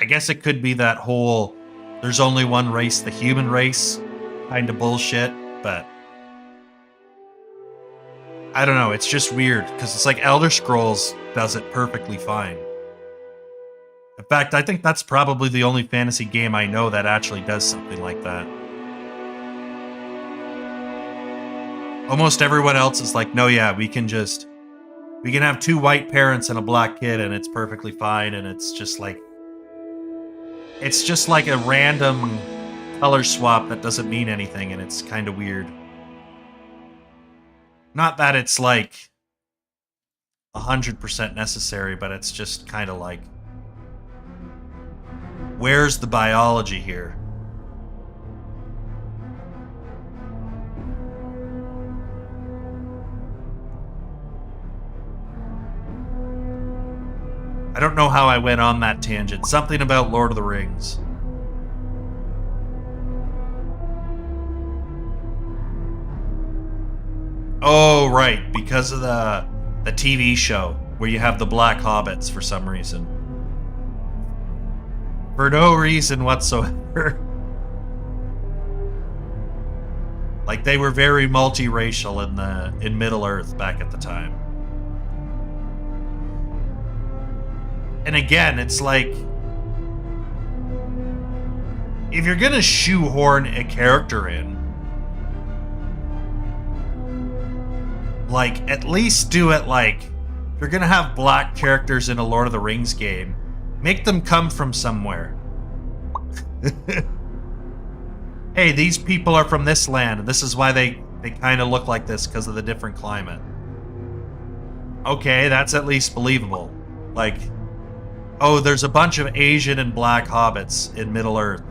I guess it could be that whole there's only one race, the human race kind of bullshit, but I don't know, it's just weird because it's like Elder Scrolls does it perfectly fine. In fact, I think that's probably the only fantasy game I know that actually does something like that. Almost everyone else is like, no, yeah, we can have 2 white parents and a black kid and it's perfectly fine, and it's just like a random color swap that doesn't mean anything, and it's kind of weird. Not that it's like 100% necessary, but it's just kind of like, where's the biology here? I don't know how I went on that tangent. Something about Lord of the Rings. Oh, right. Because of the TV show where you have the black hobbits for some reason. For no reason whatsoever. Like, they were very multiracial in Middle-earth back at the time. And again, it's like, if you're gonna shoehorn a character in, like, at least do it like, if you're gonna have black characters in a Lord of the Rings game, make them come from somewhere. Hey, these people are from this land, and this is why they kind of look like this, because of the different climate. Okay, that's at least believable. Like, oh, there's a bunch of Asian and black hobbits in Middle-earth.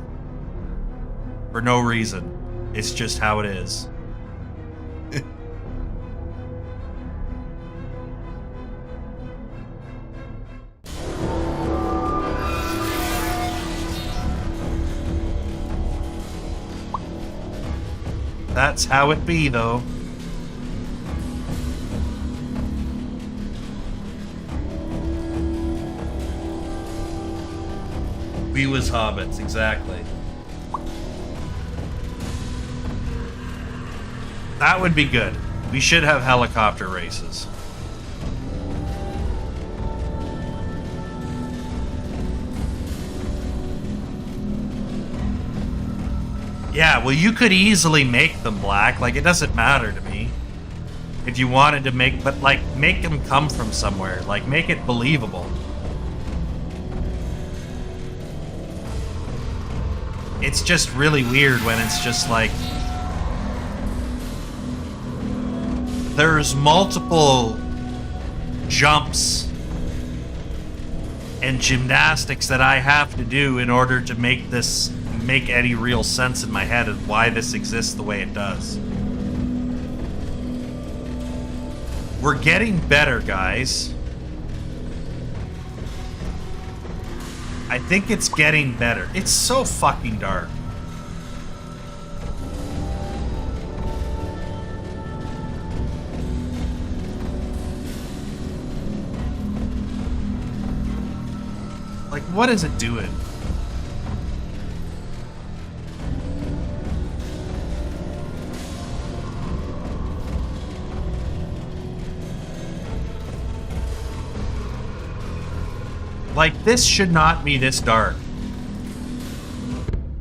For no reason. It's just how it is. That's how it be, though. We was hobbits, exactly. That would be good. We should have helicopter races. Yeah, well, you could easily make them black. Like, it doesn't matter to me. If you wanted to make, but, like, make them come from somewhere. Like, make it believable. It's just really weird when it's just like, there's multiple jumps and gymnastics that I have to do in order to make this make any real sense in my head of why this exists the way it does. We're getting better, guys. I think it's getting better. It's so fucking dark. Like, what is it doing? Like, this should not be this dark.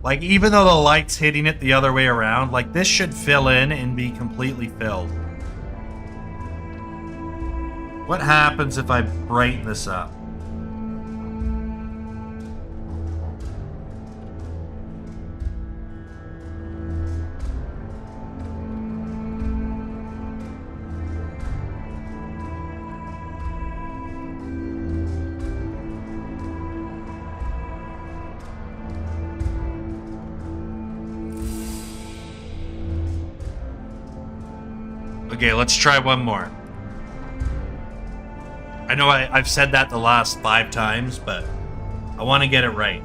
Like, even though the light's hitting it the other way around, like, this should fill in and be completely filled. What happens if I brighten this up? Okay, let's try one more. I know I've said that the last 5 times, but I want to get it right.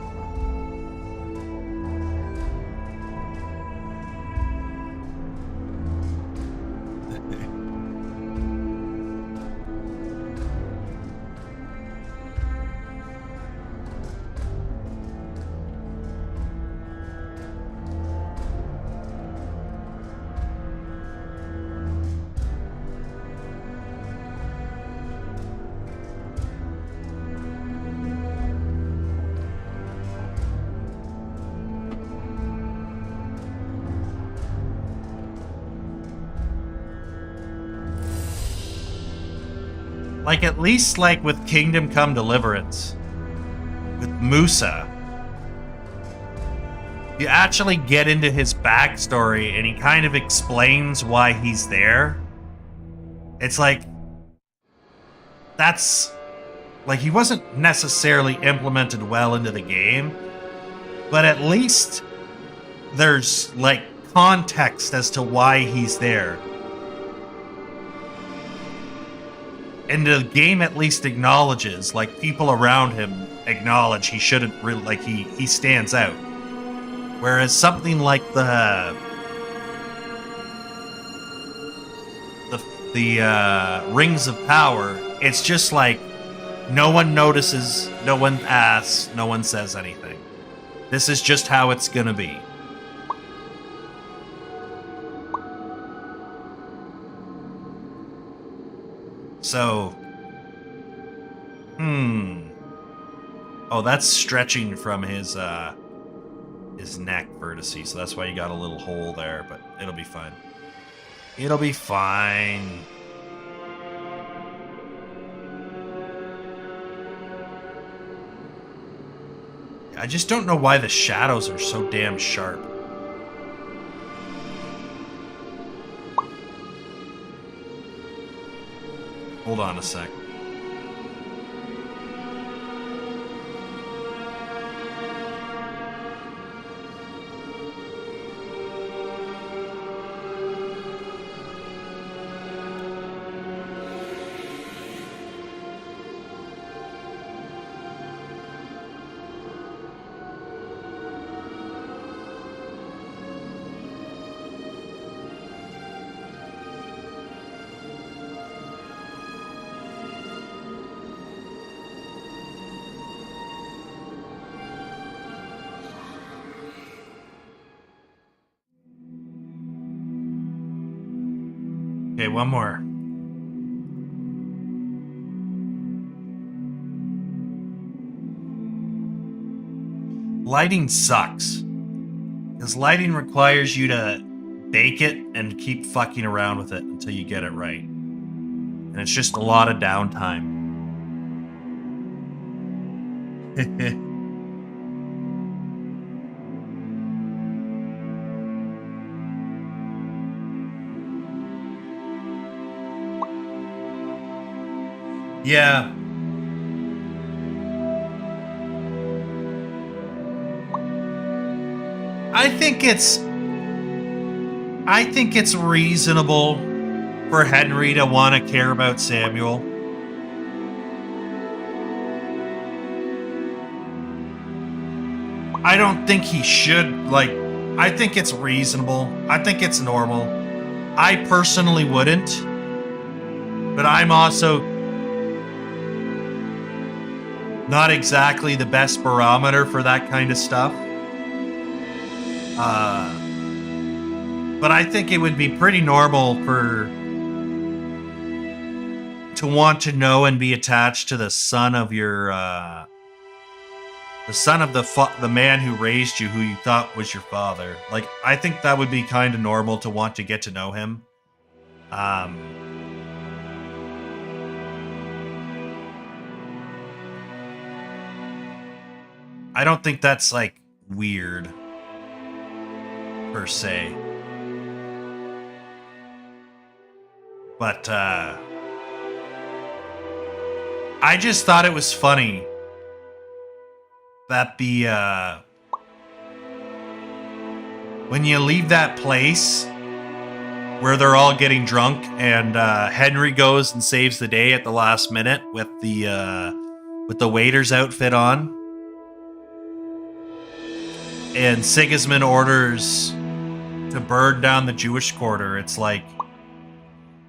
Like, at least, like, with Kingdom Come Deliverance, with Musa, you actually get into his backstory and he kind of explains why he's there. It's like, that's, like, he wasn't necessarily implemented well into the game, but at least there's, like, context as to why he's there. And the game at least acknowledges, like, people around him acknowledge he shouldn't really, like, he stands out. Whereas something like the Rings of Power, it's just like, no one notices, no one asks, no one says anything. This is just how it's gonna be. So, oh, that's stretching from his neck vertice, so that's why you got a little hole there, but it'll be fine. It'll be fine. I just don't know why the shadows are so damn sharp. Hold on a sec. Okay, one more. Lighting sucks. Because lighting requires you to bake it and keep fucking around with it until you get it right. And it's just a lot of downtime. Yeah. I think it's reasonable for Henry to want to care about Samuel. I don't think he should, like, I think it's reasonable. I think it's normal. I personally wouldn't. But I'm also not exactly the best barometer for that kind of stuff. But I think it would be pretty normal to want to know and be attached to the son of your, the son of the man who raised you, who you thought was your father. Like, I think that would be kind of normal to want to get to know him. I don't think that's, like, weird, per se. But, I just thought it was funny that when you leave that place, where they're all getting drunk, and Henry goes and saves the day at the last minute with the waiter's outfit on, and Sigismund orders to burn down the Jewish quarter. It's like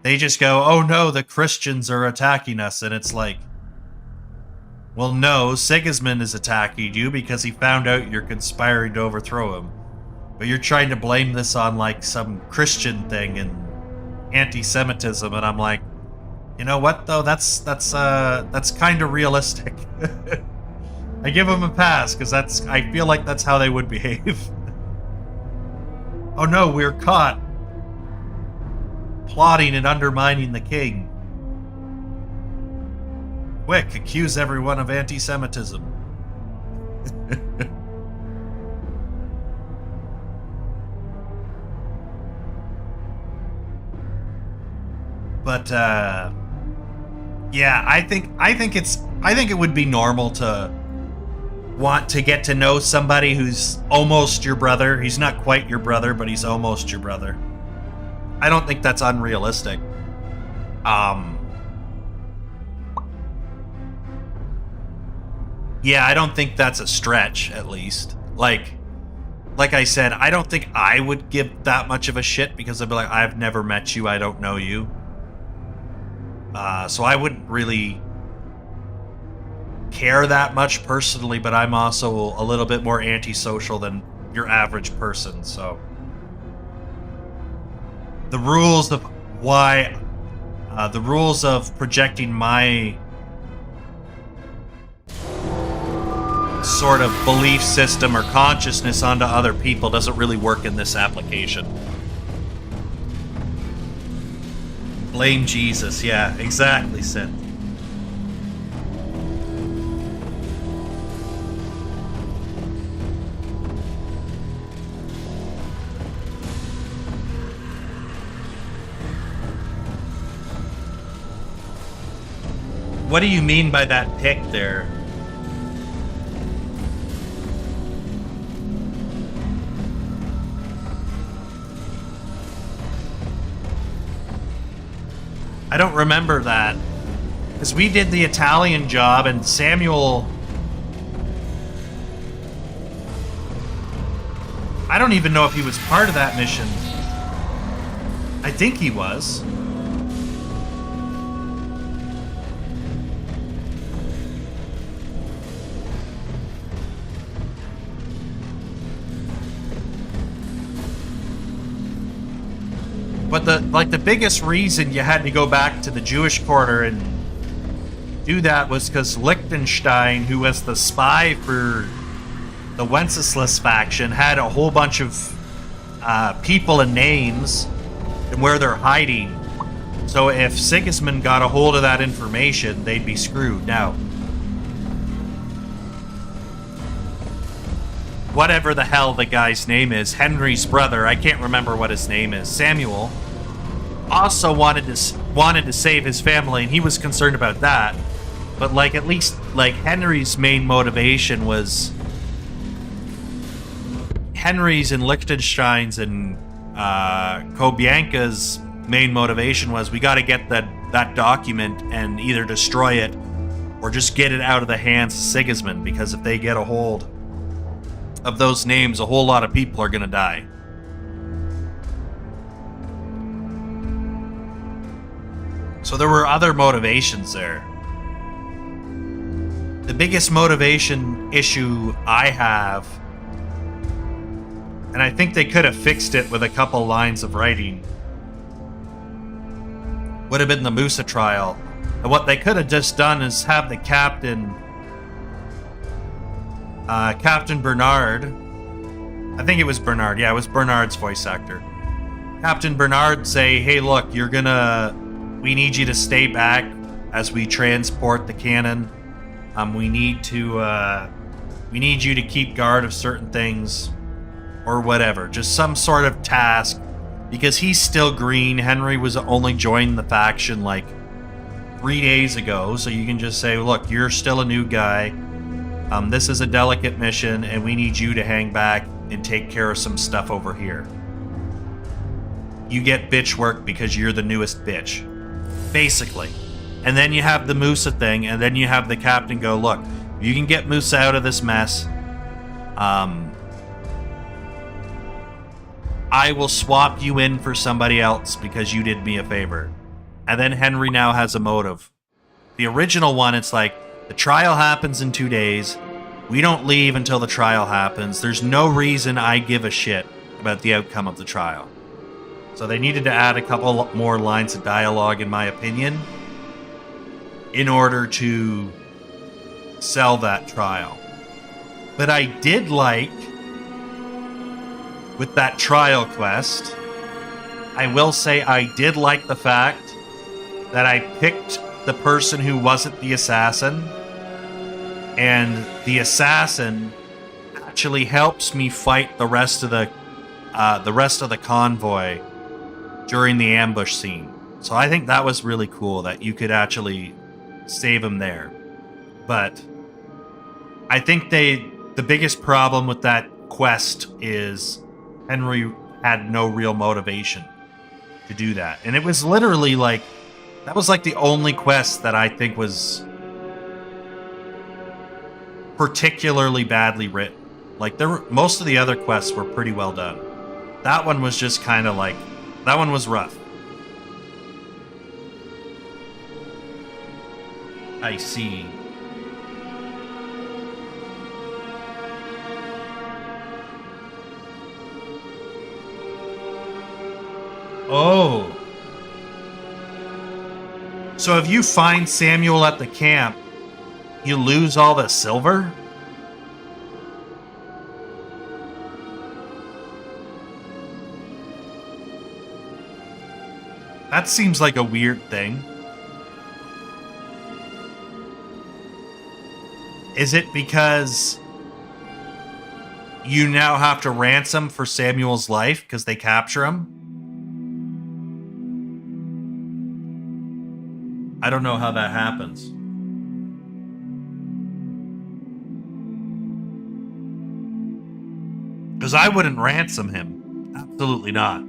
they just go, "Oh no, the Christians are attacking us," and it's like, well, no, Sigismund is attacking you because he found out you're conspiring to overthrow him. But you're trying to blame this on, like, some Christian thing and anti-Semitism, and I'm like, you know what, though? That's kind of realistic. I give him a pass, because I feel like that's how they would behave. Oh no, we're caught plotting and undermining the king. Quick, accuse everyone of anti-Semitism. But yeah, I think it would be normal to want to get to know somebody who's almost your brother. He's not quite your brother, but he's almost your brother. I don't think that's unrealistic. Yeah, I don't think that's a stretch, at least. Like I said, I don't think I would give that much of a shit, because I'd be like, I've never met you, I don't know you. So I wouldn't really care that much personally, but I'm also a little bit more antisocial than your average person, so. The rules of projecting my sort of belief system or consciousness onto other people doesn't really work in this application. Blame Jesus, yeah, exactly, Sid. What do you mean by that pick there? I don't remember that. Because we did the Italian job, and Samuel... I don't even know if he was part of that mission. I think he was. But the biggest reason you had to go back to the Jewish quarter and do that was because Liechtenstein, who was the spy for the Wenceslas faction, had a whole bunch of people and names and where they're hiding. So if Sigismund got a hold of that information, they'd be screwed. Now, whatever the hell the guy's name is, Henry's brother, I can't remember what his name is, Samuel, also wanted to save his family, and he was concerned about that. But like, at least like Henry's main motivation was Henry's and Liechtenstein's and Kobianka's main motivation was, we got to get that document and either destroy it or just get it out of the hands of Sigismund, because if they get a hold of those names, a whole lot of people are going to die. So there were other motivations there. The biggest motivation issue I have, and I think they could have fixed it with a couple lines of writing, would have been the Musa trial. And what they could have just done is have the captain, Captain Bernard, I think it was Bernard, yeah, it was Bernard's voice actor. Captain Bernard say, hey, look, we need you to stay back as we transport the cannon. We need you to keep guard of certain things, or whatever. Just some sort of task, because he's still green. Henry was only joined the faction like 3 days ago, so you can just say, look, you're still a new guy. This is a delicate mission, and we need you to hang back and take care of some stuff over here. you get bitch work because you're the newest bitch. Basically. And then you have the Musa thing, and then you have the captain go, look, if you can get Musa out of this mess, I will swap you in for somebody else because you did me a favor. And then Henry now has a motive. The original one, it's like, the trial happens in 2 days. We don't leave until the trial happens. There's no reason I give a shit about the outcome of the trial. So they needed to add a couple more lines of dialogue, in my opinion, in order to sell that trial. But I did like, with that trial quest, I will say I did like the fact that I picked the person who wasn't the assassin, and the assassin actually helps me fight the rest of the convoy during the ambush scene. So I think that was really cool that you could actually save him there. But I think the biggest problem with that quest is Henry had no real motivation to do that. And it was literally like, that was like the only quest that I think was particularly badly written. Like, most of the other quests were pretty well done. That one was just kind of like, that one was rough. I see. Oh. So if you find Samuel at the camp, you lose all the silver? That seems like a weird thing. Is it because you now have to ransom for Samuel's life because they capture him? I don't know how that happens. Because I wouldn't ransom him. Absolutely not.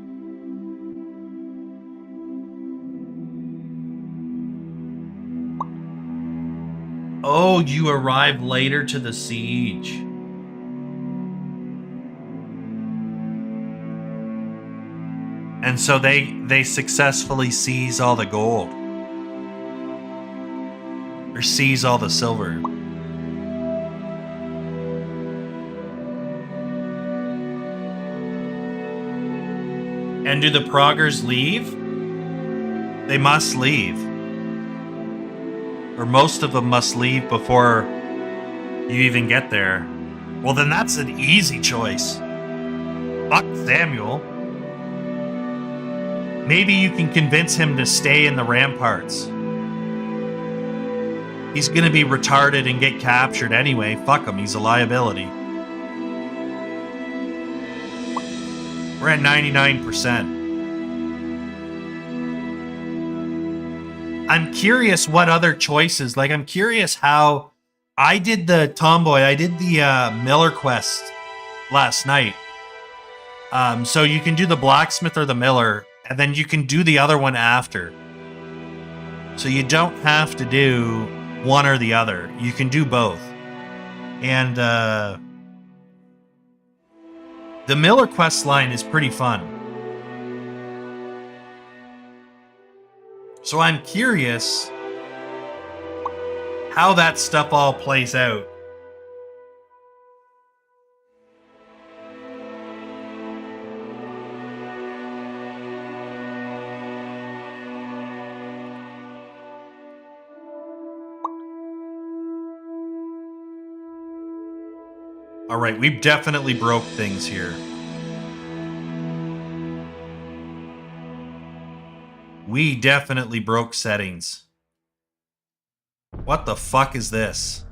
Oh, you arrive later to the siege. And so they successfully seize all the gold. Or seize all the silver. And do the proggers leave? They must leave. Or most of them must leave before you even get there. Well, then that's an easy choice. Fuck Samuel. Maybe you can convince him to stay in the ramparts. He's gonna be retarded and get captured anyway. Fuck him, he's a liability. We're at 99%. I'm curious what other choices, like I'm curious how I did the Tomboy, I did the Miller quest last night. So you can do the blacksmith or the miller, and then you can do the other one after. So you don't have to do one or the other. You can do both. And the Miller quest line is pretty fun. So I'm curious how that stuff all plays out. All right, we've definitely broke things here. We definitely broke settings. What the fuck is this?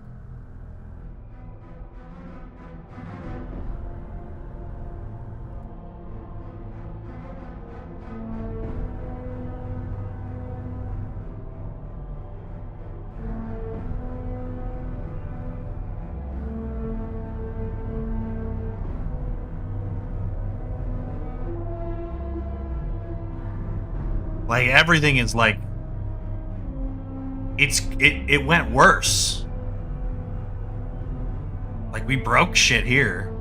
Like, everything is like... It went worse. Like, we broke shit here.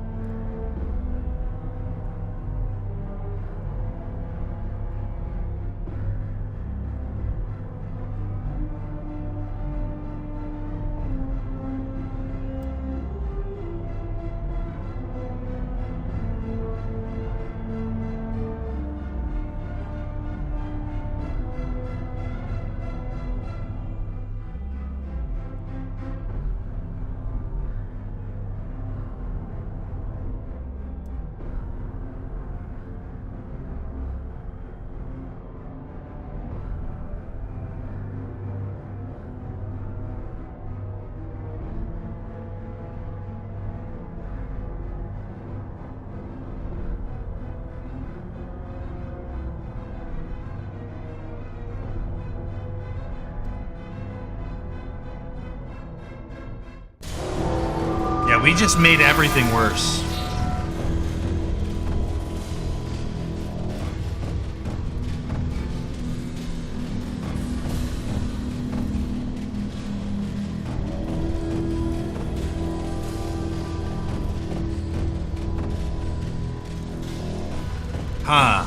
Yeah, we just made everything worse. Huh.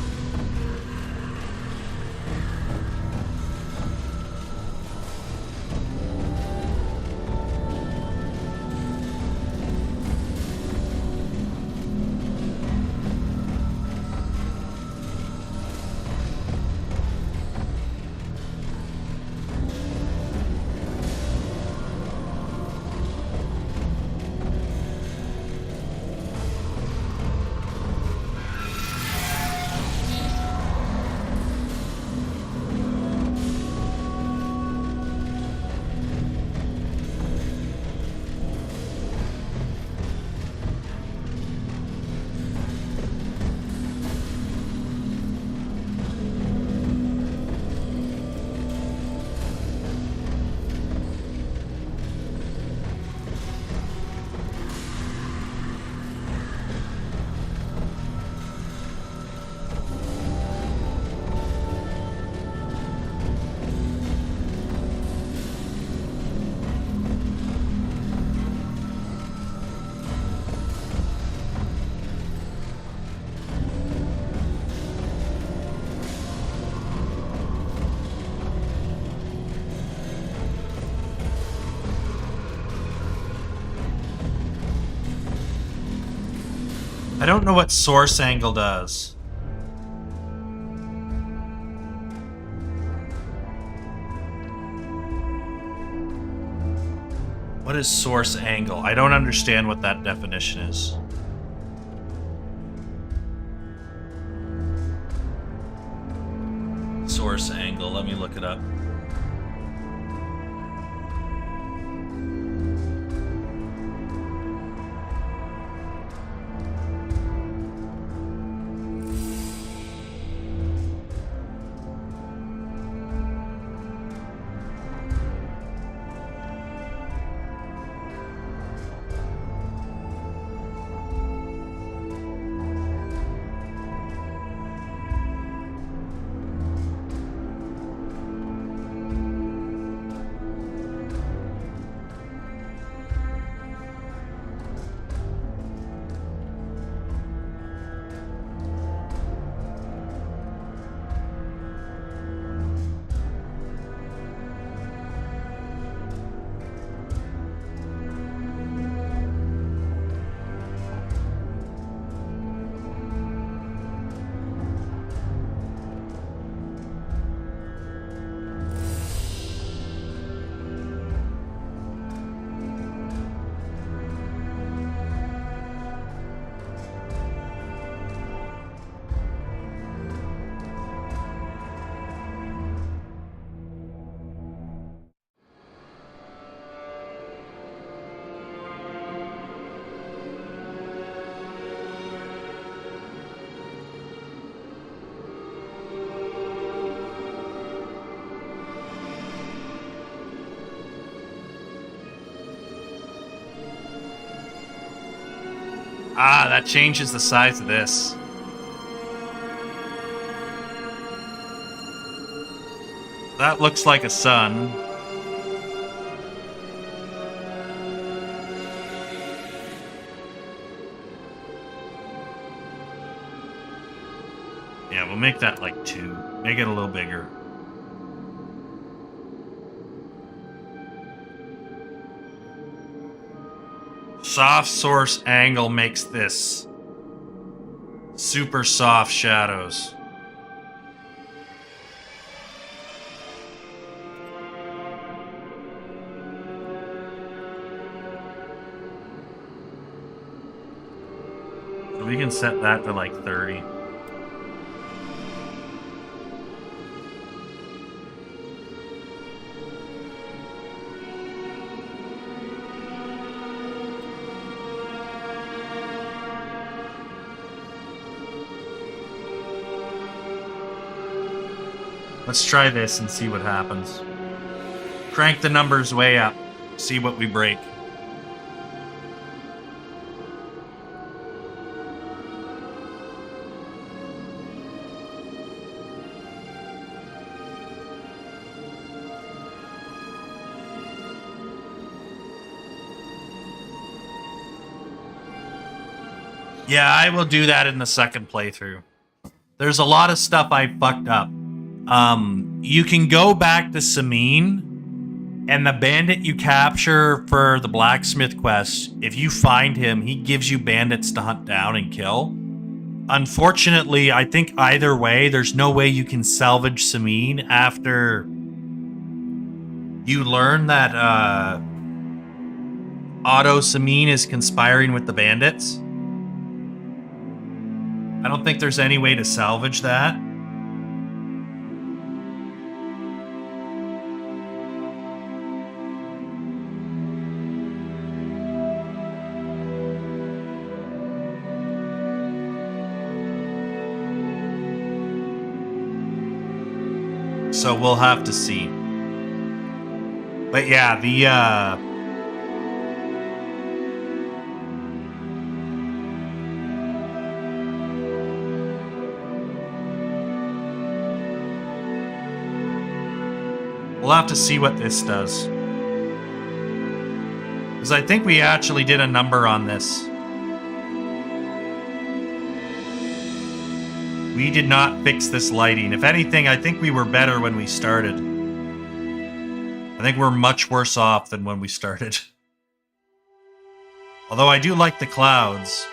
I don't know what source angle does. What is source angle? I don't understand what that definition is. Source angle, let me look it up. Ah, that changes the size of this. That looks like a sun. Yeah, we'll make that like 2. Make it a little bigger. Soft source angle makes this super soft shadows. So we can set that to like 30. Let's try this and see what happens. Crank the numbers way up. See what we break. Yeah, I will do that in the second playthrough. There's a lot of stuff I fucked up. You can go back to Samin, and the bandit you capture for the blacksmith quest, if you find him, he gives you bandits to hunt down and kill. Unfortunately, I think either way, there's no way you can salvage Samin after you learn that Otto Samin is conspiring with the bandits. I don't think there's any way to salvage that. So we'll have to see. But yeah, we'll have to see what this does. Because I think we actually did a number on this. We did not fix this lighting. If anything, I think we were better when we started. I think we're much worse off than when we started. Although I do like the clouds.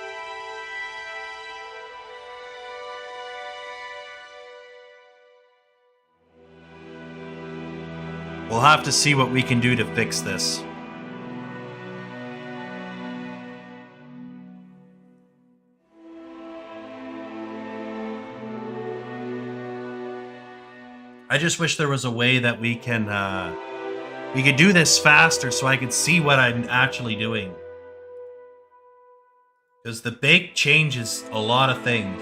We'll have to see what we can do to fix this. I just wish there was a way that we could do this faster so I could see what I'm actually doing. Because the bake changes a lot of things.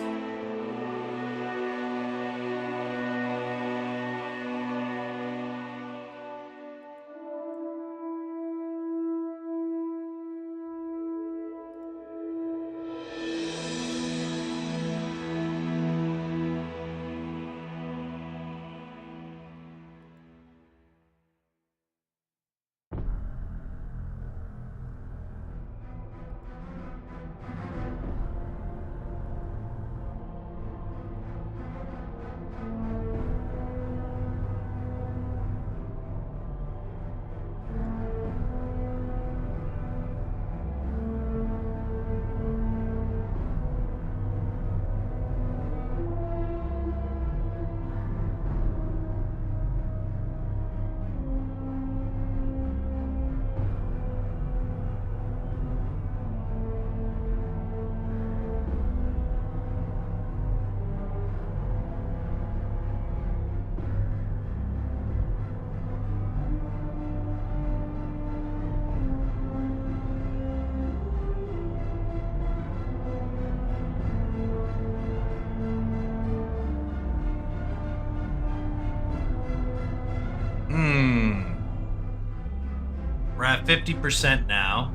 We're at 50% now.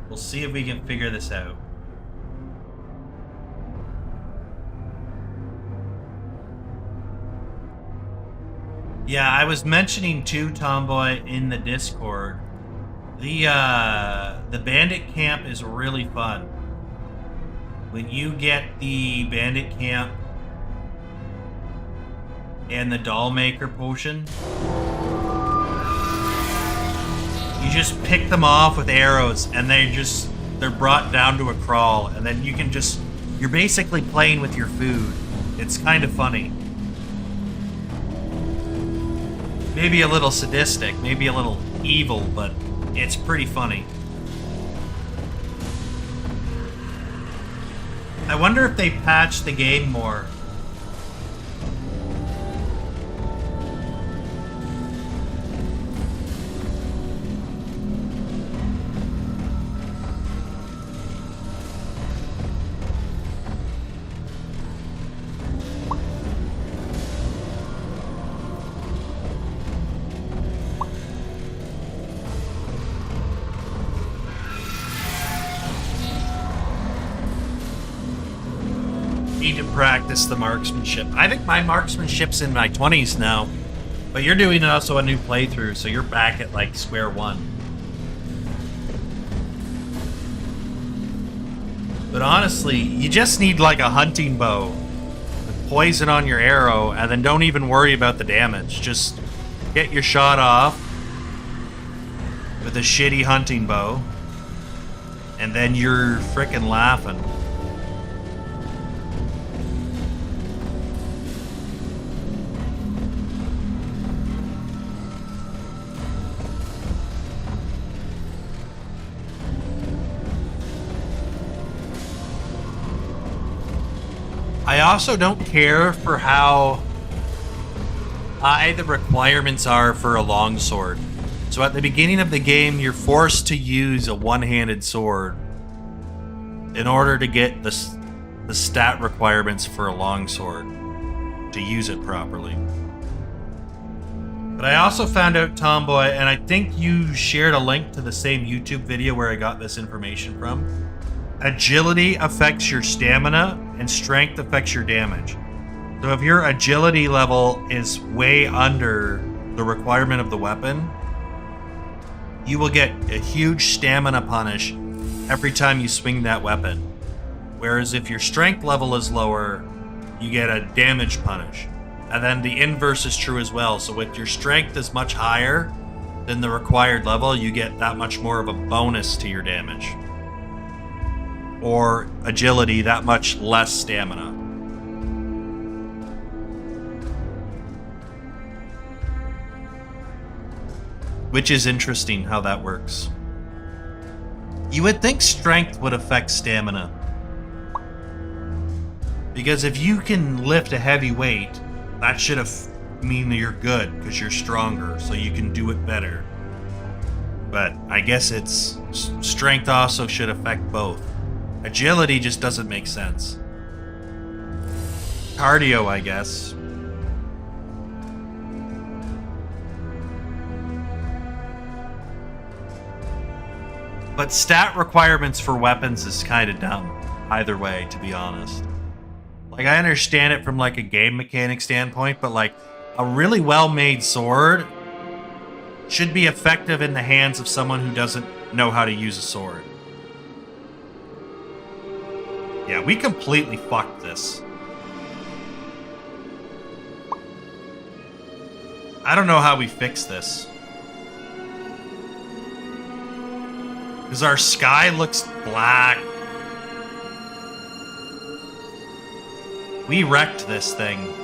We'll see if we can figure this out. Yeah, I was mentioning too, Tomboy, in the Discord. The bandit camp is really fun. When you get the bandit camp and the doll maker potion, you just pick them off with arrows and they're brought down to a crawl, and then you're basically playing with your food. It's kind of funny. Maybe a little sadistic, maybe a little evil, but it's pretty funny. I wonder if they patched the game more. Need to practice the marksmanship. I think my marksmanship's in my 20s now, but you're doing also a new playthrough, so you're back at like square one. But honestly, you just need like a hunting bow with poison on your arrow, and then don't even worry about the damage. Just get your shot off with a shitty hunting bow, and then you're frickin' laughing. I also don't care for how high the requirements are for a longsword. So at the beginning of the game, you're forced to use a one-handed sword in order to get the stat requirements for a longsword to use it properly. But I also found out, Tomboy, and I think you shared a link to the same YouTube video where I got this information from. Agility affects your stamina, and strength affects your damage. So if your agility level is way under the requirement of the weapon, you will get a huge stamina punish every time you swing that weapon. Whereas if your strength level is lower, you get a damage punish. And then the inverse is true as well. So if your strength is much higher than the required level, you get that much more of a bonus to your damage. Or agility, that much less stamina. Which is interesting how that works. You would think strength would affect stamina. Because if you can lift a heavy weight, that should mean that you're good because you're stronger, so you can do it better. But I guess it's strength also should affect both. Agility just doesn't make sense. Cardio, I guess. But stat requirements for weapons is kind of dumb. Either way, to be honest. Like, I understand it from like a game mechanic standpoint, but like a really well-made sword should be effective in the hands of someone who doesn't know how to use a sword. Yeah, we completely fucked this. I don't know how we fix this. Because our sky looks black. We wrecked this thing.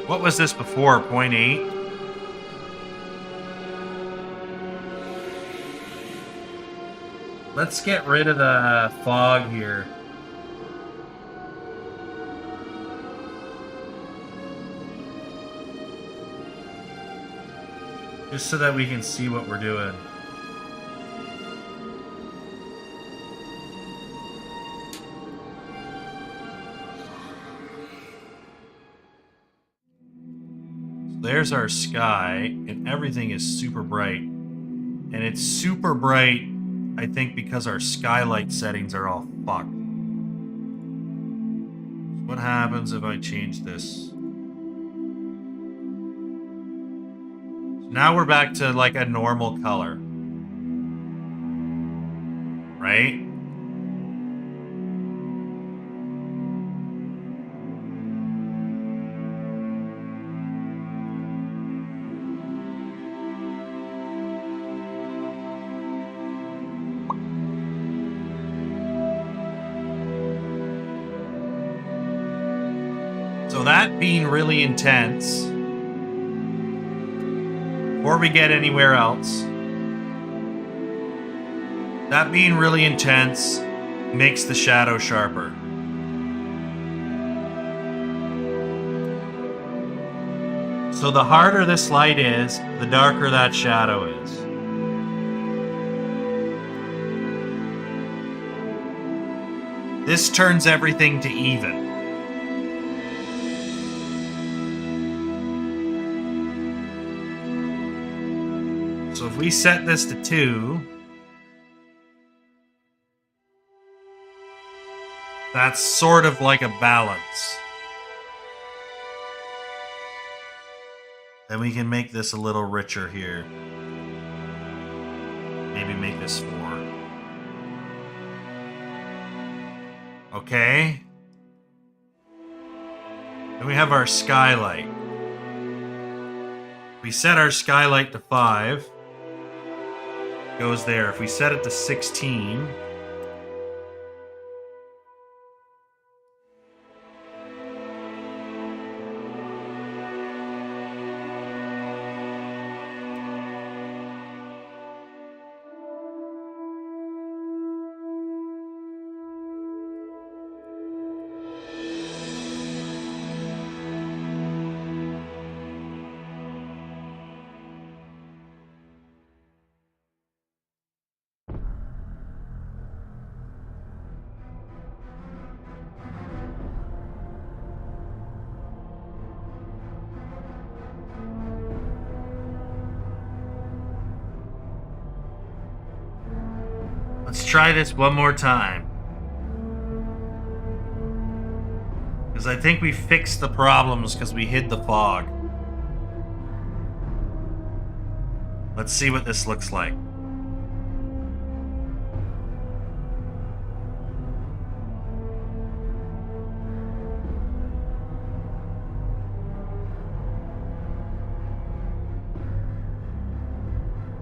What was this before? 0.8? Let's get rid of the fog here. Just so that we can see what we're doing. There's our sky, and everything is super bright. And it's super bright, I think, because our skylight settings are all fucked. What happens if I change this? Now we're back to like a normal color. Right? So that being really intense, before we get anywhere else, that being really intense makes the shadow sharper. So the harder this light is, the darker that shadow is. This turns everything to even. So if we set this to 2, that's sort of like a balance. Then we can make this a little richer here. Maybe make this 4. Okay. Then we have our skylight. We set our skylight to 5. Goes there. If we set it to 16, let's try this one more time. Because I think we fixed the problems because we hid the fog. Let's see what this looks like.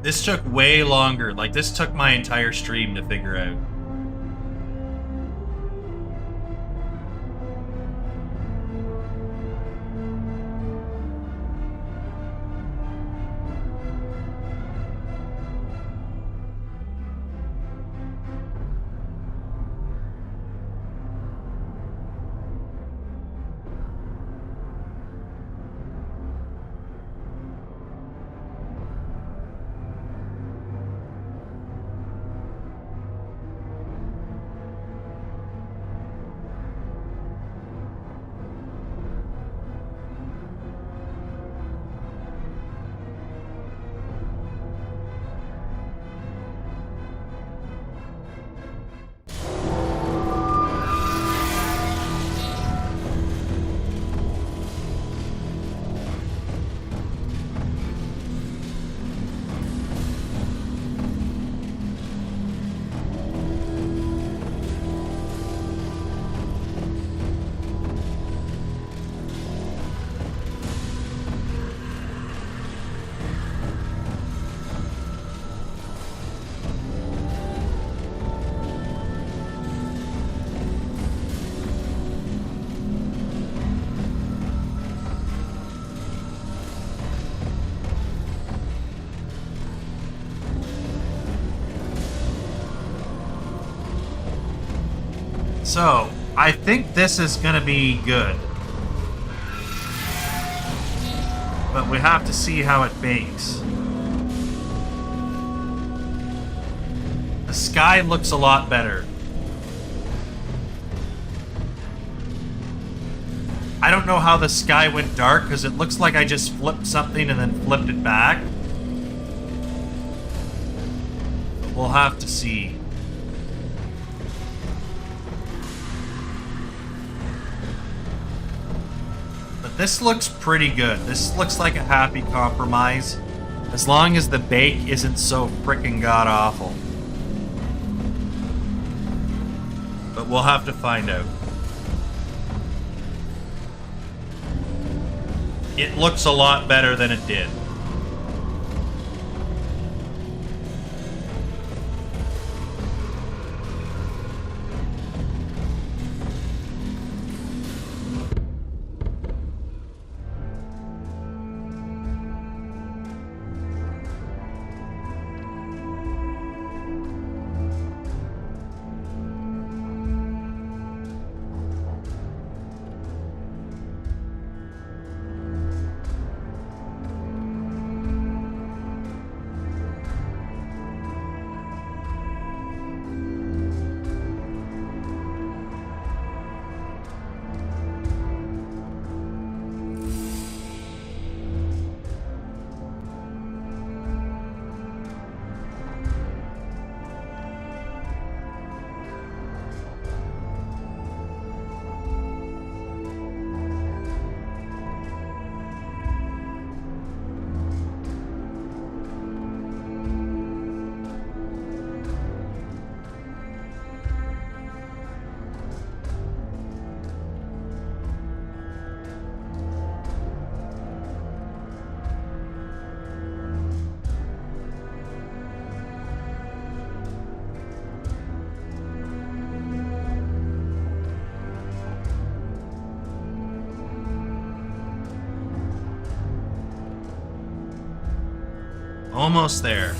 This took way longer. Like, this took my entire stream to figure out. So, I think this is gonna be good. But we have to see how it bakes. The sky looks a lot better. I don't know how the sky went dark because it looks like I just flipped something and then flipped it back. But we'll have to see. But this looks pretty good. This looks like a happy compromise. As long as the bake isn't so frickin' god-awful. But we'll have to find out. It looks a lot better than it did. Almost there.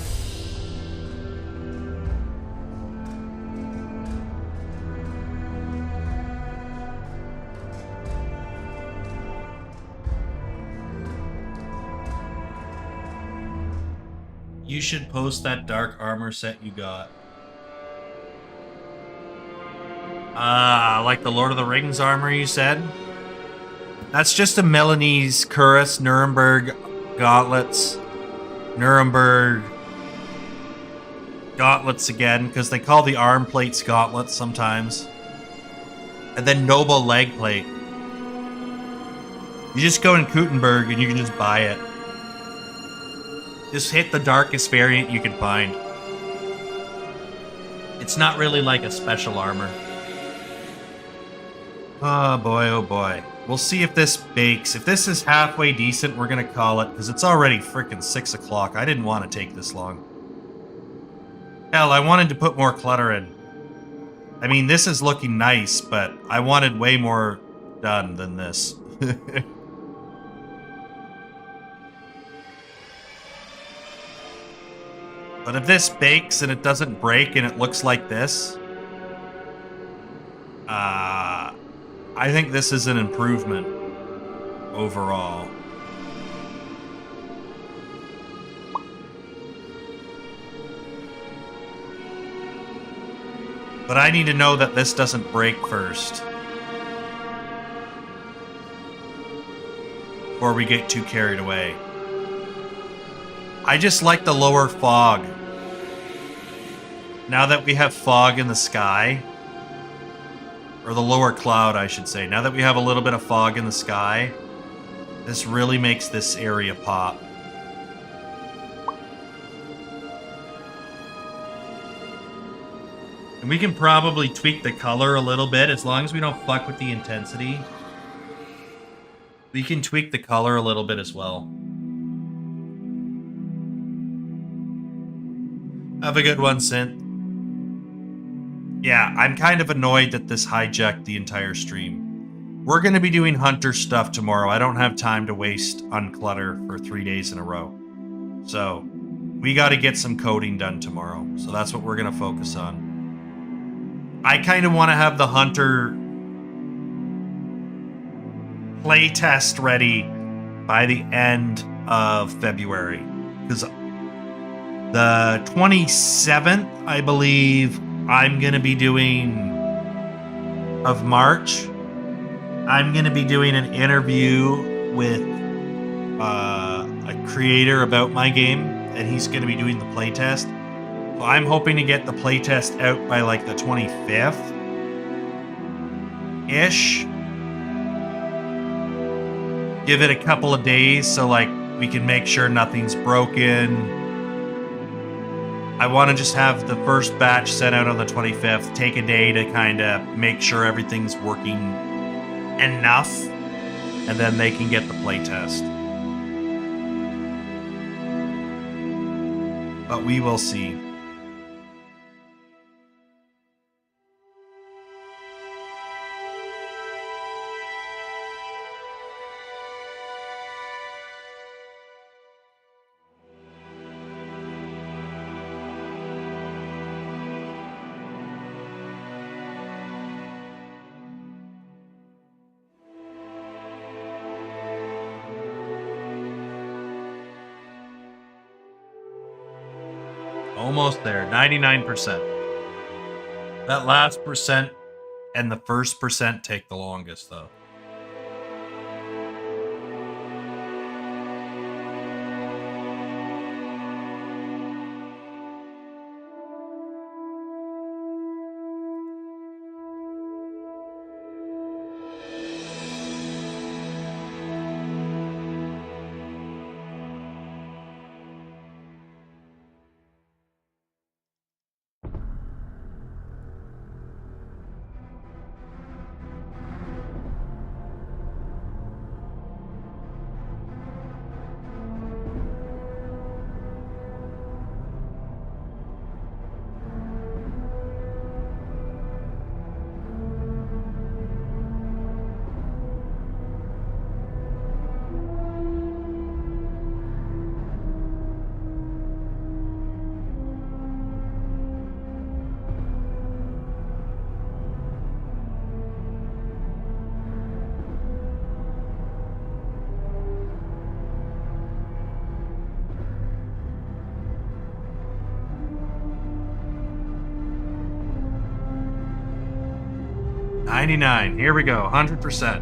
You should post that dark armor set you got. Like the Lord of the Rings armor you said? That's just a Milanese cuirass, Nuremberg gauntlets. Nuremberg gauntlets again, because they call the arm plates gauntlets sometimes. And then noble leg plate. You just go in Gutenberg and you can just buy it. Just hit the darkest variant you can find. It's not really like a special armor. Oh boy, oh boy. We'll see if this bakes. If this is halfway decent, we're gonna call it, because it's already freaking 6 o'clock. I didn't want to take this long. Hell, I wanted to put more clutter in. I mean, this is looking nice, but I wanted way more done than this. But if this bakes and it doesn't break and it looks like this, I think this is an improvement overall. But I need to know that this doesn't break first, before we get too carried away. I just like the lower fog. Now that we have fog in the sky, or the lower cloud, I should say. Now that we have a little bit of fog in the sky, this really makes this area pop. And we can probably tweak the color a little bit, as long as we don't fuck with the intensity. We can tweak the color a little bit as well. Have a good one, Synth. Yeah, I'm kind of annoyed that this hijacked the entire stream. We're going to be doing hunter stuff tomorrow. I don't have time to waste on clutter for 3 days in a row. So, we got to get some coding done tomorrow. So that's what we're going to focus on. I kind of want to have the Hunter playtest ready by the end of February. Because the 27th, I believe, I'm going to be doing of March. I'm going to be doing an interview with a creator about my game, and he's going to be doing the playtest. So I'm hoping to get the playtest out by like the 25th-ish. Give it a couple of days so like we can make sure nothing's broken. I want to just have the first batch sent out on the 25th, take a day to kind of make sure everything's working enough, and then they can get the playtest. But we will see. Almost there, 99%. That last percent and the first percent take the longest, though. $99. Here we go. 100%.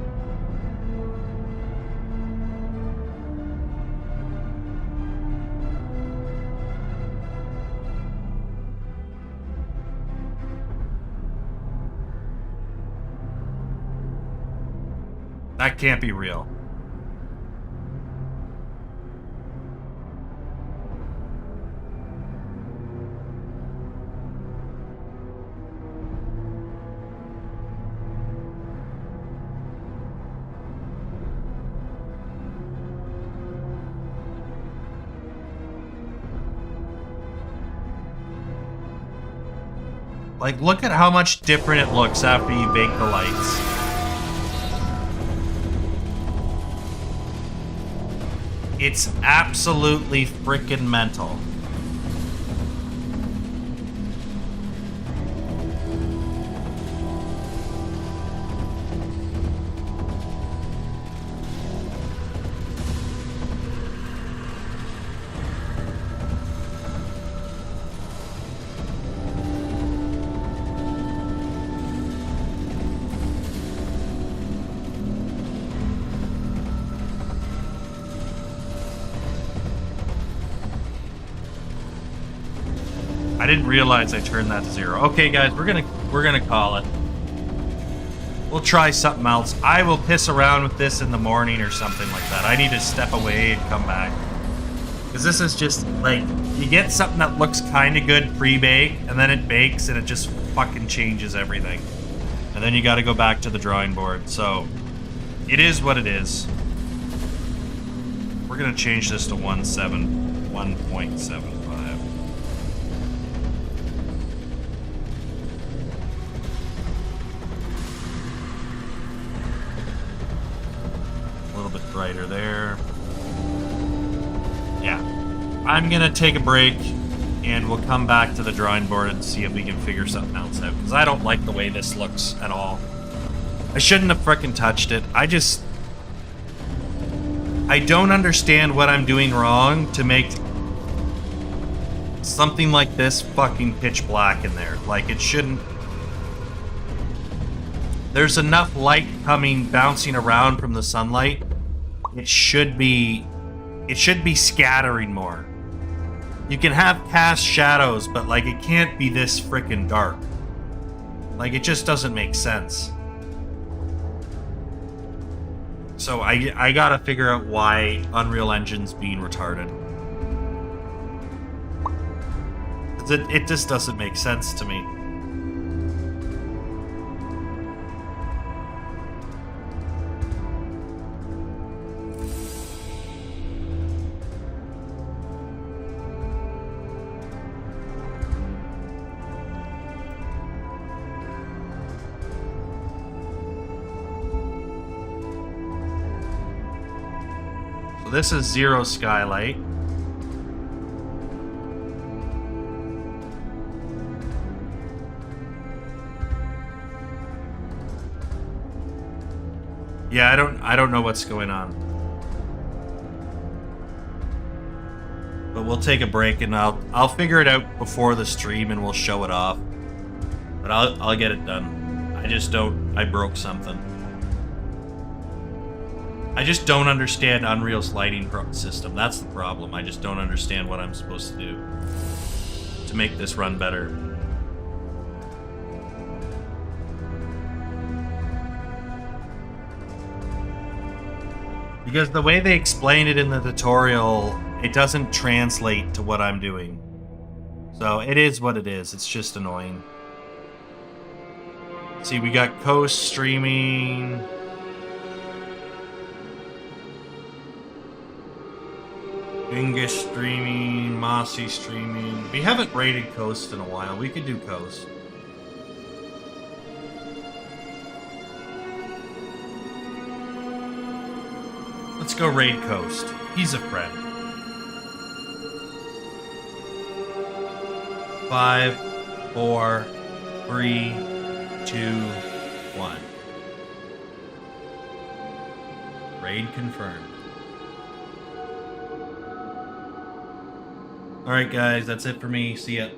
That can't be real. Like, look at how much different it looks after you bake the lights. It's absolutely freaking mental. I didn't realize I turned that to 0. Okay, guys, we're gonna call it. We'll try something else. I will piss around with this in the morning or something like that. I need to step away and come back. Because this is just, like, you get something that looks kind of good pre-bake, and then it bakes, and it just fucking changes everything. And then you gotta go back to the drawing board. So, it is what it is. We're gonna change this to 1.75. Brighter there. Yeah. I'm gonna take a break and we'll come back to the drawing board and see if we can figure something else out. Because I don't like the way this looks at all. I shouldn't have frickin' touched it. I don't understand what I'm doing wrong to make something like this fucking pitch black in there. Like, it shouldn't... There's enough light bouncing around from the sunlight. It should be scattering more. You can have cast shadows, but, like, it can't be this frickin' dark. Like, it just doesn't make sense. So I gotta figure out why Unreal Engine's being retarded. It just doesn't make sense to me. This is zero skylight. Yeah, I don't know what's going on. But we'll take a break and I'll figure it out before the stream and we'll show it off. But I'll get it done. I broke something. I just don't understand Unreal's lighting system. That's the problem. I just don't understand what I'm supposed to do to make this run better. Because the way they explain it in the tutorial, it doesn't translate to what I'm doing. So it is what it is. It's just annoying. See, we got Coast streaming... Bingish streaming, Mossy streaming. We haven't raided Coast in a while. We could do Coast. Let's go raid Coast. He's a friend. 5, 4, 3, 2, 1. Raid confirmed. Alright guys, that's it for me. See ya.